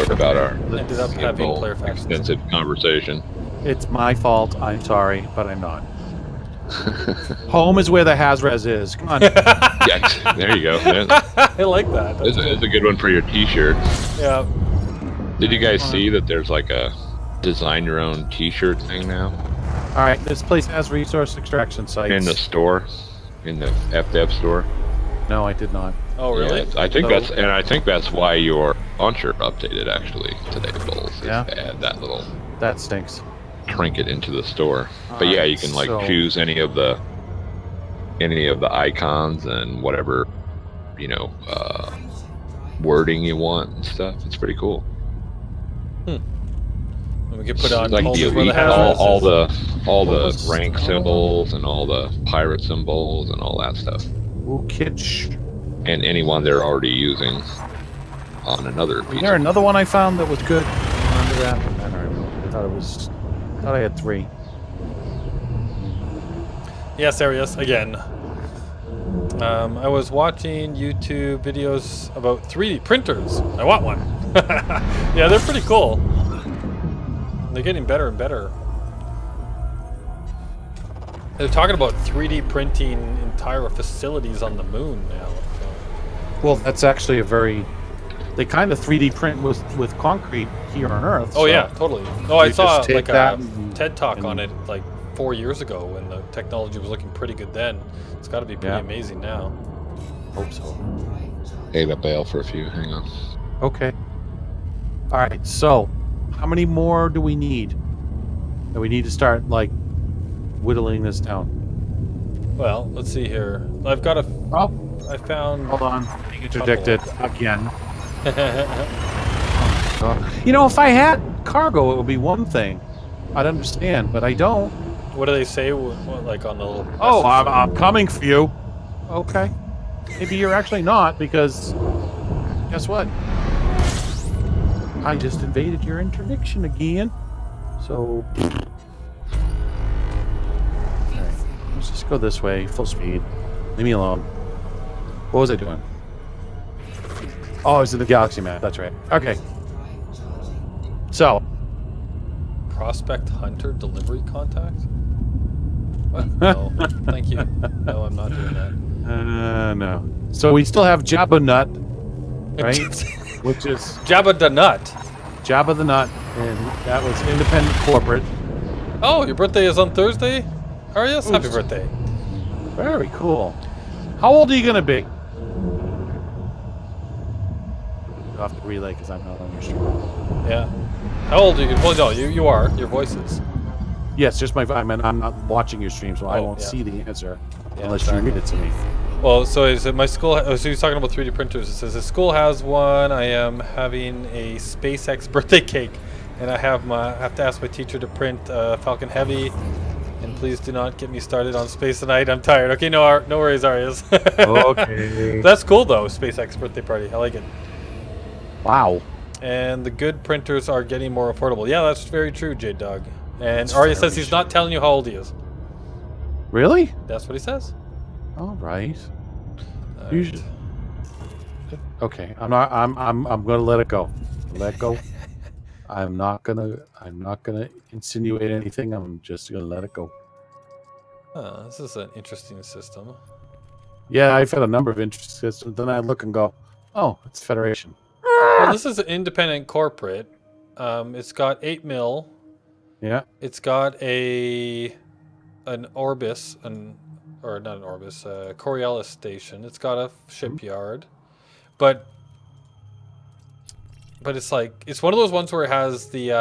about our ended up having player factions. extensive conversation. It's my fault. I'm sorry, but I'm not. Home is where the Hazres is. Come on. Yes, there you go. I like that. It's a good one for your T-shirt. Yeah. Did you guys see that there's like a design your own T-shirt thing now All right, this place has resource extraction sites. in the store, in the FDev store? No, I did not. Oh, really? Yeah, I think that's why your launcher updated actually today, Bulls. Yeah. To add that little That stinks. trinket into the store. But yeah, you can like so- choose any of the icons and whatever, you know, wording you want and stuff. It's pretty cool. And we could put on Like homes the where the elite, Hazards all is. the rank symbols and all the pirate symbols and all that stuff, Ooh, kitsch. and anyone they're already using on another Was piece. there another one I found that was good? Remember that? I don't remember. I thought I had 3. Yes, Arius, again. I was watching YouTube videos about 3D printers. I want one. Yeah, they're pretty cool. They're getting better and better. They're talking about 3D printing entire facilities on the moon now. Well, that's actually a very... They kind of 3D print with concrete here on Earth. Oh so yeah, totally. No, I you saw just take like that a and- TED talk on and- it like 4 years ago when the technology was looking pretty good then. It's got to be pretty Yeah. amazing now. Hope so. Hey, that bail for a few. Hang on. Okay. All right. So, how many more do we need? Do we need to start like whittling this down? Well, let's see here. I've got a. Oh, I found. hold on. Being interdicted again. You know, if I had cargo, it would be one thing. I'd understand, but I don't. What do they say? What, like on the little. Oh, message? I'm coming for you. Okay. Maybe you're actually not, because guess what? I just invaded your interdiction again. So, alright, let's just go this way, full speed. Leave me alone. What was I doing? Oh, I was in the galaxy map. That's right. Okay. So, Prospect Hunter delivery contact? What? No. Thank you. No, I'm not doing that. no. So we still have Jabba Nut, right? Which is Jabba the Nut. Jabba the Nut, and that was independent corporate. Oh, your birthday is on Thursday? Arius? Happy Oops. birthday. Very cool. How old are you gonna be? You'll have to relay because I'm not on your stream. Yeah. How old are you? Well, no, you are. Your voice is. Yes, just my. I'm not watching your stream, so I Oh, won't yeah. see the answer Yeah, unless exactly. you read it to me. Well, so is it my school? So he's talking about 3D printers. It says the school has one. I am having a SpaceX birthday cake, and I have to ask my teacher to print Falcon Heavy. And please do not get me started on Space Tonight. I'm tired. Okay, no worries, Arias. Okay. That's cool though. SpaceX birthday party. I like it. Wow. And the good printers are getting more affordable. Yeah, that's very true, Jade Dog. And That's Arya says very he's not telling you how old he is. Really? That's what he says. All right. Alright. You should- Okay, I'm not. I'm gonna let it go. Let go. I'm not gonna insinuate anything. I'm just gonna let it go. This is an interesting system. Yeah, I've had a number of interesting systems. Then I look and go, oh, it's Federation. Well, this is an independent corporate. It's got 8 mil. Yeah. It's got an Orbis, or not an Orbis, a Coriolis station. It's got a shipyard, but it's like it's one of those ones where it has the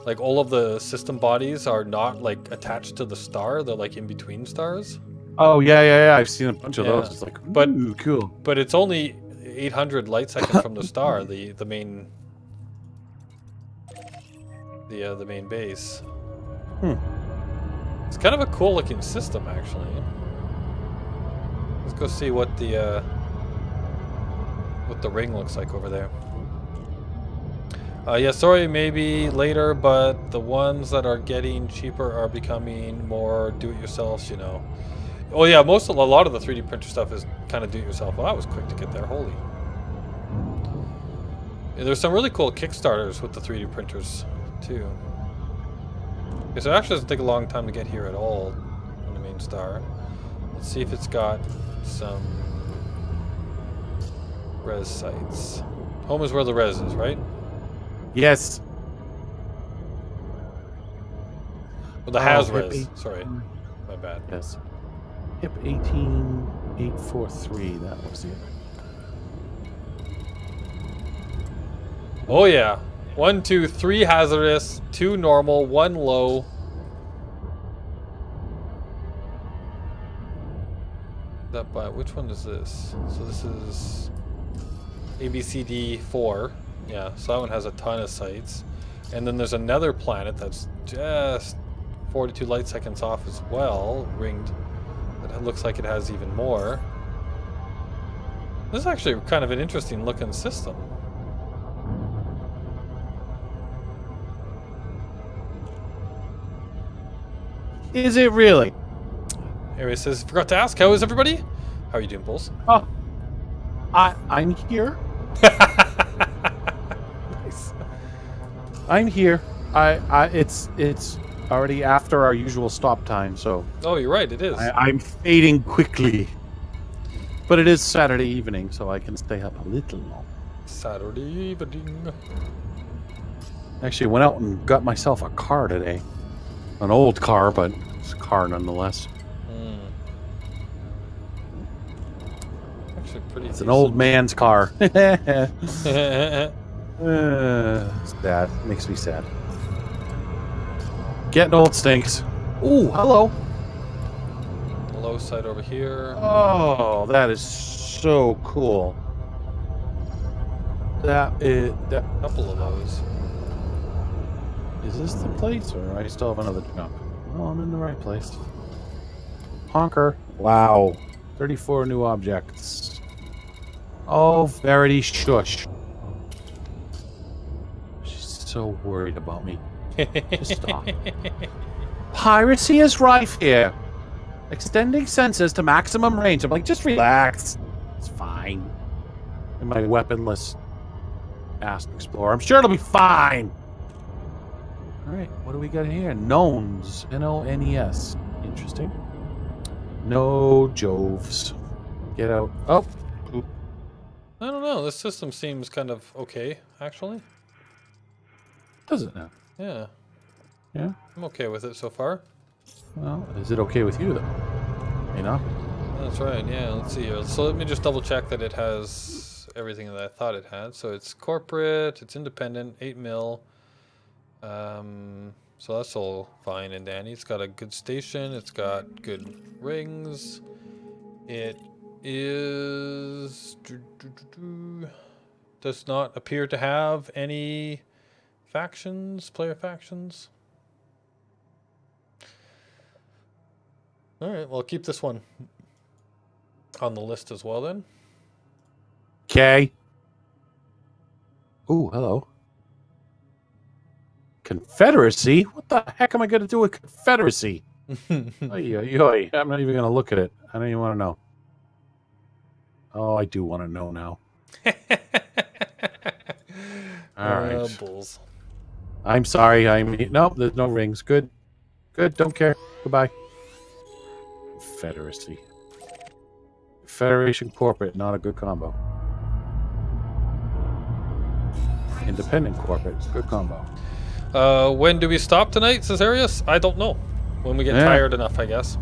Like all of the system bodies are not like attached to the star; they're like in between stars. Oh yeah. I've seen a bunch of Yeah. those. It's like, But- ooh, cool. But it's only 800 light seconds from the star, the main the main base. It's kind of a cool looking system, actually. Let's go see what the ring looks like over there. Yeah, sorry, maybe later, but the ones that are getting cheaper are becoming more do-it-yourselfs, you know. Oh yeah, a lot of the 3D printer stuff is kind of do-it-yourself. Well, that was quick to get there. Holy. Yeah, there's some really cool Kickstarters with the 3D printers too. Okay, so it actually doesn't take a long time to get here at all on the main star. Let's see if it's got some res sites. Home is where the res is, right? Yes. Well, the has hip res. eight- Sorry, my bad. Yes. HIP 18843. That was it. Oh yeah. 1, 2, 3 hazardous, 2 normal, 1 low. That by which one is this? So this is ABCD4. Yeah, so that one has a ton of sites. And then there's another planet that's just 42 light seconds off as well, ringed. That looks like it has even more. This is actually kind of an interesting looking system. Is it really? Anyway, it says, forgot to ask, how is everybody? How are you doing, Bulls? Oh, I'm here. Nice. I'm here. It's already after our usual stop time, so Oh, you're right, it is. I'm fading quickly. But it is Saturday evening, so I can stay up a little long. Saturday evening. Actually, went out and got myself a car today. An old car, but it's a car nonetheless. Actually, pretty. It's an old man's car. Sad. Makes me sad. Getting old stinks. Ooh, hello. Low side over here. Oh, that is so cool. That. Couple of those. Is this the place, or I still have another jump? Oh, I'm in the right place. Honker. Wow. 34 new objects. Oh, Verity, shush. She's so worried about me. Just stop. Piracy is rife here. Extending sensors to maximum range. I'm like, just relax. It's fine. And my weaponless Asp Explorer. I'm sure it'll be fine. Alright, what do we got here? Gnomes. N-O-N-E-S. Interesting. No Joves. Get out. Oh. Oop. I don't know. This system seems kind of okay, actually. Does it now? Yeah. Yeah? I'm okay with it so far. Well, is it okay with you, though? You know? That's right, yeah. Let's see here. So let me just double check that it has everything that I thought it had. So it's corporate, it's independent, 8 mil. So that's all fine and dandy. It's got a good station. It's got good rings. It is... does not appear to have any factions, player factions. Alright, well, keep this one on the list as well then. Okay. Ooh, hello. Confederacy? What the heck am I going to do with Confederacy? Oy, oy, oy. I'm not even going to look at it. I don't even want to know. Oh, I do want to know now. All right. Bulls. I'm sorry. No, there's no rings. Good. Good. Don't care. Goodbye. Confederacy. Federation corporate, not a good combo. Independent corporate, good combo. When do we stop tonight, Caesarius? I don't know. When we get tired enough, I guess.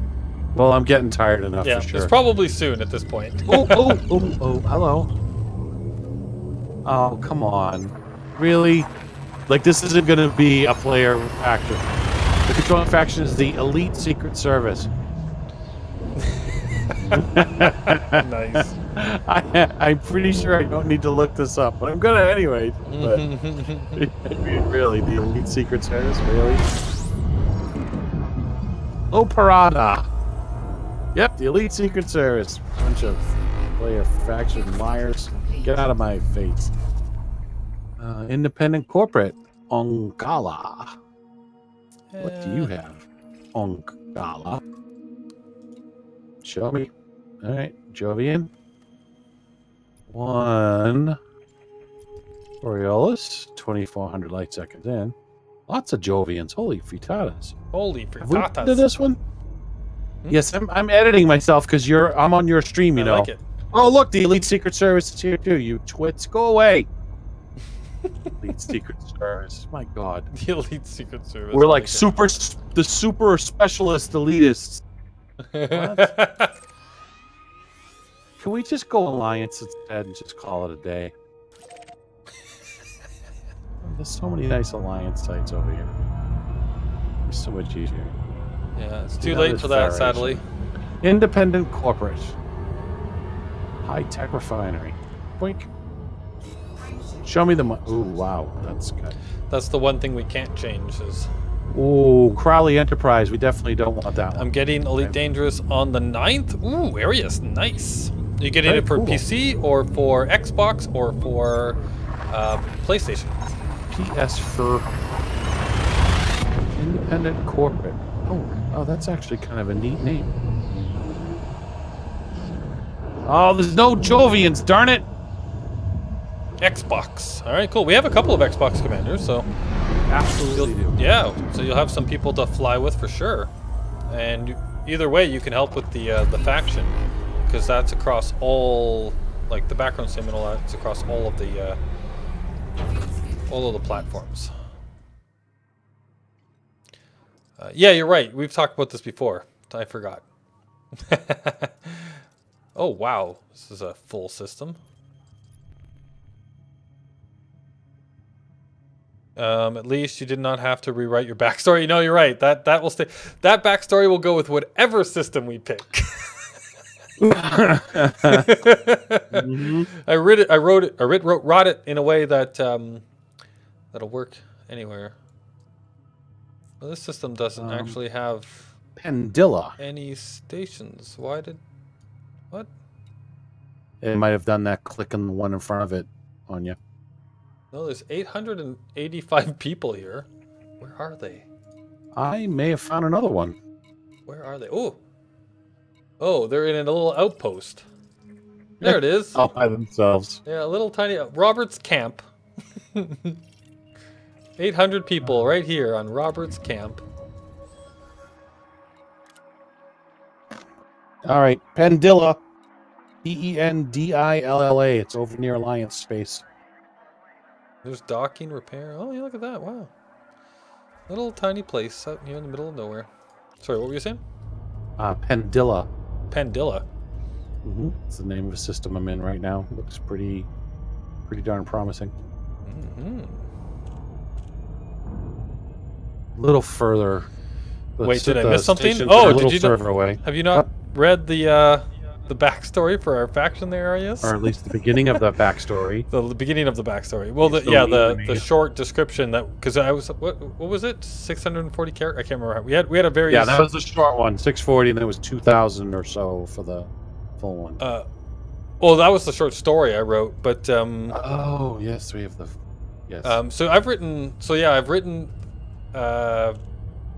Well, I'm getting tired enough Yeah, for sure. it's probably soon at this point. Oh, hello. Oh, come on. Really? Like, this isn't going to be a player faction. The controlling faction is the Elite Secret Service. Nice. I'm pretty sure I don't need to look this up, but I'm gonna anyway. But really, the Elite Secret Service, really? Oh, Parada. Yep, the Elite Secret Service. Bunch of player faction liars. Get out of my face. Independent corporate. Ongala. What do you have? Ongala. Show me. All right, Jovian. 1 Oriolis, 2,400 light seconds in. Lots of Jovians. Holy frittatas. Holy Have we frittatas. did this one? Yes, I'm editing myself because I'm on your stream, you know. I like it. Oh, look, the Elite Secret Service is here too. You twits, go away. Elite Secret Service. My God. The Elite Secret Service. We're like it. the super specialist elitists. What? Can we just go Alliance instead and just call it a day? There's so many nice Alliance sites over here. It's so much easier. Yeah, it's too late for that, sadly. Independent corporate. High-tech refinery. Boink. Show me the money. Ooh, wow. That's good. That's the one thing we can't change is... Ooh, Crowley Enterprise. We definitely don't want that one. I'm getting Elite Dangerous on the 9th. Ooh, Arius. Nice. You getting Very it for cool. PC or for Xbox or for PlayStation? PS for Independent Corporate. Oh, that's actually kind of a neat name. Oh, there's no Jovians, darn it! Xbox. All right, cool. We have a couple of Xbox commanders, so Absolutely do. yeah. So you'll have some people to fly with for sure. And either way, you can help with the faction because that's across all, like the background sim and all that. It's across all of the platforms. Yeah, you're right. We've talked about this before. I forgot. Oh wow, this is a full system. At least you did not have to rewrite your backstory. No, you're right. That will stay. That backstory will go with whatever system we pick. Mm-hmm. I wrote it in a way that that'll work anywhere. Well, this system doesn't actually have Pendilla. any stations. Why did what? It might have done that clicking the one in front of it on you. No, there's 885 people here. Where are they? I may have found another one. Where are they? Oh, they're in a little outpost. There it is. All by themselves. Yeah, a little tiny Roberts Camp. 800 people right here on Roberts Camp. All right, Pendilla. Pendilla. It's over near Alliance Space. There's docking, repair. Oh, yeah, look at that. Wow. Little tiny place out here in the middle of nowhere. Sorry, what were you saying? Pendilla. Pendilla. Mm-hmm. It's the name of a system I'm in right now. Looks pretty darn promising. Mm-hmm. A little further. Wait, did I miss something? Oh, did you further away? Have you not read the backstory for our faction there, Arias? Or at least the beginning of the backstory. The beginning of the backstory. Well, the short description that because I was what was it? 640 characters. I can't remember. We had a very that was the short one, 640, and then it was 2,000 or so for the full one. Well, that was the short story I wrote, but oh yes, we have the yes. So I've written.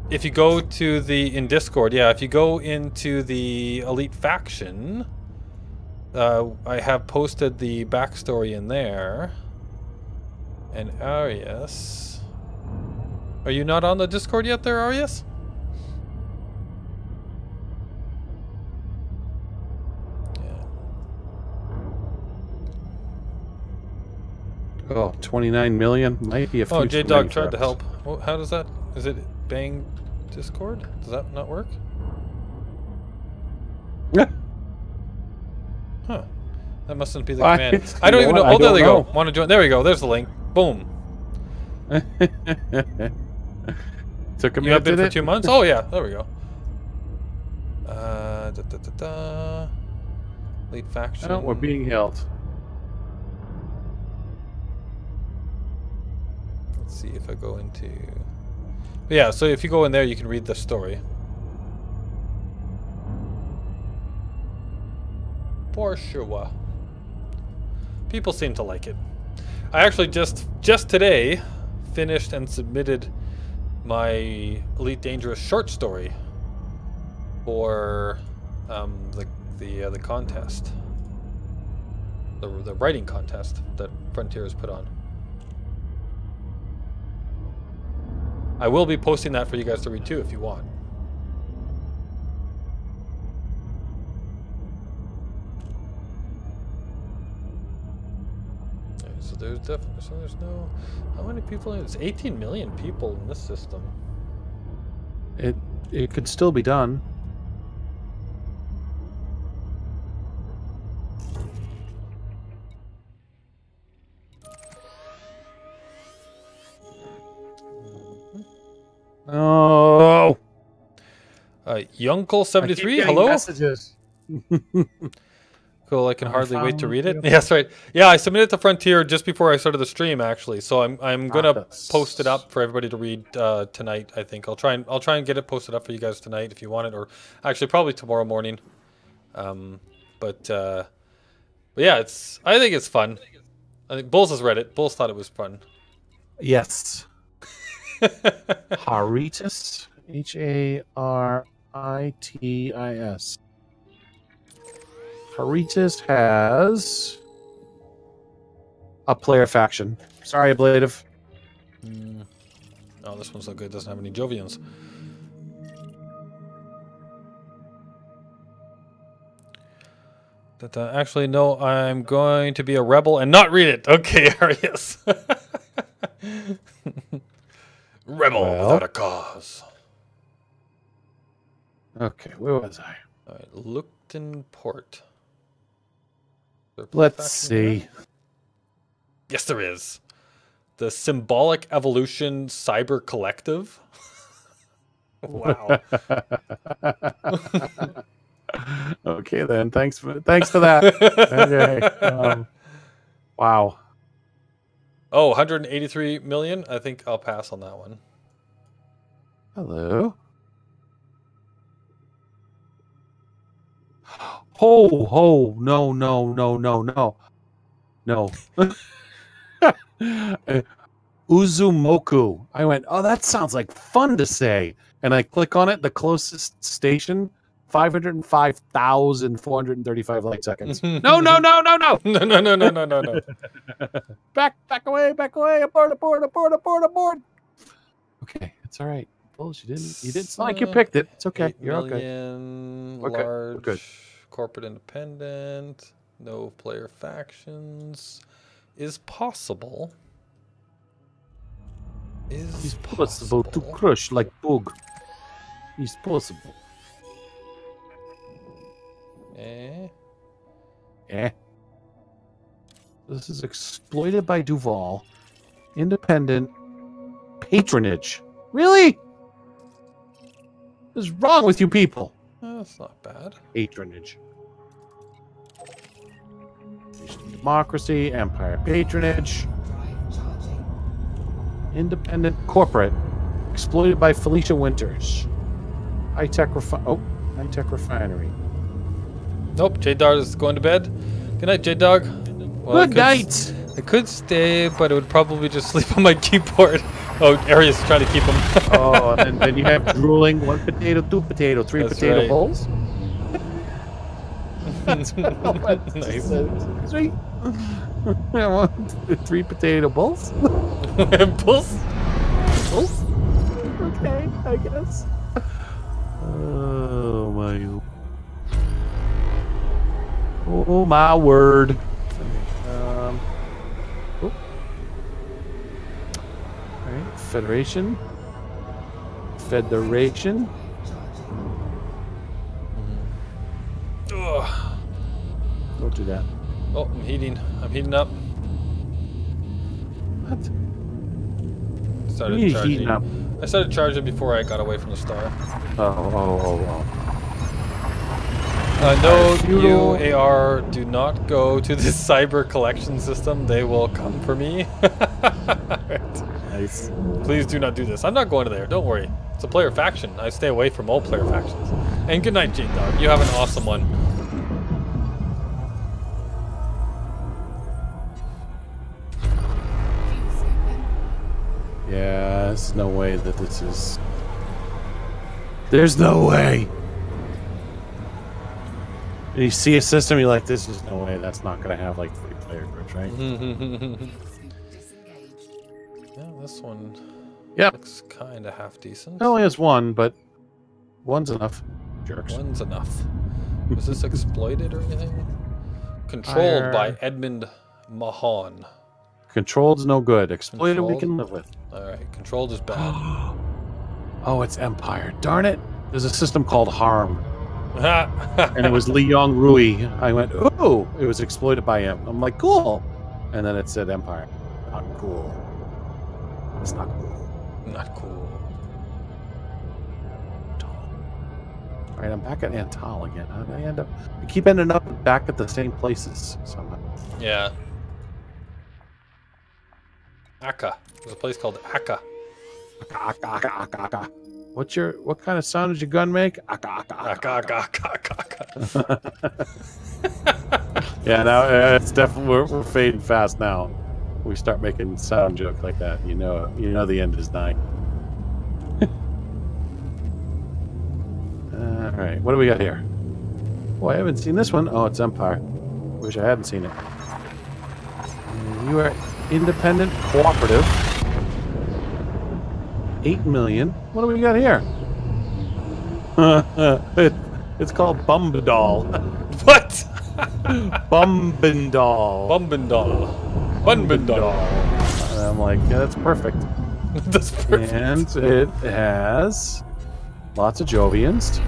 If you go to in Discord, if you go into the Elite faction, I have posted the backstory in there. And Arias, are you not on the Discord yet there, Arias? Oh, 29 million? Might be a few. Oh, J-Dog tried to help. Well, how does that... Is it bang Discord? Does that not work? Yeah. Huh. That mustn't be the I command. I don't even know. Oh, there they go. Want to join? There we go. There's the link. Boom. Took a You have minute, been did for it? 2 months? Oh yeah, there we go. Da, da, da, da. Lead faction. Oh, we're being held. Let's see if I go into... Yeah, so if you go in there, you can read the story. For sure. People seem to like it. I actually just today finished and submitted my Elite Dangerous short story for the contest, the writing contest that Frontier has put on. I will be posting that for you guys to read too if you want. Okay, so there's definitely there's no, how many people? There's 18 million people in this system. It could still be done. Oh, Younkel73, hello. Messages. Cool, I can I hardly wait to found read it. you. Yeah, that's right. Yeah, I submitted to Frontier just before I started the stream, actually. So I'm gonna post it up for everybody to read tonight. I think I'll try and get it posted up for you guys tonight if you want it, or actually probably tomorrow morning. But yeah, I think it's fun. I think Bulls has read it. Bulls thought it was fun. Yes. Haritis. Haritis. Haritis has a player faction. Sorry, Ablative. Oh, this one's not good. Doesn't have any Jovians. Actually, no, I'm going to be a rebel and not read it. Okay, Arius. Rebel without a cause. Okay, where was I? All right, Lookton Port. Let's see. Yes, there is. The Symbolic Evolution Cyber Collective. Wow. Okay, then. Thanks for that. Okay. Wow. Oh, 183 million? I think I'll pass on that one. Hello. Ho, no, no, no, no, no. No. Uzumoku. I went, oh, that sounds like fun to say. And I click on it, the closest station, 505,435 light seconds. No, no, no, no, no. No, no, no, no, no, no, no. Back away, abort. Okay, it's all right. Bulls, you didn't. It's not like you picked it. It's okay. You're okay. Large, We're good. corporate independent, no player factions. Is possible. It's possible to crush like bug. It's possible. This is exploited by Duval. Independent patronage. Really? What is wrong with you people? That's not bad. Patronage. Democracy, empire patronage. Independent corporate. Exploited by Felicia Winters. High-tech refinery. Nope, J-Dog is going to bed. Good night, J-Dog. Well, Good night. I could stay, but it would probably just sleep on my keyboard. Oh, Arius is trying to keep him. Oh, and then you have drooling, 1 potato, 2 potato, 3 That's potato right. bowls. Nice. Sweet. I want 3 potato bowls. Bulls? Bowls? Okay, I guess. Oh my. Oh my word. Oh. All right, Federation. Ugh. Don't do that. Oh, I'm heating up. What? started He's charging. heating up. I started charging before I got away from the star. Oh. No, Feudal. you AR, do not go to the cyber collection system. They will come for me. Nice. Please do not do this. I'm not going to there. Don't worry. It's a player faction. I stay away from all player factions. And good night, Jade Dog. You have an awesome one. Fuse open. Yeah, there's no way that this is... There's no way! And you see a system, you're like, this is no way. That's not going to have, like, 3 player groups, right? Fuel scoop disengaged. Yeah, this one Yep. looks kind of half decent. It only has 1, but 1's enough. Jerks. One's enough. Was this exploited or anything? Controlled by Fire. Edmund Mahon. Controlled's no good. Exploited we Controlled? can live with. Alright, controlled is bad. Oh, it's Empire. Darn it. There's a system called Harm. And And it was Li Yong Rui. I went, ooh, it was exploited by him. I'm like, cool. And then it said Empire. Not cool. It's not cool. Not cool. All right, I'm back at Antal again. How did I end up? I keep ending up back at the same places somehow. Yeah. Akka. There's a place called Akka. Aka, aka, aka, aka. What kind of sound did your gun make? Aka, aka, aka, Akka, akka, akka, akka. Yeah, now it's definitely we're fading fast now. We start making sound jokes like that. You know the end is nigh. All right, what do we got here? Oh, I haven't seen this one. Oh, it's Empire. Wish I hadn't seen it. You are independent cooperative. 8 million. What do we got here? It's called Bumbadal. What? Bumbendal. Bumbendal. Bumbendal. And I'm like, yeah, that's perfect. That's perfect. And it has lots of Jovians.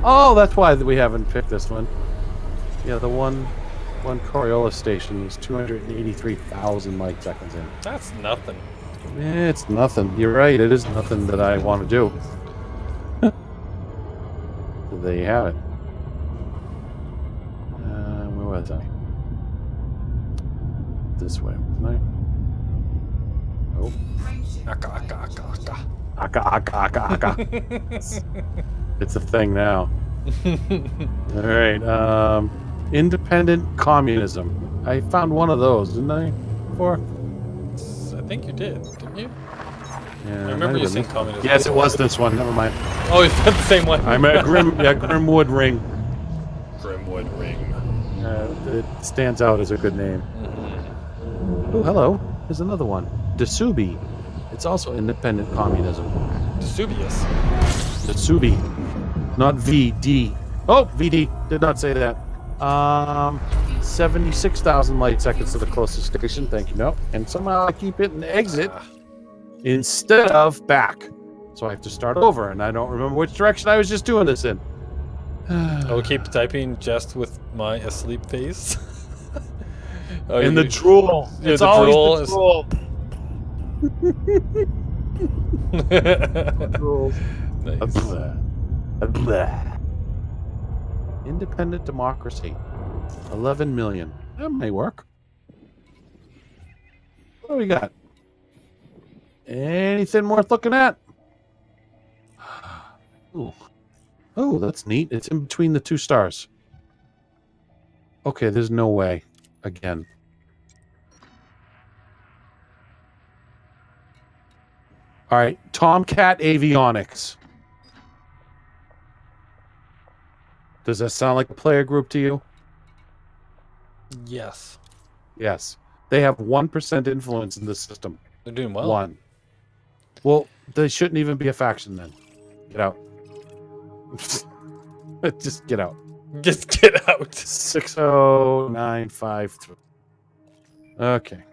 Oh, that's why we haven't picked this one. Yeah, the one Coriolis station is 283,000 light seconds in. That's nothing. It's nothing. You're right. It is nothing that I want to do. So there you have it. Where was I? This way, wasn't I? Oh. Akka, akka, akka, akka. Aka, aka, aka, aka. It's a thing now. All right. Independent communism. I found one of those, didn't I? Before? I think you did, didn't you? Yeah, I remember you saying communism. Yes, it was this one. Never mind. Oh, you said the same one. I'm at Grimwood Ring. Grimwood Ring. It stands out as a good name. Mm-hmm. Oh, hello. There's another one. Dasubi. It's also independent communism. Vesuvius. Dasubi. Not VD. Oh, VD. Did not say that. 76,000 light seconds to the closest station. Thank you. No. And somehow I keep hitting exit instead of back. So I have to start over, and I don't remember which direction I was just doing this in. I will keep typing just with my asleep face. Oh, And the drool. Yeah, It's the always drool the is- drool. Nice. Independent democracy. 11 million. That may work. What do we got? Anything worth looking at? Ooh. Oh, that's neat. It's in between the 2 stars. Okay, there's no way. Again. All right, Tomcat Avionics. Does that sound like a player group to you? Yes. Yes. They have 1% influence in the system. They're doing well. 1. Well, they shouldn't even be a faction then. Get out. Just get out. Just get out. 60953. Okay.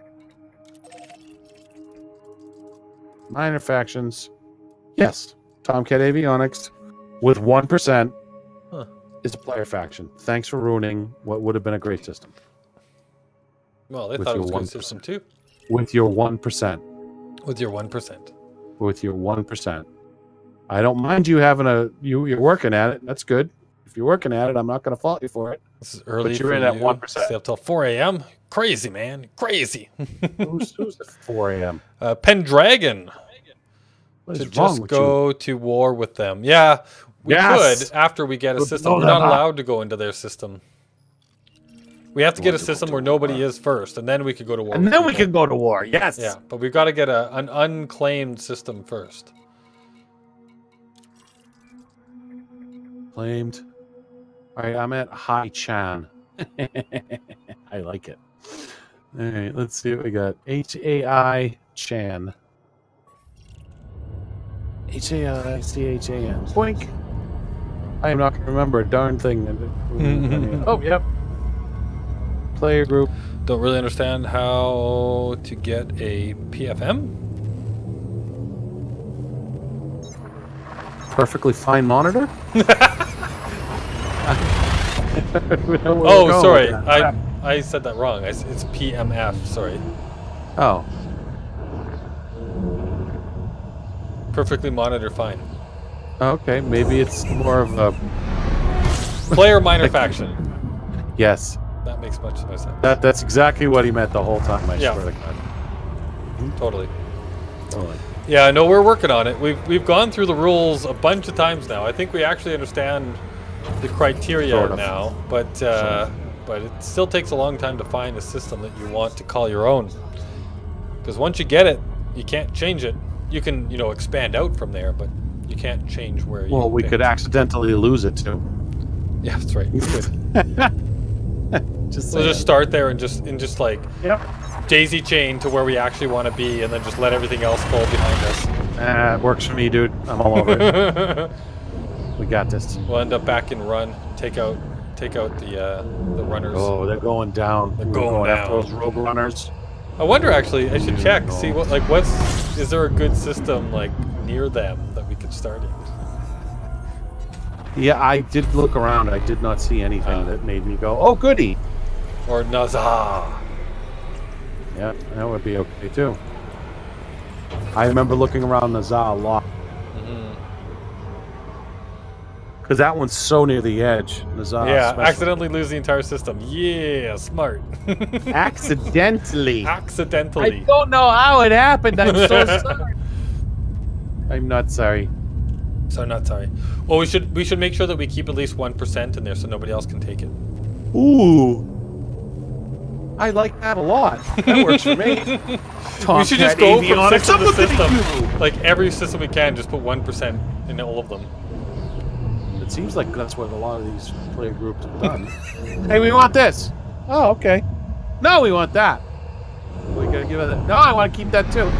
Minor factions. Yes. Tomcat Avionics with 1% is a player faction. Thanks for ruining what would have been a great system. Well, they With thought it your was a good 1%. system too. With your 1%. With your 1%. with your 1%. I don't mind you having you're working at it. That's good. If you're working at it, I'm not going to fault you for it. This is early But you're for in at you. 1%. Stay up till 4 a.m. Crazy, man. Crazy. Who's at 4 a.m.? Pendragon. What To is wrong just with you? go to war with them. Yeah, we Yes! could after we get a But system. no, We're not no, no. allowed to go into their system. We have to get a system where nobody is first, and then we could go to war. And with then we people. can go to war. Yes. Yeah, but we've got to get an unclaimed system first. Claimed. All right, I'm at Hai Chan. I like it. All right, let's see what we got. Hai Chan. Haichan. Boink. I am not going to remember a darn thing. Oh, yep. Player group. Don't really understand how to get a PFM. Perfectly fine monitor. Oh, sorry. I said that wrong. It's PMF. Sorry. Oh. Perfectly monitor fine. Okay, maybe it's more of a... Player minor faction. Yes. That makes much more sense. That's exactly what he meant the whole time, I Yeah. swear to God. Totally. Totally. Yeah, no, we're working on it. We've gone through the rules a bunch of times now. I think we actually understand the criteria Sort of. now, but it still takes a long time to find a system that you want to call your own. Because once you get it, you can't change it. You can, expand out from there, but you can't change where you. Well, we picked. could accidentally lose it too. Yeah, that's right. We could. Just We'll saying. just start there and just like Yep. daisy chain to where we actually want to be, and then just let everything else fall behind us. It works for me, dude. I'm all over it. We got this. We'll end up back in run. Take out the runners. Oh, they're going down. They're We're going after down. those rogue runners. I wonder actually. I should check. See is there a good system like near them that we could start in? Yeah, I did look around. I did not see anything that made me go, "Oh, goody." Or Nazah? Yeah, that would be okay too. I remember looking around Nazar a lot. Because that one's so near the edge. Nazar. Yeah, especially. accidentally lose the entire system. Yeah, smart. Accidentally. I Accidentally. don't know how it happened. I'm so sorry. I'm not sorry. So not sorry. Well, we should make sure that we keep at least 1% in there so nobody else can take it. Ooh. I like that a lot. That works for me. We should just go from system to system. system. Like every system we can, just put 1% in all of them. It seems like that's what a lot of these player groups have done. Hey, we want this. Oh, okay. No, we want that. We gotta give it that. No, I want to keep that too.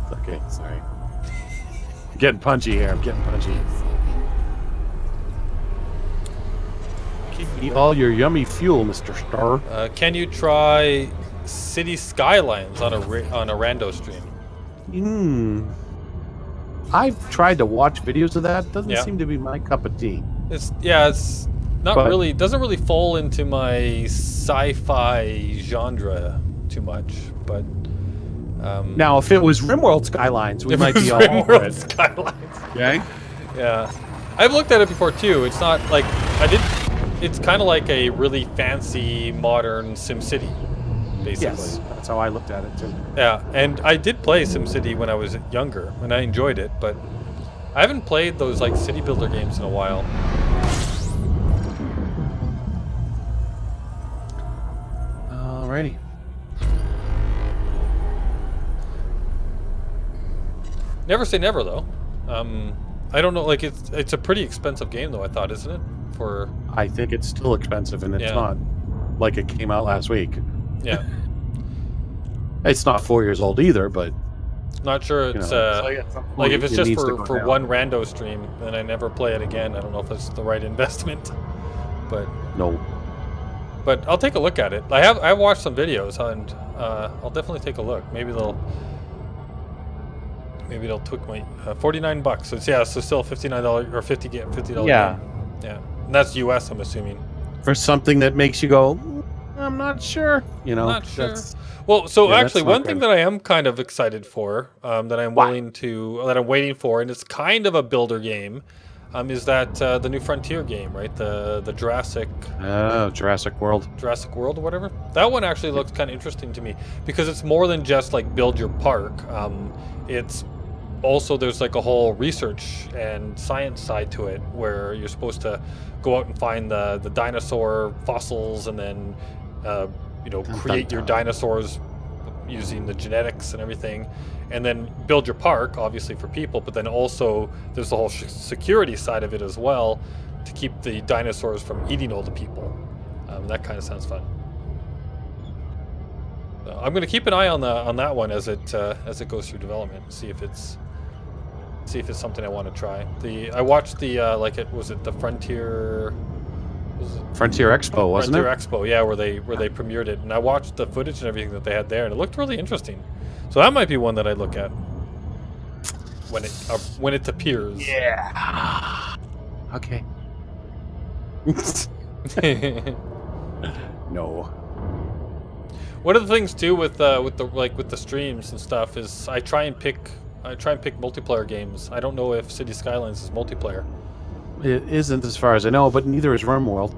It's okay, sorry. I'm getting punchy here. I'm getting punchy. Keep me all your yummy fuel, Mr. Star. Can you try City Skylines on a Rando stream? I've tried to watch videos of that. Doesn't Yeah. seem to be my cup of tea. It's not But- really. Doesn't really fall into my sci-fi genre too much, but. Now, if it was RimWorld Skylines, we If might it be was all over RimWorld it. Skylines. Okay? Yeah, I've looked at it before too. It's not like It's kind of like a really fancy modern SimCity, basically. Yes, that's how I looked at it too. Yeah, and I did play SimCity when I was younger, and I enjoyed it, but I haven't played those like city builder games in a while. Alrighty. Never say never, though. I don't know, like it's a pretty expensive game, though. I thought, isn't it? For I think it's still expensive, and it's Yeah. not like it came out last week. yeah, It's not 4 years old either, but not sure you know, it's at some like point if it's it just needs to for go down. one rando stream, then I never play it again. I don't know if it's the right investment, but No. I'll take a look at it. I watched some videos, and I'll definitely take a look. Maybe they'll tweak my $49. So so still $59 or $50. Yeah. Game. Yeah, and that's US, I'm assuming. For something that makes you go, I'm not sure. You know, Not sure. that's Well, so yeah, actually, that's not one thing good. that I am kind of excited for, that I'm What? waiting for, and it's kind of a builder game, is that the new Frontier game, right? The Jurassic Jurassic World. World or whatever. That one actually looks kind of interesting to me because it's more than just like build your park. It's also there's like a whole research and science side to it where you're supposed to go out and find the dinosaur fossils and then create your dinosaurs using the genetics and everything, and then build your park obviously for people, but then also there's the whole security side of it as well to keep the dinosaurs from eating all the people. That kind of sounds fun. So I'm going to keep an eye on that one as it goes through development. See if it's something I want to try. I watched the the Frontier. Frontier Expo, wasn't Frontier it? Expo, yeah, where they premiered it, and I watched the footage and everything that they had there, and it looked really interesting. So that might be one that I look at when it appears. Yeah. Okay. No. One of the things too with the streams and stuff is I try and pick multiplayer games. I don't know if City Skylines is multiplayer. It isn't, as far as I know, but neither is RimWorld.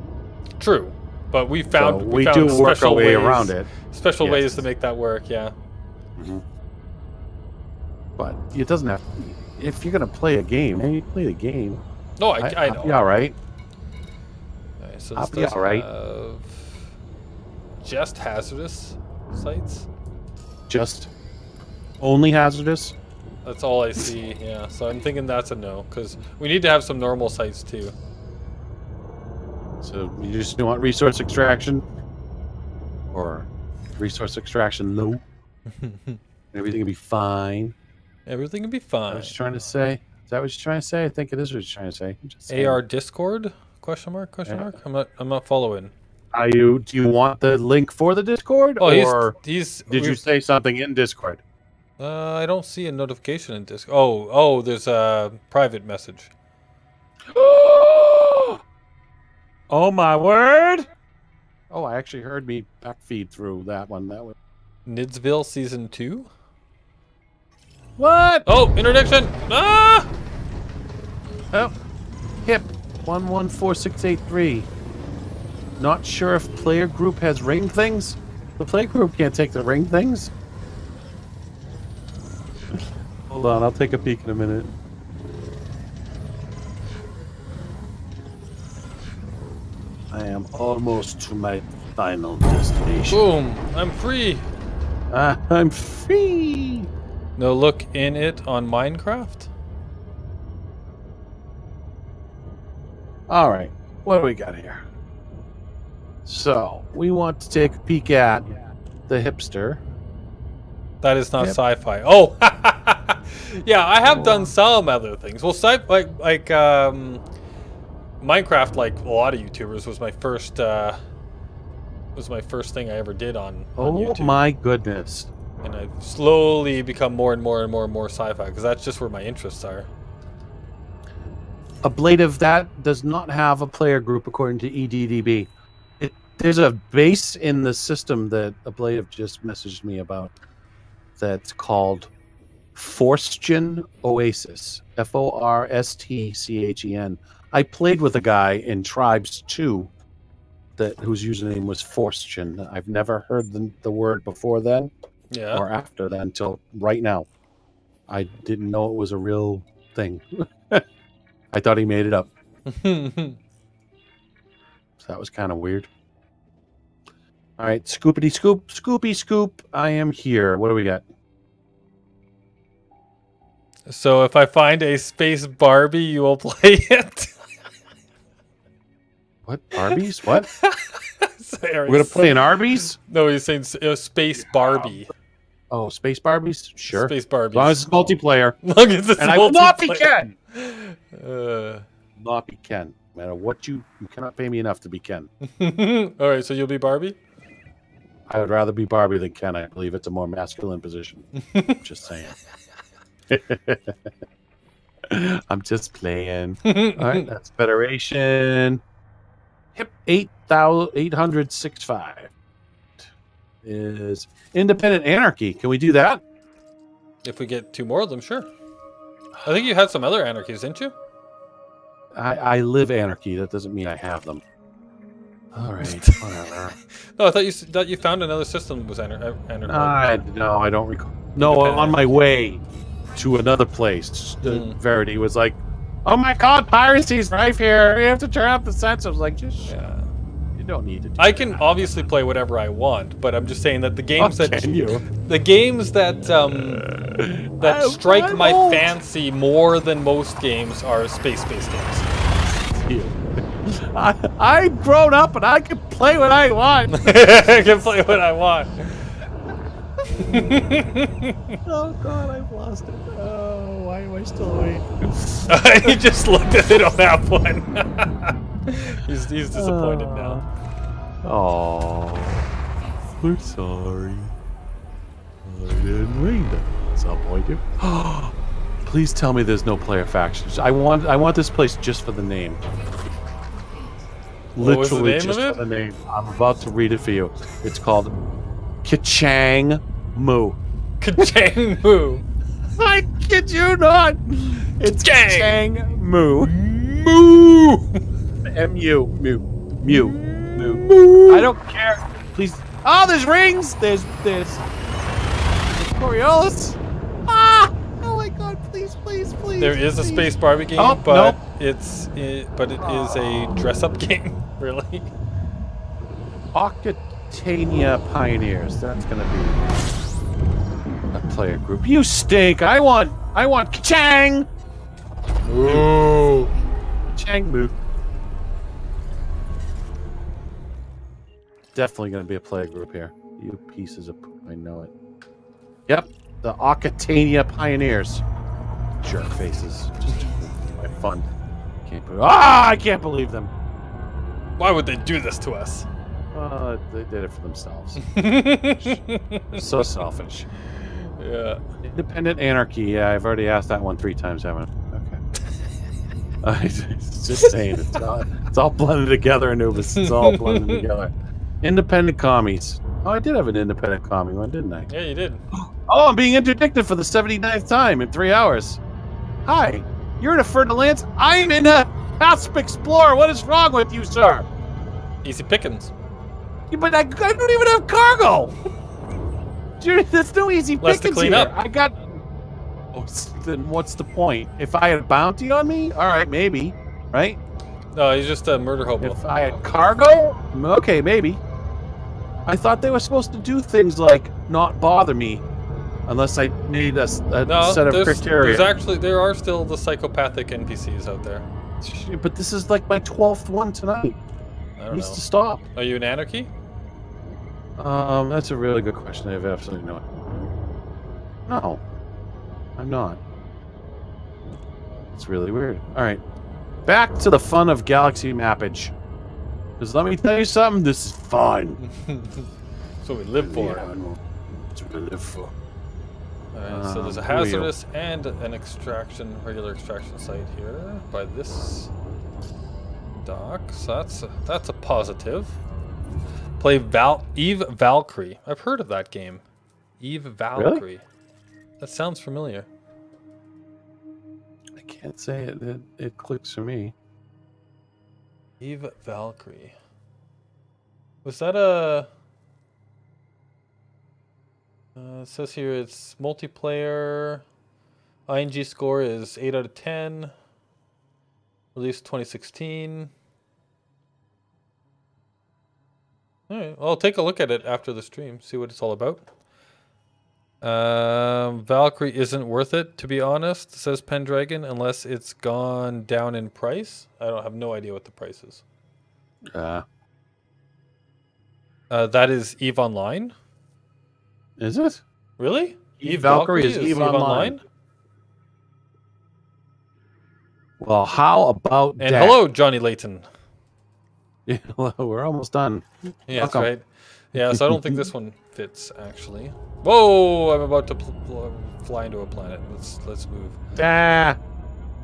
True, but we found do work our special way ways around it. Special Yes. ways to make that work. Yeah. Mm-hmm. But it doesn't have. If you're gonna play a game, hey, you play the game. No, I know. Yeah, all right. Okay, so I'll this be does all right. have just hazardous sites. Just only hazardous. That's all I see. Yeah, so I'm thinking that's a no because we need to have some normal sites too. So you just don't want resource extraction, or resource extraction low. Everything will be fine. Everything will be Is that fine. what you're trying to say? Is that what you're trying to say? I think it is what you're trying to say. I'm just saying. AR Discord? Question mark? Question Yeah. mark? I'm not following. Do you want the link for the Discord, Oh, or he's. did you say something in Discord? I don't see a notification in Discord. Oh, there's a private message. Oh my word! Oh, I actually heard me backfeed through that one. That was Nidsville Season 2? what? Oh, interdiction! Ah! Oh, hip 114683. Not sure if player group has ring things. The player group can't take the ring things. Hold on, I'll take a peek in a minute. I am almost to my final destination. Boom! I'm free! I'm free. No look in it on Minecraft? All right, what do we got here? So we want to take a peek at the hipster. That is not Yep. sci-fi. Oh! Yeah, I have done some other things. Well, Minecraft, like a lot of YouTubers, was my first thing I ever did on Oh YouTube. my goodness. And I've slowly become more and more and more and more sci-fi because that's just where my interests are. Ablative, that does not have a player group according to EDDB. There's a base in the system that Ablative just messaged me about that's called Forstchen Oasis. Forstchen. I played with a guy in Tribes 2 whose username was Forstchen. I've never heard the word before then Yeah. or after that until right now. I didn't know it was a real thing. I thought he made it up. So that was kind of weird. All right, scoopity scoop, scoopy scoop. I am here. What do we got? So if I find a space Barbie, you will play it. What? Arby's? What? Sorry. We're going to play an Arby's? No, he's saying space Barbie. Oh, Space Barbies? Sure. Space Barbie. As long as it's multiplayer. Long as it's And I will not be multiplayer. Ken. Uh, Not be Ken. No matter what you cannot pay me enough to be Ken. all right, so you'll be Barbie? I would rather be Barbie than Ken. I believe it's a more masculine position. Just saying. I'm just playing. All right, that's Federation. Hip 8,865. is Independent Anarchy. Can we do that? If we get 2 more of them, sure. I think you had some other anarchies, didn't you? I live anarchy. That doesn't mean I have them. All right, whatever. No, I thought you found another system that was anarchy. No, I don't recall. No, on my way to another place, Verity was like, "Oh my God, piracy's rife here. You have to turn up the sensors." I was like, "Just shut up. You don't need to." I can obviously play whatever I want, but I'm just saying that the games that strike my fancy more than most games are space-based games. I've grown up and I can play what I want. I can play what I want. Oh God, I've lost it. Oh, why am I still awake? He just looked at it on that one. He's disappointed now. Oh, we're sorry. I didn't read that. Disappointed. Please tell me there's no player factions. I want this place just for the name. What was the Literally name just of it? for the name. I'm about to read it for you. It's called Kachang Moo. Kachang Moo. I kid you not. It's Kachang Moo. Moo. M-U. Moo. Mew. Moo. I don't care. Please. Oh, there's rings. There's Coriolis. Ah! Oh my God! Please. There is a Space Barbie game, but it is a dress-up game, really. Occitania Pioneers. That's gonna be a player group. You stink. I want Kachang. Ooh. Kachang Moo. Definitely gonna be a player group here. You pieces of poop. I know it. Yep. The Occitania Pioneers. Jerk faces. Just my fun. I can't believe them. Why would they do this to us? They did it for themselves. So selfish. Yeah. Independent Anarchy. Yeah, I've already asked that one 3 times, haven't I? Okay. It's just saying. It's all blended together, Anubis. It's all blended together. Independent Commies. Oh, I did have an independent commie one, didn't I? Yeah, you did. Oh, I'm being interdicted for the 79th time in 3 hours. Hi, you're in a fertile land. I'm in a Asp Explorer. What is wrong with you, sir? Easy pickings. Yeah, but I don't even have cargo. Dude, there's no easy Less pickings to clean here. up. I got. Oh, then what's the point? If I had a bounty on me, all right, maybe, right? No, he's just a murder hobo. If I had cargo, okay, maybe. I thought they were supposed to do things like not bother me, unless I need a set of criteria. There are still the psychopathic NPCs out there. But this is like my 12th one tonight. I It don't needs know. to stop. Are you in anarchy? That's a really good question. I have absolutely no. No, I'm not. It's really weird. All right, back to the fun of galaxy mappage. Because let me tell you something. This is fun. That's what we live for. Yeah, that's what we live for. Alright, so there's a here we go. hazardous and an regular extraction site here by this dock. So that's a positive. Play Eve Valkyrie. I've heard of that game. Eve Valkyrie. Really? That sounds familiar. I can't say it. It clicks for me. Eve Valkyrie. Was that a... it says here it's multiplayer. ING score is 8 out of 10. Released 2016. Alright, well, I'll take a look at it after the stream, see what it's all about. Valkyrie isn't worth it, to be honest, says Pendragon, unless it's gone down in price. I have no idea what the price is. That is Eve Online. Is it? Really? Eve Valkyrie is Eve Online. Well, how about And that? hello, Johnny Layton. Yeah, well, we're almost done. Yeah, that's Welcome. right. Yeah, so I don't think this one fits, actually. Whoa! I'm about to fly into a planet. Let's move.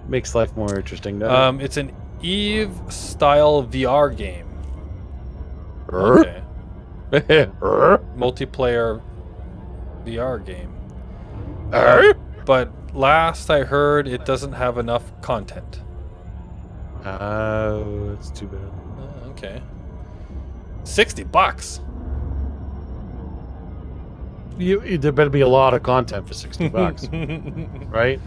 Makes life more interesting, doesn't It's an Eve-style VR game. it? Okay. multiplayer VR game. Er? But last I heard, it doesn't have enough content. Oh, that's too bad. Okay. $60. There better be a lot of content for $60, right?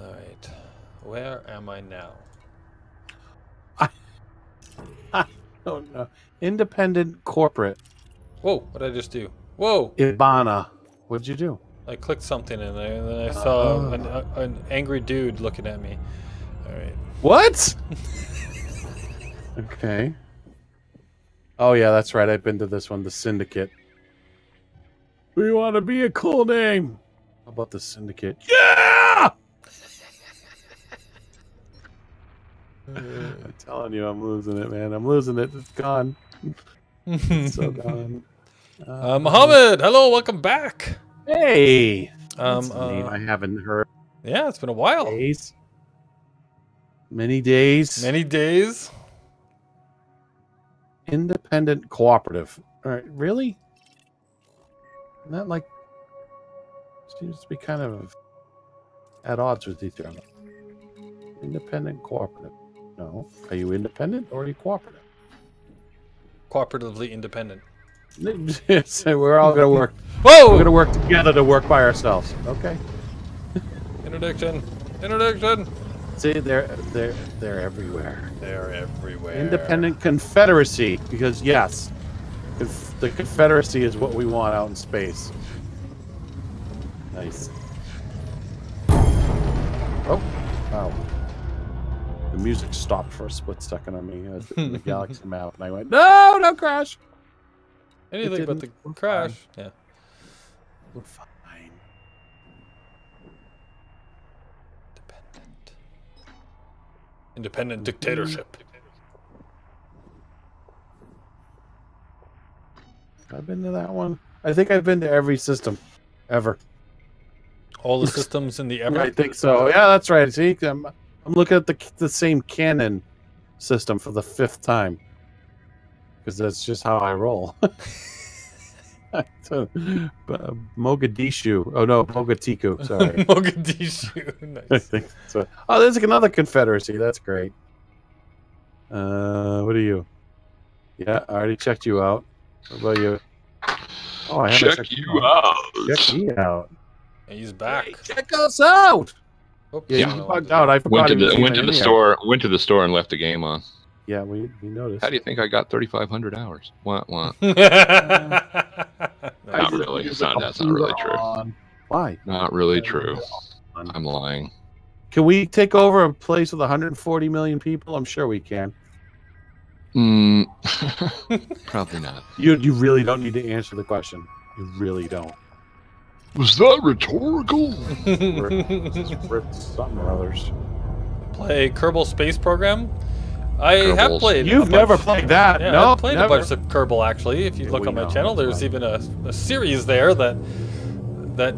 All right. Where am I now? Oh no! Independent corporate. Whoa! What did I just do? Whoa! Ibana. What'd you do? I clicked something and then I saw an angry dude looking at me. All right. What? Okay. Oh yeah, that's right. I've been to this one, the Syndicate. We want to be a cool name. How about the Syndicate? Yeah! I'm telling you, I'm losing it, man. I'm losing it. It's gone. It's so gone. Mohammed, hello, welcome back. Hey. That's a name I haven't heard. Yeah, it's been a while. Days. Many days. Many days. Independent cooperative. All right, really? Isn't that like seems to be kind of at odds with each other? Independent cooperative. No. Are you independent or are you cooperative? Cooperatively independent. So we're all gonna work. Whoa! We're gonna work together to work by ourselves. Okay. Interdiction. Interdiction. See, they're everywhere. They're everywhere. Independent Confederacy, because yes, if the Confederacy is what we want out in space. Nice. Oh, wow. The music stopped for a split second on me. I was in the galaxy map, and I went, "No, don't crash." Anything but the We're crash. fine. Yeah. We're fine. Independent dictatorship. I've been to that one. I think I've been to every system, ever. All the systems in the ever. I think so. Yeah, that's right. See, I'm looking at the same canon system for the 5th time because that's just how I roll. So, Mogadishu. Oh no, Mogatiku. Sorry. Mogadishu. I Nice. think so. Oh, there's another Confederacy. That's great. What are you? Yeah, I already checked you out. What about you? Oh, I haven't Check checked you out. Check me out. And he's back. Hey, check us out. Oops. Yeah, Yeah. you bugged out. I forgot. Went to he was the even in here. store. Went to the store and left the game on. Yeah, we noticed. How do you think I got 3,500 hours? What? Not really. That's not really true. Why? Not really true. I'm lying. Can we take over a place with 140 million people? I'm sure we can. Probably not. You really don't need to answer the question. You really don't. Was that rhetorical? Rip something or others. Play Kerbal Space Program. I have Kerbals. played. You've never played that? Yeah, No, I've played never. a bunch of Kerbal actually. If you Yeah, look we on my know. channel, there's even a series there that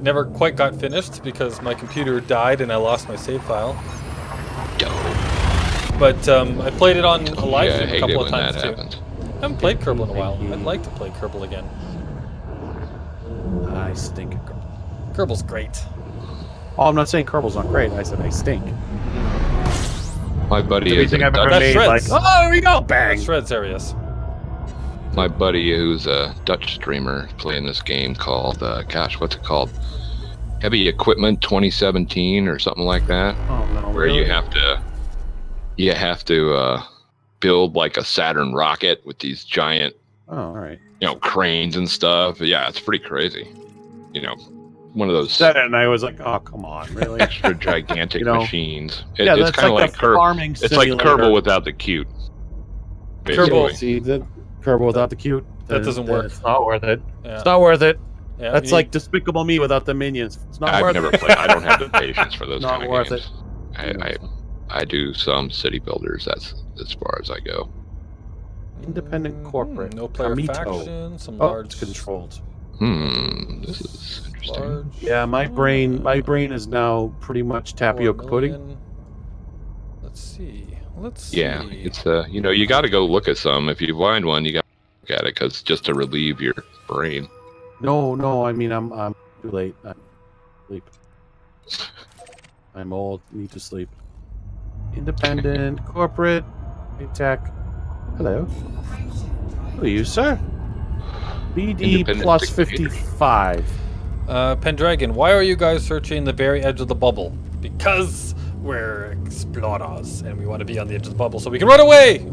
never quite got finished because my computer died and I lost my save file. But I played it on a live Yeah, I stream a hate it couple of when times that too. happens. I haven't played Kerbal in a while. I'd like to play Kerbal again. I stink at Kerbal. Kerbal's great. Oh, I'm not saying Kerbal's not great. I said I stink. My buddy is Everything I've ever That's made, like, shreds. oh, there we go, bang. Shreds areas. my buddy who's a Dutch streamer playing this game called gosh, what's it called? Heavy Equipment 2017 or something like that. Oh no, Where really? you have to build like a Saturn rocket with these giant, Oh, all right. cranes and stuff. Yeah, it's pretty crazy. One of those Said it, and I was like, oh, come on, really? extra gigantic machines. Yeah, It's that's kind of like like the farming It's like simulator. Kerbal without the cute. Kerbal. basically. See, the Kerbal without the cute. That doesn't work. It's not worth it. Yeah. It's not worth it. Yeah, That's you like Despicable Me without the minions. It's not I've worth never it. played. I don't have the patience for those Not kind of worth games. I do some city builders. That's as far as I go. Independent corporate. No player Kamito. faction. Some Oh, large it's controlled. This is interesting. Large, Yeah, my brain is now pretty much tapioca 4 pudding. million. Let's see. Yeah, it's you know, you got to go look at some. If you find one, you got to look at it because just to relieve your brain. No. I mean, I'm too late. I'm sleep. I'm old. Need to sleep. Independent, corporate, big tech. Hello. Who are you, sir? BD Independent plus dictator. 55. Pendragon, why are you guys searching the very edge of the bubble? Because we're explorers and we want to be on the edge of the bubble so we can run away!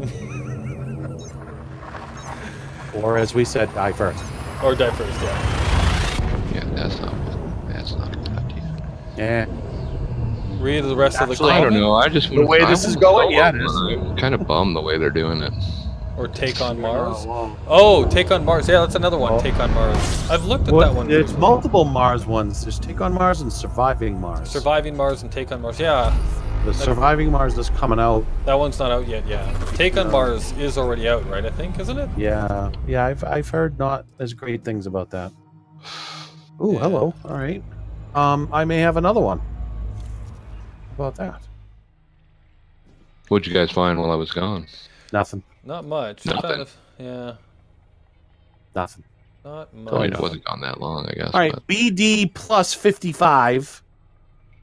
Or as we said, die first. Or die first, yeah. Yeah, that's not a good idea. Yeah. Read the rest of the Actually, I don't comment. know. I just The way this is going, yeah, it is. I'm kind of bummed the way they're doing it. Or Take on Mars. Oh, Oh, Take on Mars. Yeah, that's another one. Oh. Take on Mars. I've looked at well, that one. there's multiple Mars ones. There's Take on Mars and Surviving Mars. Surviving Mars and Take on Mars. Yeah, The Surviving Mars is coming out. that one's not out yet. Yeah, Take on Mars is already out, right? I think, isn't it? Yeah. I've heard not as great things about that. Ooh, Yeah. hello. All right. I may have another one. How about that? What'd you guys find while I was gone? Nothing. Not much. Nothing. Yeah, Nothing. not much. I mean, it wasn't gone that long, I guess. All right. but- BD plus 55.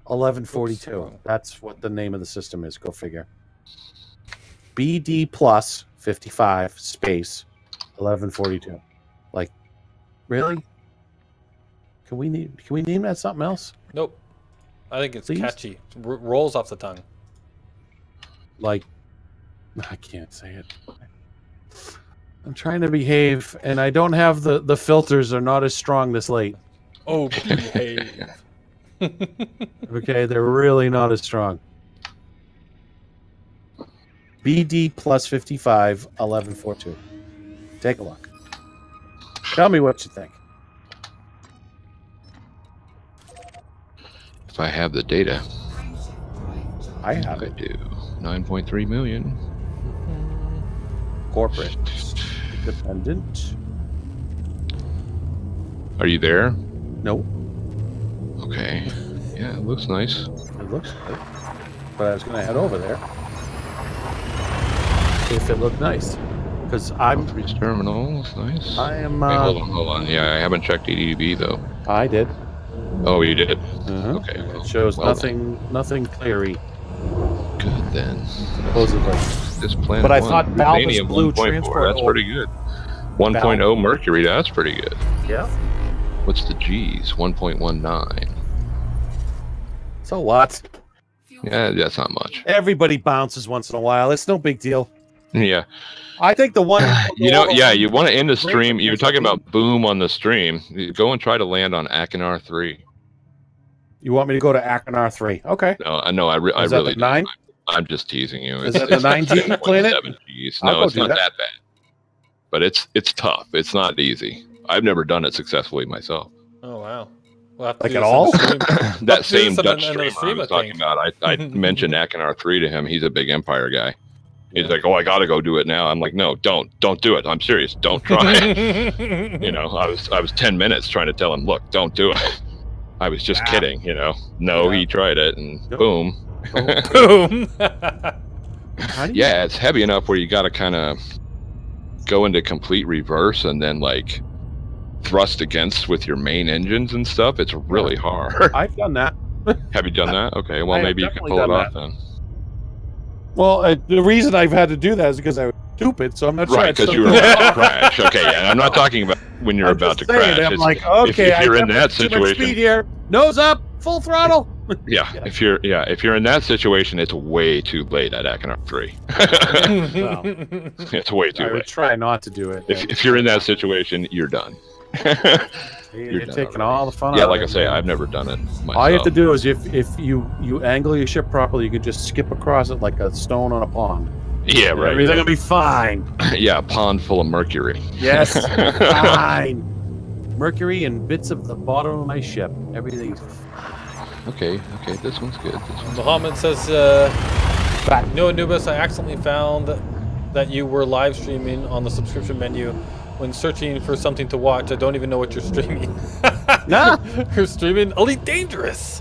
1142. Oops. That's what the name of the system is. Go figure. BD plus 55 space 1142. Like, really? Can we name that something else? Nope. I think it's Please? catchy. Rolls off the tongue. Like, I can't say it. I'm trying to behave, and I don't have the filters are not as strong this late. Oh, behave. Okay, they're really not as strong. BD plus 55 1142. Take a look. Tell me what you think. If I have the data, I have I it. do. 9.3 million. Corporate. Dependent. Are you there? Nope. Okay. Yeah, it looks nice. It looks good. But I was going to head over there. If it looked nice. Because I'm... Freeze terminal, looks nice. I am... Wait, hold on. Yeah, I haven't checked EDB though. I did. Oh, you did? Uh-huh. Okay. Well, It shows well nothing cleary, Good then. supposedly. This planet. But I one, thought Valve is Uranium blue 1.4, transport. That's pretty good. 1.0 Mercury, that's pretty good. Yeah. What's the G's? 1.19. So what? Yeah, that's not much. Everybody bounces once in a while. It's no big deal. Yeah. I think the one... You know, yeah, you want to end the stream. You were talking about boom on the stream. You go and try to land on Akinar 3. You want me to go to Akinar 3? Okay. No, I know. I really the 9? don't. I'm just teasing you. Is that the 9G planet? 7 Gs. I'll No, go it's do not that. that bad. But it's tough. It's not easy. I've never done it successfully myself. Oh, wow. We'll have to Like do at this on all? the stream. That do same this on Dutch another stream I was stream, I talking think. about, I mentioned Akinar 3 to him. He's a big Empire guy. He's like, "Oh, I got to go do it now." I'm like, "No, don't do it. I'm serious. Don't try." You know, I was 10 minutes trying to tell him, "Look, don't do it." I was just kidding, you know. No, Yeah. he tried it, and Yep. boom. Boom. How do you... Yeah, it's heavy enough where you got to kind of go into complete reverse and then like thrust against with your main engines and stuff. It's really hard. I've done that. Have you done that? Okay, well I have maybe you can definitely pull it done off then. Well, the reason I've had to do that is because I was stupid, so I'm not sure. Right, I'd because still you were do it. about to crash. Okay, yeah, I'm not talking about when you're I'm about just to saying, crash. I'm It's- like, okay, if you're in that too much speed situation, here. Nose up, full throttle. yeah, Yeah. if you're in that situation, it's way too late at Akinar 3. Well, It's way too I would late. try not to do it. If you're in that situation, you're done. You're done taking already. all the fun Yeah, out like I of it, say, man. I've never done it myself. All you have to do is if you angle your ship properly, you can just skip across it like a stone on a pond. Yeah, right. Everything will be fine. Yeah, a pond full of mercury. Yes, fine. Mercury and bits of the bottom of my ship. Everything's Okay, this one's good. This one's Muhammad says, fine. "No, Anubis, I accidentally found that you were live streaming on the subscription menu. When searching for something to watch, I don't even know what you're streaming." Nah. You're streaming Elite Dangerous.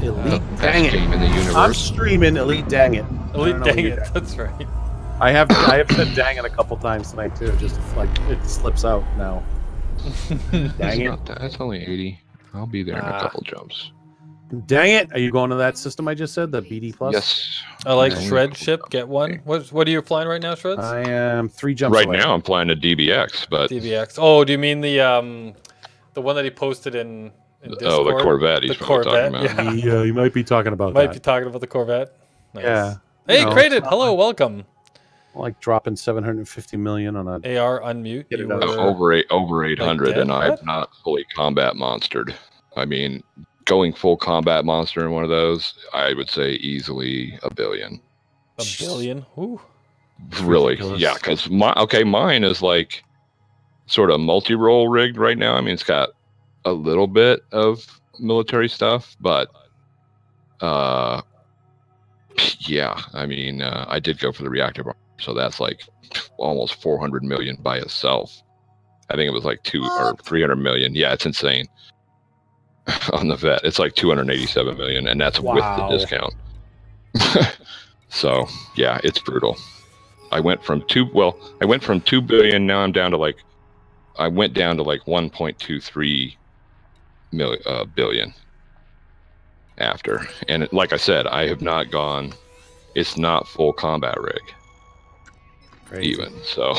Elite, Best dang it! game in the I'm universe. streaming Elite, dang it! Elite, I don't know dang what you're it. doing. That's right. I have said dang it a couple times tonight too. Just like it slips out now. Dang It's it! not that. It's only 80. I'll be there in a couple jumps. Dang it! Are you going to that system I just said, the BD Plus? Yes. I like Only a Shred couple ship. jumps. Get one. What are you flying right now, Shreds? I am 3 jumps Right away. now, I'm flying a DBX, but DBX. Oh, do you mean the one that he posted in Discord? oh, the Corvette. He's The probably Corvette. talking about. Yeah. You might be talking about Might that. be talking about the Corvette. Nice. Yeah. Hey, No, Crated. it's not Hello, welcome. like dropping 750 million on a. AR unmute. Get You it out. were Over 800, dead? and I'm What? not fully combat monstered. I mean, going full combat monster in one of those, I would say easily a billion. a billion. Ooh. Really, ridiculous. yeah. Because mine is like sort of multi-role rigged right now. I mean, it's got a little bit of military stuff, but yeah. I mean, I did go for the reactive armor, so that's like almost 400 million by itself. I think it was like 300 million. Yeah, it's insane. On the vet, it's like 287 million, and that's with the Wow. discount. So yeah, it's brutal. I went from 2 billion. Now I'm down to like, I went down to like 1.23 billion after. And like I said, I have not gone. It's not full combat rig Crazy. even. So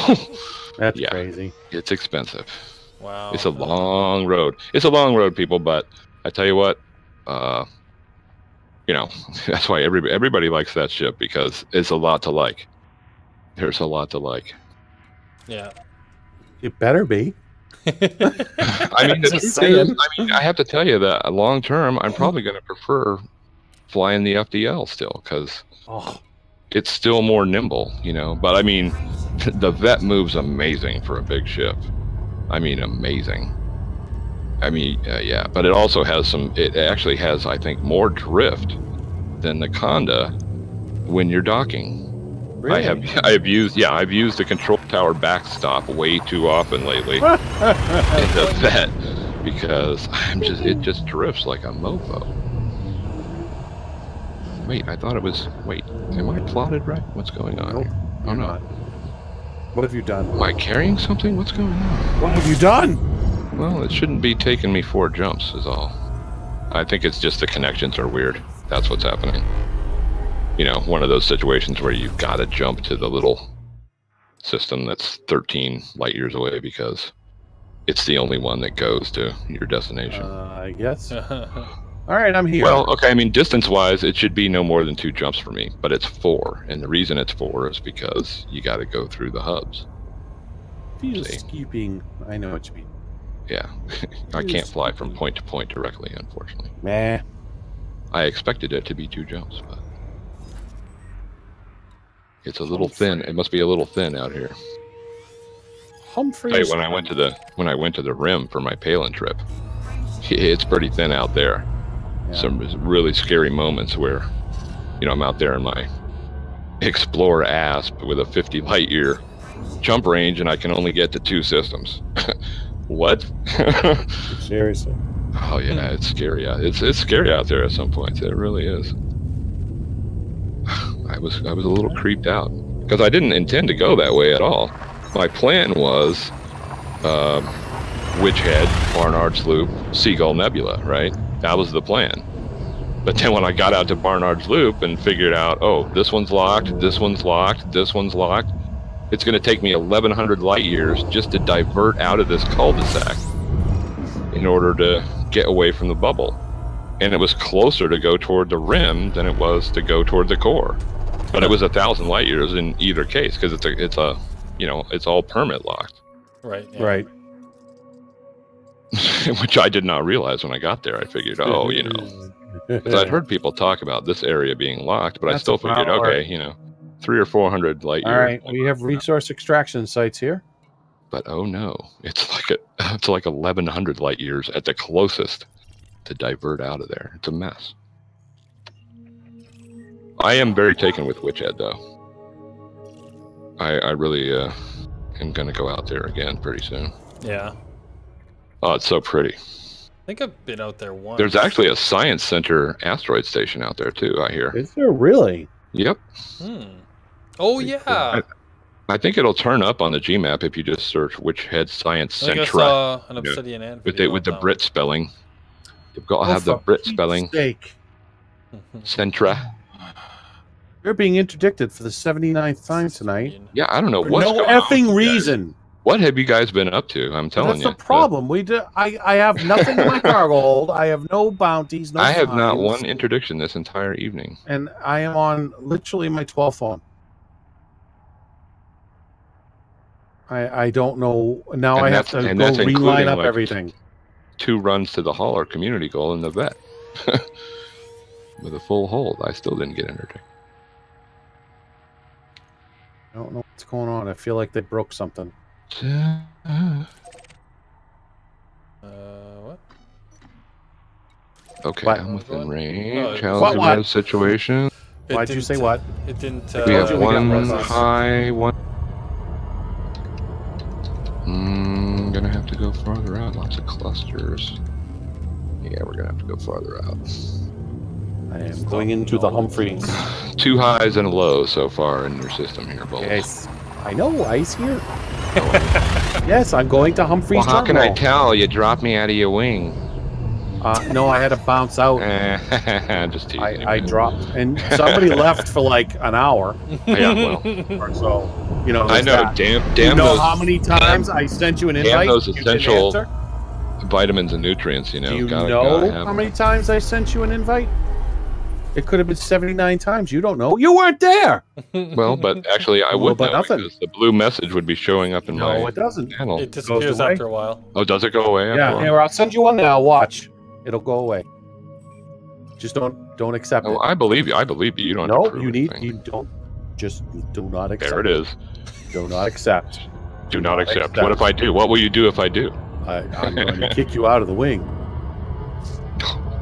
That's yeah. crazy. It's expensive. Wow. It's a long road. It's a long road, people. But I tell you what, you know, that's why everybody likes that ship, because it's a lot to like. There's a lot to like. Yeah. It better be. I mean, the Just truth saying. is, I mean, I have to tell you that long term, I'm probably going to prefer flying the FDL still, because Oh, it's still more nimble, you know. But I mean, the vet moves amazing for a big ship. I mean, amazing. I mean, yeah, but it also has it actually has, I think, more drift than the Conda when you're docking. really? I've used the control tower backstop way too often lately in the vet, because it just drifts like a mofo. Wait, I thought it was. Wait, am I plotted right? What's going on Nope, here? Oh you're no, not. What have you done? am I carrying something? What's going on? What have you done? Well, it shouldn't be taking me 4 jumps, is all. I think it's just the connections are weird. That's what's happening. You know, one of those situations where you've got to jump to the little system that's 13 light years away, because it's the only one that goes to your destination. I guess. All right, I'm here. Well, okay, I mean, distance-wise, it should be no more than 2 jumps for me, but it's 4. And the reason it's 4 is because you got to go through the hubs. Peacekeeping. I know what you mean. Yeah, I can't fly from point to point directly, unfortunately. Meh. I expected it to be 2 jumps, but it's a little thin. It must be a little thin out here. Humphrey. Hey, when I went to the rim for my Palin trip, it's pretty thin out there. Yeah. Some really scary moments where, you know, I'm out there in my Explorer Asp with a 50 light year jump range, and I can only get to 2 systems. What? Seriously. Oh yeah, it's scary. It's scary out there at some points. It really is. I was a little creeped out, because I didn't intend to go that way at all. My plan was Witch Head, Barnard's Loop, Seagull Nebula, right? That was the plan. But then when I got out to Barnard's Loop and figured out, oh, this one's locked, this one's locked, this one's locked, it's going to take me 1,100 light years just to divert out of this cul-de-sac in order to get away from the bubble. And it was closer to go toward the rim than it was to go toward the core. But it was 1,000 light years in either case, because it's a you know, it's all permit locked. Right. Yeah. Right. Which I did not realize when I got there. I figured, oh, you know, because I'd heard people talk about this area being locked, but I That's still a figured, power. okay, you know, 300 or 400 light years. All right, we have resource extraction sites here. But oh no, it's like 1,100 light years at the closest to divert out of there. It's a mess. I am very taken with Witch Head, though. I really am going to go out there again pretty soon. Yeah. Oh, it's so pretty. think I've been out there once. There's actually a science center asteroid station out there too, I hear. Is there really? Yep. Oh yeah. I think it'll turn up on the Gmap if you just search Witch Head Science I think I Centra saw an Obsidian Ant with video the about Brit spelling. You've got to have the for Brit Pete's spelling. sake. Centra. You're being interdicted for the 79th time tonight. Yeah, I don't know For what's no going on with effing you guys. reason. What have you guys been up to? I'm But telling that's you. the problem. I have nothing in my cargo hold. I have no bounties, no I have not fines, one interdiction this entire evening. and I am on literally my 12th one. I don't know. Now And I have that's- to and go that's reline including, up like, everything. 2 runs to the hull or community goal in the vet. With a full hold. I still didn't get interdicted. I don't know what's going on. I feel like they broke something. What? Okay, What? I'm within Oh, range. it How's was- the What? red situation? Why'd you say what? It didn't. We told have you we got one robots. high, one. Gonna have to go farther out. Lots of clusters. Yeah, we're gonna have to go farther out. I am going into the Humphreys. 2 highs and a low so far in your system here, Bulls. Yes. I know, ice here. Yes, I'm going to Humphreys Well, how can I Terminal. tell? You dropped me out of your wing. No, I had to bounce out. Just teasing you, I man. dropped, and somebody left for like an hour Yeah, well, or so. You know, I there's know. that. Damn You know those how many times I sent you an damn invite? those you didn't essential answer? vitamins and nutrients. You know. Do you gotta know have how them. many times I sent you an invite? It could have been 79 times. You don't know. You weren't there. Well, but actually, I Well, would but know nothing. because the blue message would be showing up in No, my it doesn't. panel. It disappears away. after a while. Oh, does it go away? After a Yeah, while? here, I'll send you one now. Watch. It'll go away. Just don't accept Oh, it. I believe you. I believe you. You don't. have No, to prove you need. anything. You don't. Just do not accept. There it is. Do not accept. Do not accept. What if I do? What will you do if I do? I'm going to kick you out of the wing.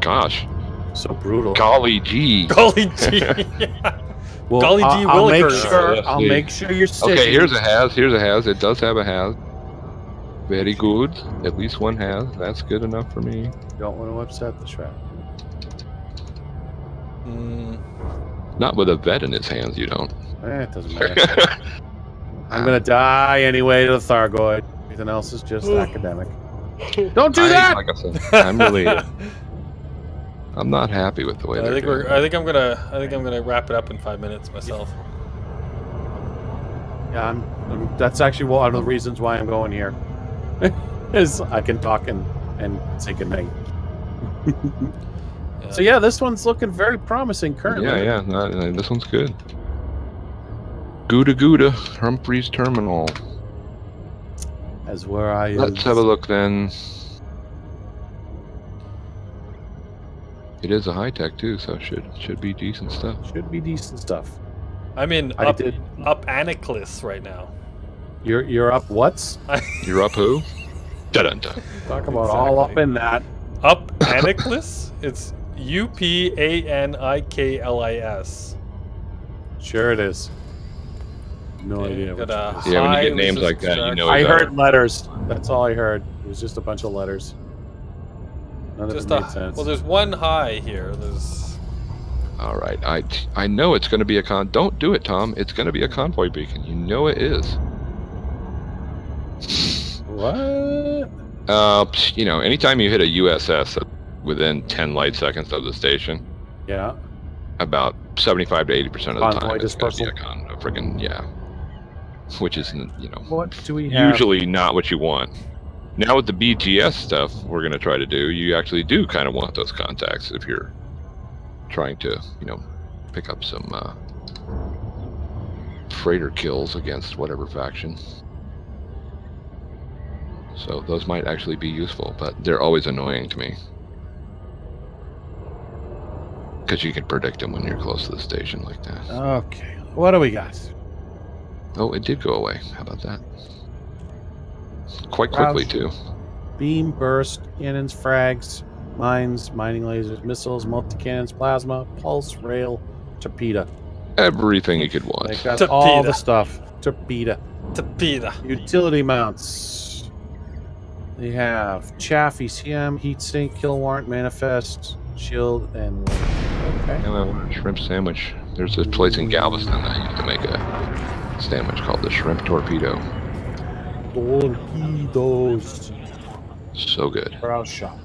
Gosh, So brutal. golly gee. Golly gee. Well, Golly gee I'll make willikers. sure. Let's I'll see. make sure you're sticky. Okay, here's a has. Here's a has. It does have a has. Very good. At least one has. That's good enough for me. Don't want to upset the trap. Not with a vet in his hands, you don't. It doesn't matter. I'm gonna die anyway to the Thargoid. Everything else is just academic. Don't do that. Like I said, I'm not happy with the way I they're think doing I think I'm gonna wrap it up in 5 minutes myself. Yeah, that's actually one of the reasons why I'm going here. Is I can talk and say goodnight. So yeah, this one's looking very promising currently. Yeah, this one's good. Gouda, Humphreys Terminal. As where I Let's have a look then. It is a high tech too, so should be decent stuff. Should be decent stuff. I'm in I up did- Anaclis right now. You're up what's? You're up who? Dun-dun-dun. Talk about all up Exactly. in that. Up Anaclis? It's UPANIKLIS. Sure it is. No idea. Got What a it is. Yeah, when you high get names like that, you know I it's heard letters. That's all I heard. It was just a bunch of letters. None of Just it made sense. well, there's one high here. There's All right, I know it's going to be a con. Don't do it, Tom. It's going to be a convoy beacon. You know it is. What? You know, anytime you hit a USS within 10 light seconds of the station, Yeah. about 75 to 80% of the Convoy time, it's going to be dispersal. a friggin' yeah. Which is, you know, What do we have? usually not what you want. Now with the BGS stuff we're going to try to do, you actually do kind of want those contacts if you're trying to, you know, pick up some freighter kills against whatever faction. So those might actually be useful, but they're always annoying to me. Because you can predict them when you're close to the station like that. Okay. What do we got? Oh, it did go away. How about that? Quite quickly, too. Beam, burst, cannons, frags, mines, mining lasers, missiles, multi-cannons, plasma, pulse, rail, torpedo. Everything you could want. Like that's Torpedo. all the stuff. Torpedo. Torpedo. Utility mounts. We have Chaff, ECM, Heat Sink, Kill Warrant, Manifest, Shield, and okay. Now I want a shrimp sandwich. There's this place in Galveston that used to make a sandwich called the Shrimp Torpedo. Torpedoes. So good. Browse shop.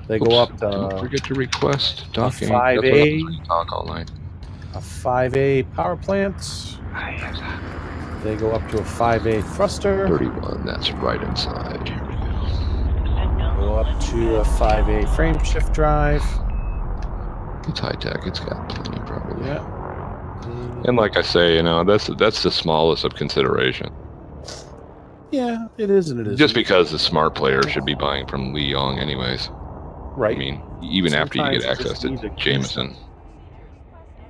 They Oops, go up don't to forget to request docking. 5A. That's what happens when you talk all night. a 5A power plant. They go up to a 5A thruster. 31, that's right inside. Here we go. Go up to a 5A frame shift drive. It's high tech. It's got plenty, probably. Yeah. And like I say, you know, that's the smallest of consideration. Yeah, it is and it isn't. Just because the smart player should be buying from Lee Yong anyways. Right. I mean, even after you Sometimes get you access just to need a Jameson.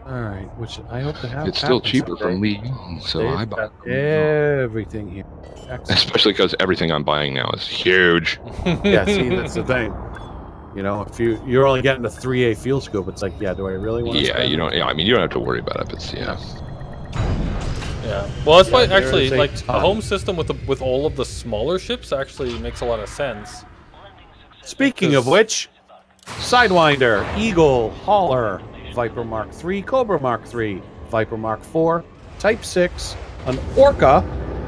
All right, which I hope to have. It's still happen cheaper someday. from Lee Yong, so They've I buy got from Lee Yong. everything here. Excellent. Especially because everything I'm buying now is huge. Yeah, see, that's the thing. You know, if you're only getting a 3A field scope, it's like, yeah, do I really want to? Yeah, you don't. Yeah, I mean, you don't have to worry about it. If it's Yeah. Well, that's why there actually, is a like a ton. home system with all of the smaller ships actually makes a lot of sense. Speaking of which, Sidewinder, Eagle, Hauler, Viper Mark III, Cobra Mark III, Viper Mark IV, Type 6, an Orca,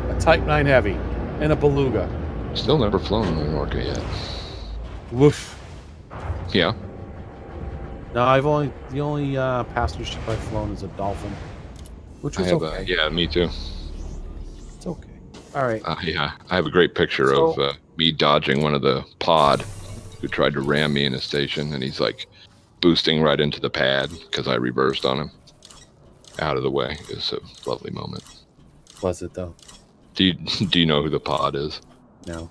a Type 9 Heavy, and a Beluga. Still never flown an Orca yet. Woof. Yeah. No, the only passenger ship I've flown is a Dolphin, which I was have okay. yeah, me too. It's okay. All right. Yeah, I have a great picture of me dodging one of the pod who tried to ram me in a station, and he's like boosting right into the pad because I reversed on him. Out of the way. It was a lovely moment. Was it though? Do you know who the pod is? No.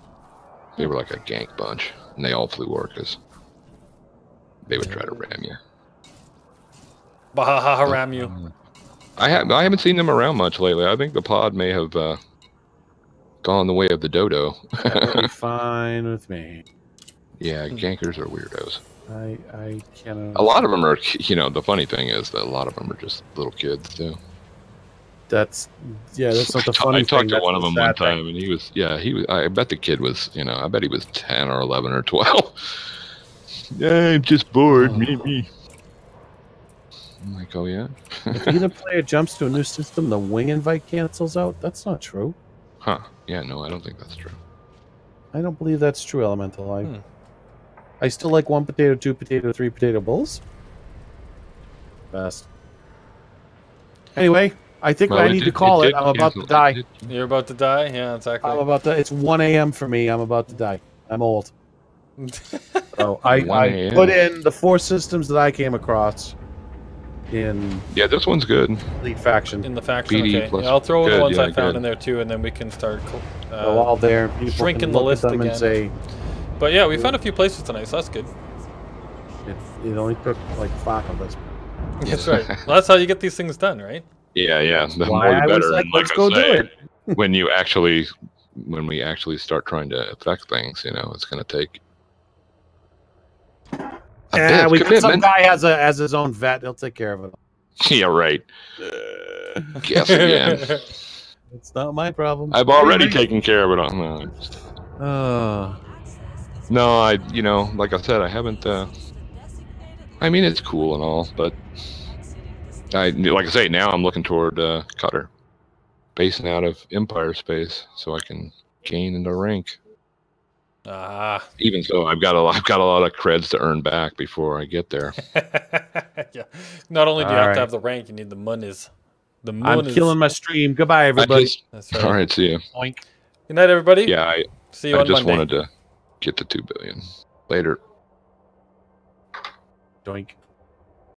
They were like a gank bunch, and they all flew Orcas. They would try to ram you. Bahaha ram you. I haven't seen them around much lately. I think the pod may have gone the way of the dodo. That would be fine with me. Yeah, gankers are weirdos. I cannot. A lot of them are, you know, the funny thing is that a lot of them are just little kids too. That's not the funny I thing. talked to That's one of the them sad one thing. time, and he was, I bet the kid was, you know, I bet he was 10 or 11 or 12. Yeah, I'm just bored, me. I'm like, oh yeah? If either player jumps to a new system, the wing invite cancels out. That's not true. Huh. Yeah, no, I don't think that's true. I don't believe that's true, Elemental. I still like 1 potato, 2 potato, 3 potato bulls. Best. Anyway, I think Well, I need to call it. I'm about to die. You're about to die? Yeah, exactly. I'm about to. It's 1 a.m. for me. I'm about to die. I'm old. So I 1 a.m.. put in the 4 systems that I came across in Yeah, this one's good. Lead Faction. In the faction, BD okay. plus- Yeah, I'll throw in the good, ones yeah, I found good. in there too, and then we can start Go all there. And people shrinking can the look list at them again. and say But yeah, we found a few places tonight, so that's good. it only took like 5 of us. That's right. Well, that's how you get these things done, right? Yeah. The Why more the I was better. like, And let's I go do say, it. when we actually start trying to affect things, you know, it's going to take a bit Yeah, of we got some commitment. guy has his own vet. He'll take care of it. Yeah, right. Guess again. It's not my problem. I've already taken care of it on No, you know, like I said, I haven't. I mean, it's cool and all, but like I say, now I'm looking toward Cutter, basing out of Empire space, so I can gain into rank. Even so, I've got a lot of creds to earn back before I get there. Yeah. Not only do you have Alright. to have the rank, you need the monies. The I'm monies. killing my stream. Goodbye, everybody. That's right. All right, see you. Oink. Good night, everybody. Yeah, See you I on just Monday. wanted to get to 2 billion later. Doink.